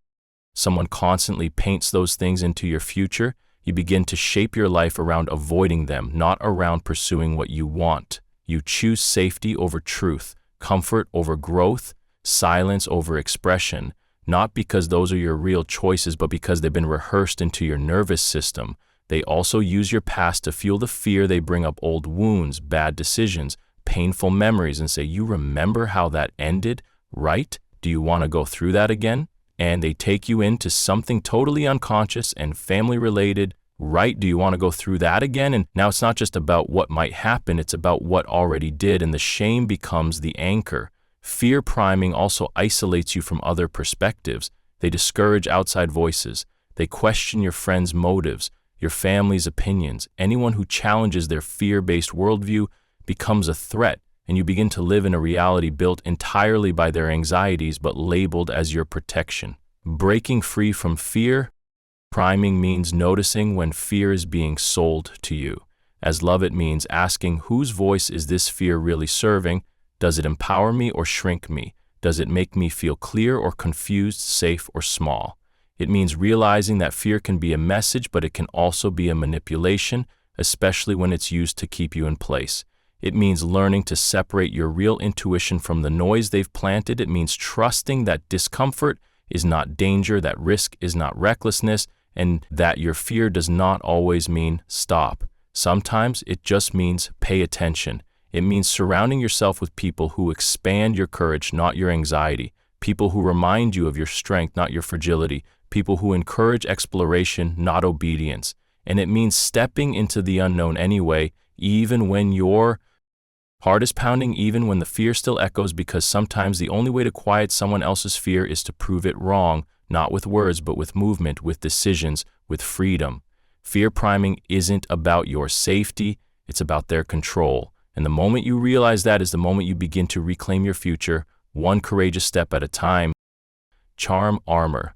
Speaker 1: someone constantly paints those things into your future, you begin to shape your life around avoiding them, not around pursuing what you want. You choose safety over truth, comfort over growth, silence over expression, not because those are your real choices, but because they've been rehearsed into your nervous system. They also use your past to fuel the fear. They bring up old wounds, bad decisions, painful memories, and say, you remember how that ended, right? Do you want to go through that again? And they take you into something totally unconscious and family-related, right? Do you want to go through that again? And now it's not just about what might happen, it's about what already did, and the shame becomes the anchor. Fear priming also isolates you from other perspectives. They discourage outside voices. They question your friends' motives, your family's opinions. Anyone who challenges their fear-based worldview becomes a threat, and you begin to live in a reality built entirely by their anxieties but labeled as your protection. Breaking free from fear priming means noticing when fear is being sold to you. As love, it means asking, whose voice is this fear really serving? Does it empower me or shrink me? Does it make me feel clear or confused, safe or small? It means realizing that fear can be a message, but it can also be a manipulation, especially when it's used to keep you in place. It means learning to separate your real intuition from the noise they've planted. It means trusting that discomfort is not danger, that risk is not recklessness, and that your fear does not always mean stop. Sometimes it just means pay attention. It means surrounding yourself with people who expand your courage, not your anxiety, people who remind you of your strength, not your fragility, people who encourage exploration, not obedience. And it means stepping into the unknown anyway, even when your heart is pounding, even when the fear still echoes, because sometimes the only way to quiet someone else's fear is to prove it wrong, not with words, but with movement, with decisions, with freedom. Fear priming isn't about your safety, it's about their control. And the moment you realize that is the moment you begin to reclaim your future, one courageous step at a time. Charm armor.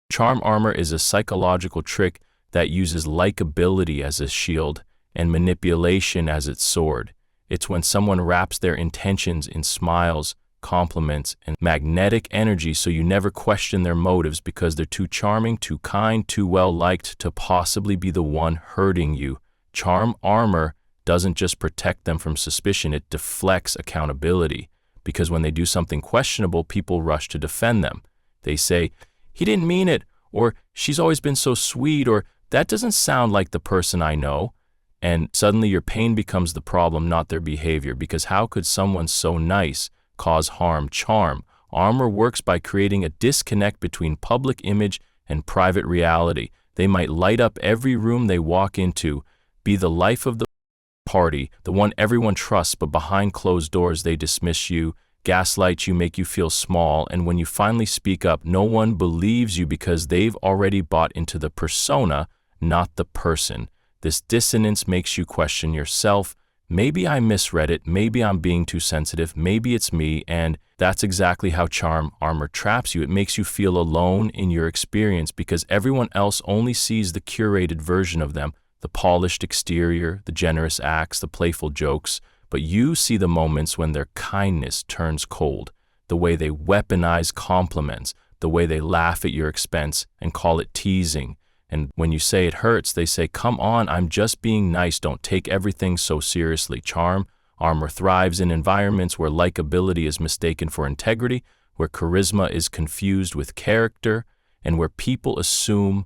Speaker 1: Charm armor is a psychological trick that uses likability as a shield and manipulation as its sword. It's when someone wraps their intentions in smiles, compliments, and magnetic energy so you never question their motives because they're too charming, too kind, too well-liked to possibly be the one hurting you. Charm armor doesn't just protect them from suspicion, it deflects accountability. Because when they do something questionable, people rush to defend them. They say, he didn't mean it, or she's always been so sweet, or that doesn't sound like the person I know. And suddenly your pain becomes the problem, not their behavior, because how could someone so nice cause harm? Charm Armor works by creating a disconnect between public image and private reality. They might light up every room they walk into, be the life of the party, the one everyone trusts, but behind closed doors they dismiss you, gaslight you, make you feel small, and when you finally speak up, no one believes you because they've already bought into the persona, not the person. This dissonance makes you question yourself. Maybe I misread it, maybe I'm being too sensitive, maybe it's me, and that's exactly how charm armor traps you. It makes you feel alone in your experience because everyone else only sees the curated version of them, the polished exterior, the generous acts, the playful jokes, but you see the moments when their kindness turns cold, the way they weaponize compliments, the way they laugh at your expense and call it teasing. And when you say it hurts, they say, come on, I'm just being nice, don't take everything so seriously. Charm armor thrives in environments where likability is mistaken for integrity, where charisma is confused with character, and where people assume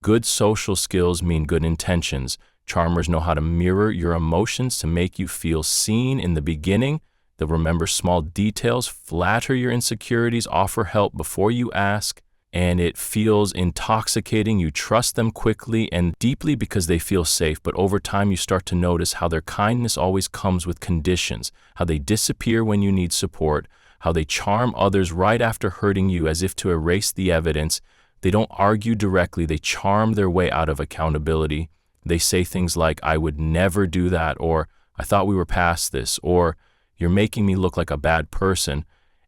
Speaker 1: good social skills mean good intentions. Charmers know how to mirror your emotions to make you feel seen in the beginning. They'll remember small details, flatter your insecurities, offer help before you ask, and it feels intoxicating. You trust them quickly and deeply because they feel safe, but over time you start to notice how their kindness always comes with conditions, how they disappear when you need support, how they charm others right after hurting you as if to erase the evidence. They don't argue directly, they charm their way out of accountability. They say things like, I would never do that, or I thought we were past this, or you're making me look like a bad person.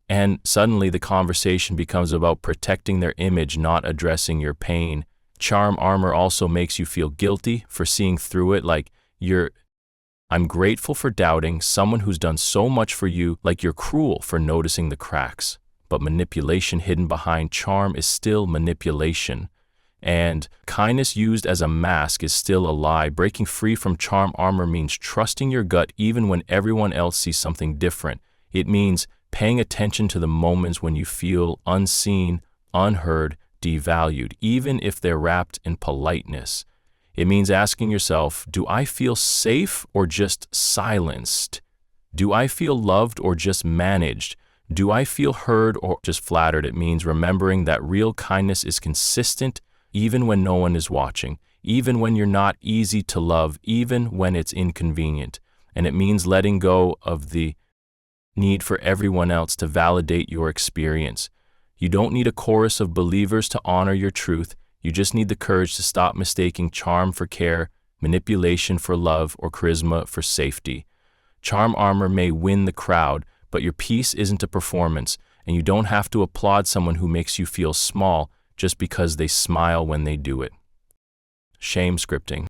Speaker 1: And suddenly the conversation becomes about protecting their image, not addressing your pain. Charm armor also makes you feel guilty for seeing through it, like I'm grateful for doubting someone who's done so much for you, like you're cruel for noticing the cracks. But manipulation hidden behind charm is still manipulation. And kindness used as a mask is still a lie. Breaking free from charm armor means trusting your gut even when everyone else sees something different. It means paying attention to the moments when you feel unseen, unheard, devalued, even if they're wrapped in politeness. It means asking yourself, do I feel safe or just silenced? Do I feel loved or just managed? Do I feel heard or just flattered? It means remembering that real kindness is consistent even when no one is watching, even when you're not easy to love, even when it's inconvenient. And it means letting go of the need for everyone else to validate your experience. You don't need a chorus of believers to honor your truth. You just need the courage to stop mistaking charm for care, manipulation for love, or charisma for safety. Charm armor may win the crowd, but your peace isn't a performance, and you don't have to applaud someone who makes you feel small just because they smile when they do it. Shame scripting.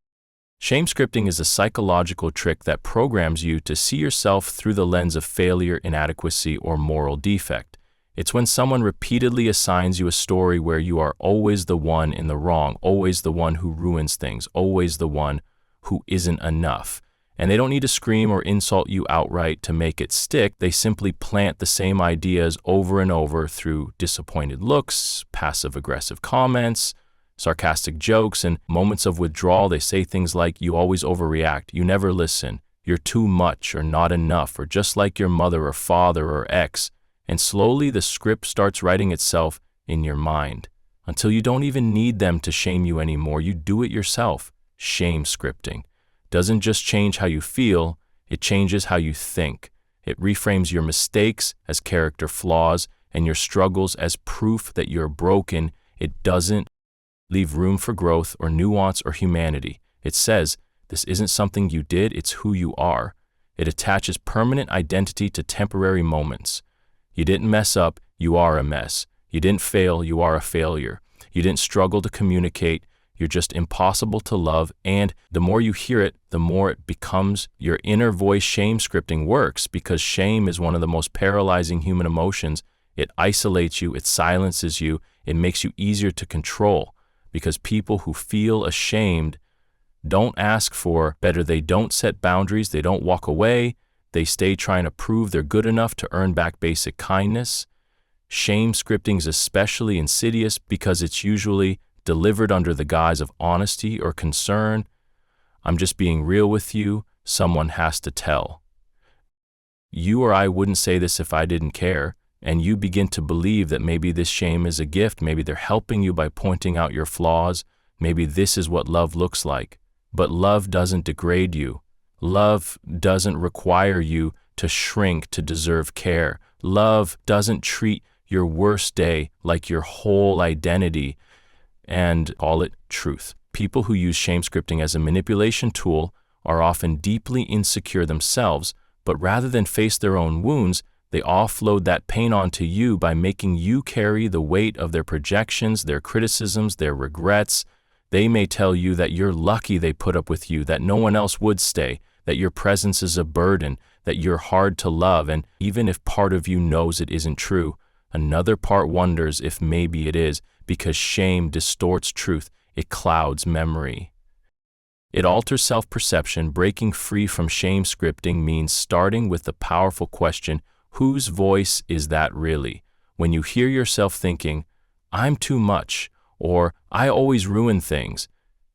Speaker 1: Shame scripting is a psychological trick that programs you to see yourself through the lens of failure, inadequacy, or moral defect. It's when someone repeatedly assigns you a story where you are always the one in the wrong, always the one who ruins things, always the one who isn't enough. And they don't need to scream or insult you outright to make it stick. They simply plant the same ideas over and over through disappointed looks, passive-aggressive comments, sarcastic jokes, and moments of withdrawal. They say things like, you always overreact, you never listen, you're too much or not enough, or just like your mother or father or ex. And slowly the script starts writing itself in your mind until you don't even need them to shame you anymore. You do it yourself. Shame scripting doesn't just change how you feel, it changes how you think. It reframes your mistakes as character flaws and your struggles as proof that you're broken. It doesn't leave room for growth or nuance or humanity. It says, this isn't something you did, it's who you are. It attaches permanent identity to temporary moments. You didn't mess up, you are a mess. You didn't fail, you are a failure. You didn't struggle to communicate, you're just impossible to love, and the more you hear it, the more it becomes your inner voice. Shame scripting works because shame is one of the most paralyzing human emotions. It isolates you, it silences you, it makes you easier to control because people who feel ashamed don't ask for better. They don't set boundaries, they don't walk away, they stay trying to prove they're good enough to earn back basic kindness. Shame scripting is especially insidious because it's usually delivered under the guise of honesty or concern. I'm just being real with you, someone has to tell. You or I wouldn't say this if I didn't care. And you begin to believe that maybe this shame is a gift, maybe they're helping you by pointing out your flaws, maybe this is what love looks like. But love doesn't degrade you. Love doesn't require you to shrink to deserve care. Love doesn't treat your worst day like your whole identity and call it truth. People who use shame scripting as a manipulation tool are often deeply insecure themselves, but rather than face their own wounds, they offload that pain onto you by making you carry the weight of their projections, their criticisms, their regrets. They may tell you that you're lucky they put up with you, that no one else would stay, that your presence is a burden, that you're hard to love, and even if part of you knows it isn't true, another part wonders if maybe it is, because shame distorts truth, it clouds memory. It alters self-perception. Breaking free from shame scripting means starting with the powerful question, whose voice is that really? When you hear yourself thinking, I'm too much, or I always ruin things,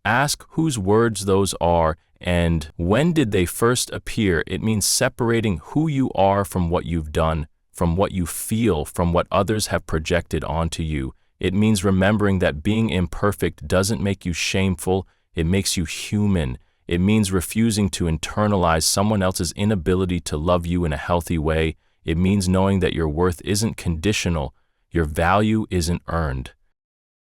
Speaker 1: ask whose words those are and when did they first appear. It means separating who you are from what you've done, from what you feel, from what others have projected onto you. It means remembering that being imperfect doesn't make you shameful, it makes you human. It means refusing to internalize someone else's inability to love you in a healthy way. It means knowing that your worth isn't conditional, your value isn't earned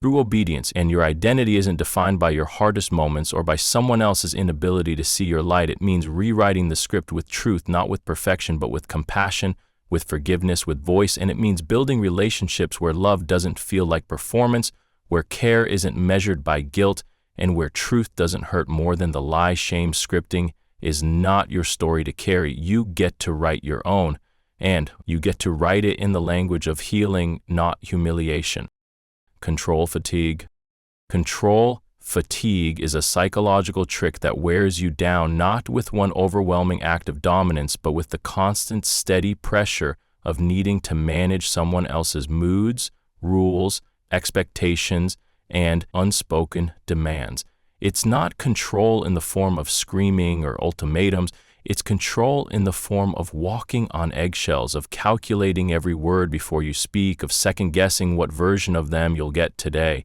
Speaker 1: through obedience, and your identity isn't defined by your hardest moments or by someone else's inability to see your light. It means rewriting the script with truth, not with perfection, but with compassion, with forgiveness, with voice. And it means building relationships where love doesn't feel like performance, where care isn't measured by guilt, and where truth doesn't hurt more than the lie. Shame scripting is not your story to carry. You get to write your own, and you get to write it in the language of healing, not humiliation. Control fatigue. Control fatigue is a psychological trick that wears you down, not with one overwhelming act of dominance, but with the constant, steady pressure of needing to manage someone else's moods, rules, expectations, and unspoken demands. It's not control in the form of screaming or ultimatums. It's control in the form of walking on eggshells, of calculating every word before you speak, of second-guessing what version of them you'll get today.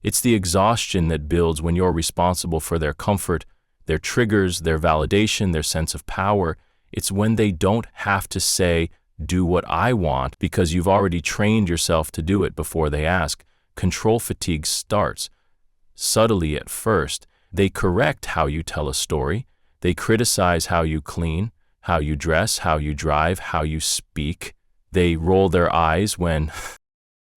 Speaker 1: It's the exhaustion that builds when you're responsible for their comfort, their triggers, their validation, their sense of power. It's when they don't have to say, do what I want, because you've already trained yourself to do it before they ask. Control fatigue starts subtly at first. They correct how you tell a story. They criticize how you clean, how you dress, how you drive, how you speak. They roll their eyes when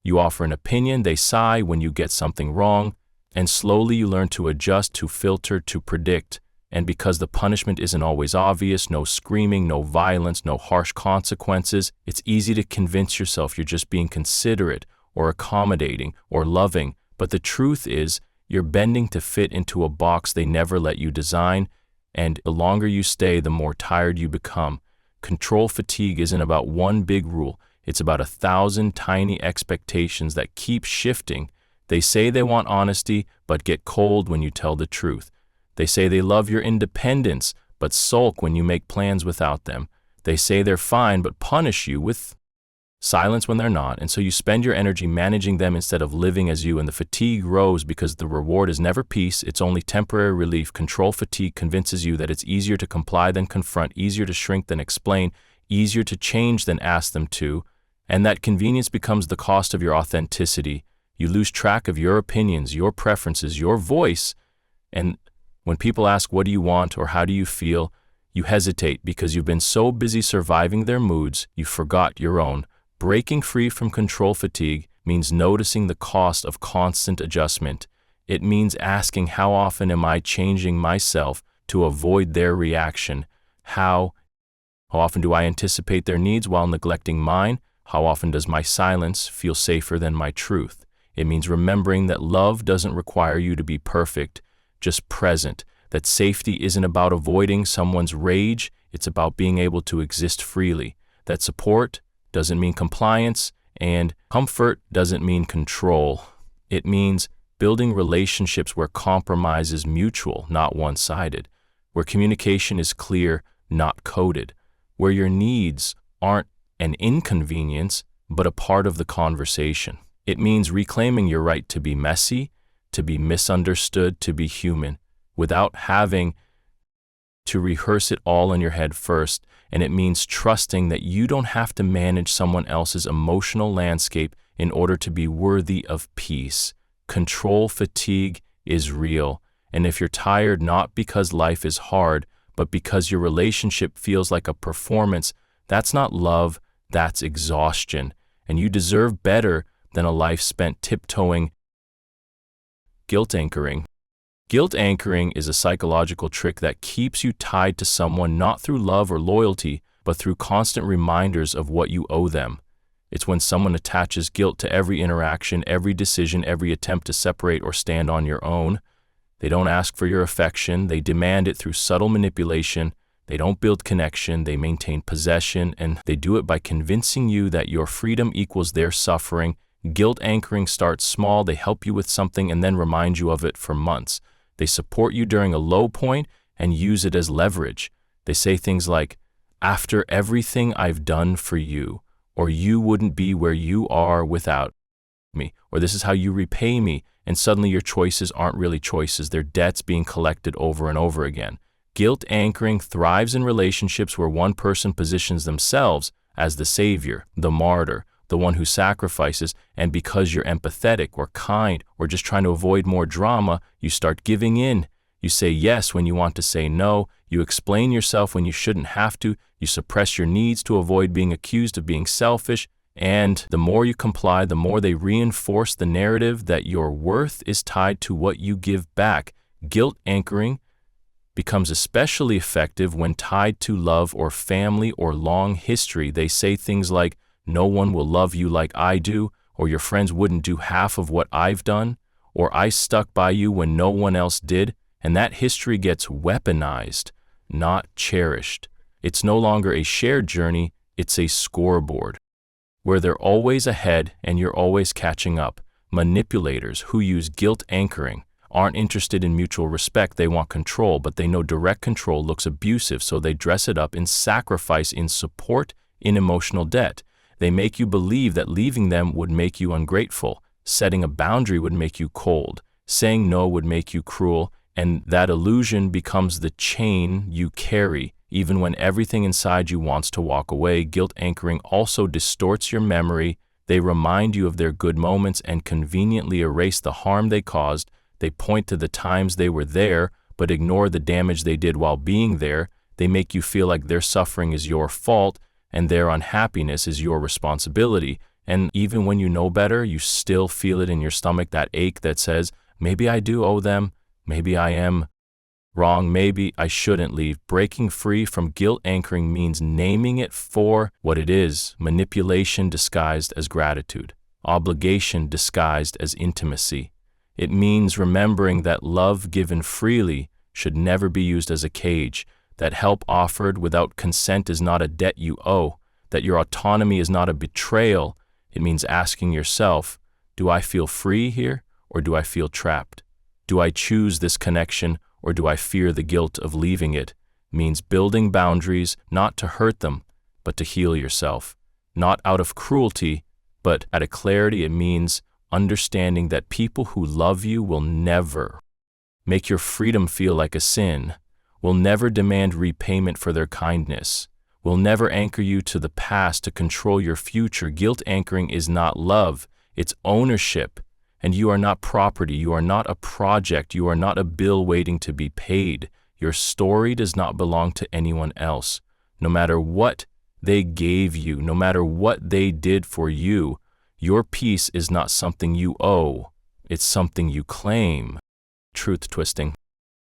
Speaker 1: you offer an opinion. They sigh when you get something wrong. And slowly you learn to adjust, to filter, to predict. And because the punishment isn't always obvious, no screaming, no violence, no harsh consequences, it's easy to convince yourself you're just being considerate or accommodating or loving. But the truth is, you're bending to fit into a box they never let you design. And the longer you stay, the more tired you become. Control fatigue isn't about one big rule. It's about 1,000 tiny expectations that keep shifting. They say they want honesty, but get cold when you tell the truth. They say they love your independence, but sulk when you make plans without them. They say they're fine, but punish you with silence when they're not, and so you spend your energy managing them instead of living as you, and the fatigue grows because the reward is never peace, it's only temporary relief. Control fatigue convinces you that it's easier to comply than confront, easier to shrink than explain, easier to change than ask them to, and that convenience becomes the cost of your authenticity. You lose track of your opinions, your preferences, your voice, and when people ask what do you want or how do you feel, you hesitate because you've been so busy surviving their moods, you forgot your own. Breaking free from control fatigue means noticing the cost of constant adjustment. It means asking, how often am I changing myself to avoid their reaction? How often do I anticipate their needs while neglecting mine? How often does my silence feel safer than my truth? It means remembering that love doesn't require you to be perfect, just present. That safety isn't about avoiding someone's rage, it's about being able to exist freely. That support doesn't mean compliance, and comfort doesn't mean control. It means building relationships where compromise is mutual, not one-sided, where communication is clear, not coded, where your needs aren't an inconvenience, but a part of the conversation. It means reclaiming your right to be messy, to be misunderstood, to be human, without having to rehearse it all in your head first. And it means trusting that you don't have to manage someone else's emotional landscape in order to be worthy of peace. Control fatigue is real. And if you're tired not because life is hard, but because your relationship feels like a performance, that's not love, that's exhaustion. And you deserve better than a life spent tiptoeing. Guilt anchoring. Guilt anchoring is a psychological trick that keeps you tied to someone not through love or loyalty, but through constant reminders of what you owe them. It's when someone attaches guilt to every interaction, every decision, every attempt to separate or stand on your own. They don't ask for your affection, they demand it through subtle manipulation. They don't build connection, they maintain possession, and they do it by convincing you that your freedom equals their suffering. Guilt anchoring starts small, they help you with something and then remind you of it for months. They support you during a low point and use it as leverage. They say things like, "After everything I've done for you," or "You wouldn't be where you are without me," or "This is how you repay me," and suddenly your choices aren't really choices, they're debts being collected over and over again. Guilt anchoring thrives in relationships where one person positions themselves as the savior, the martyr, the one who sacrifices, and because you're empathetic or kind or just trying to avoid more drama, you start giving in. You say yes when you want to say no, you explain yourself when you shouldn't have to, you suppress your needs to avoid being accused of being selfish, and the more you comply, the more they reinforce the narrative that your worth is tied to what you give back. Guilt anchoring becomes especially effective when tied to love or family or long history. They say things like, "No one will love you like I do," or "Your friends wouldn't do half of what I've done," or "I stuck by you when no one else did," and that history gets weaponized, not cherished. It's no longer a shared journey, it's a scoreboard, where they're always ahead and you're always catching up. Manipulators who use guilt anchoring aren't interested in mutual respect, they want control, but they know direct control looks abusive, so they dress it up in sacrifice, in support, in emotional debt. They make you believe that leaving them would make you ungrateful, setting a boundary would make you cold, saying no would make you cruel, and that illusion becomes the chain you carry, even when everything inside you wants to walk away. Guilt anchoring also distorts your memory. They remind you of their good moments and conveniently erase the harm they caused. They point to the times they were there, but ignore the damage they did while being there. They make you feel like their suffering is your fault, and their unhappiness is your responsibility. And even when you know better, you still feel it in your stomach, that ache that says, maybe I do owe them, maybe I am wrong, maybe I shouldn't leave. Breaking free from guilt anchoring means naming it for what it is: manipulation disguised as gratitude, obligation disguised as intimacy. It means remembering that love given freely should never be used as a cage, that help offered without consent is not a debt you owe, that your autonomy is not a betrayal. It means asking yourself, do I feel free here, or do I feel trapped? Do I choose this connection, or do I fear the guilt of leaving it? It means building boundaries, not to hurt them, but to heal yourself. Not out of cruelty, but out of clarity. It means understanding that people who love you will never make your freedom feel like a sin, will never demand repayment for their kindness, will never anchor you to the past to control your future. Guilt anchoring is not love, it's ownership. And you are not property, you are not a project, you are not a bill waiting to be paid. Your story does not belong to anyone else. No matter what they gave you, no matter what they did for you, your peace is not something you owe, it's something you claim. Truth twisting.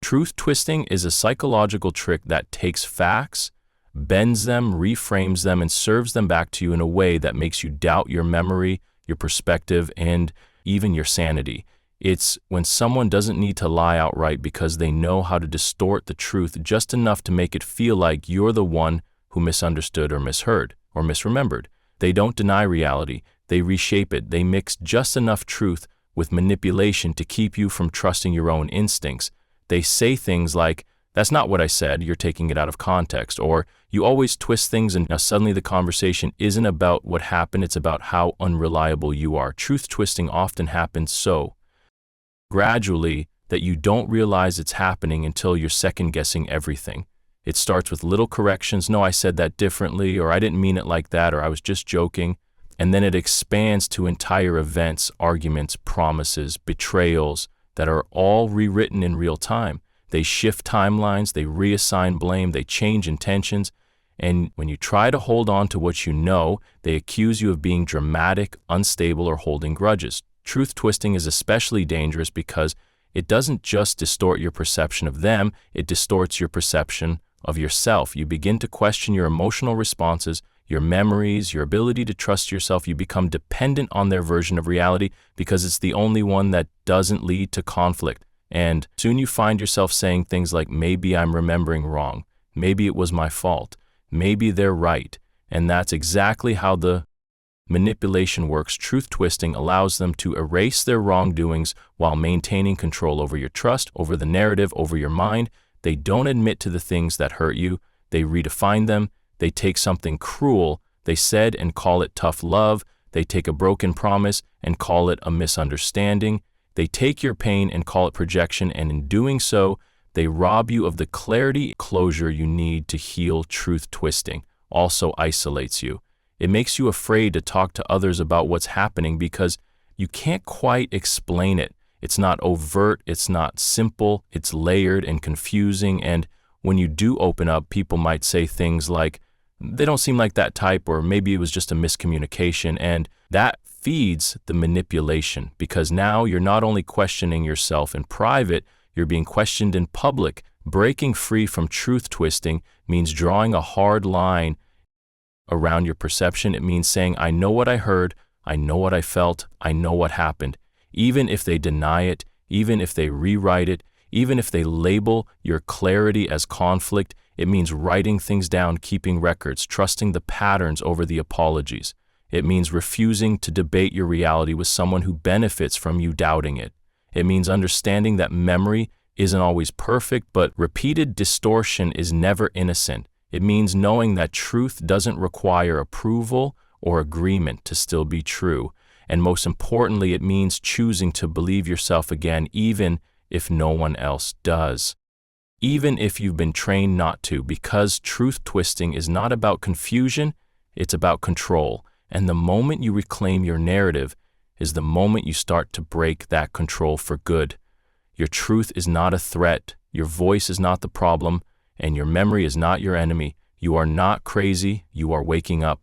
Speaker 1: Truth twisting is a psychological trick that takes facts, bends them, reframes them, and serves them back to you in a way that makes you doubt your memory, your perspective, and even your sanity. It's when someone doesn't need to lie outright because they know how to distort the truth just enough to make it feel like you're the one who misunderstood or misheard or misremembered. They don't deny reality, they reshape it. They mix just enough truth with manipulation to keep you from trusting your own instincts. They say things like, That's not what I said, you're taking it out of context. Or you always twist things and now suddenly the conversation isn't about what happened, it's about how unreliable you are. Truth twisting often happens so gradually that you don't realize it's happening until you're second-guessing everything. It starts with little corrections, no, I said that differently, or I didn't mean it like that, or I was just joking. And then it expands to entire events, arguments, promises, betrayals that are all rewritten in real time. They shift timelines, they reassign blame, they change intentions, and when you try to hold on to what you know, they accuse you of being dramatic, unstable, or holding grudges. Truth twisting is especially dangerous because it doesn't just distort your perception of them, it distorts your perception of yourself. You begin to question your emotional responses, your memories, your ability to trust yourself. You become dependent on their version of reality because it's the only one that doesn't lead to conflict. And soon you find yourself saying things like, maybe I'm remembering wrong, maybe it was my fault, maybe they're right. And that's exactly how the manipulation works. Truth twisting allows them to erase their wrongdoings while maintaining control over your trust, over the narrative, over your mind. They don't admit to the things that hurt you. They redefine them. They take something cruel they said and call it tough love. They take a broken promise and call it a misunderstanding. They take your pain and call it projection, and in doing so, they rob you of the clarity, closure you need to heal. Truth twisting also isolates you. It makes you afraid to talk to others about what's happening because you can't quite explain it. It's not overt, it's not simple, it's layered and confusing, and when you do open up, people might say things like, they don't seem like that type, or maybe it was just a miscommunication, and that feeds the manipulation because now you're not only questioning yourself in private, you're being questioned in public. Breaking free from truth twisting means drawing a hard line around your perception. It means saying, I know what I heard, I know what I felt, I know what happened. Even if they deny it, even if they rewrite it, even if they label your clarity as conflict, it means writing things down, keeping records, trusting the patterns over the apologies. It means refusing to debate your reality with someone who benefits from you doubting it. It means understanding that memory isn't always perfect, but repeated distortion is never innocent. It means knowing that truth doesn't require approval or agreement to still be true. And most importantly, it means choosing to believe yourself again, even if no one else does. Even if you've been trained not to, because truth twisting is not about confusion, it's about control. And the moment you reclaim your narrative is the moment you start to break that control for good. Your truth is not a threat, your voice is not the problem, and your memory is not your enemy. You are not crazy, you are waking up.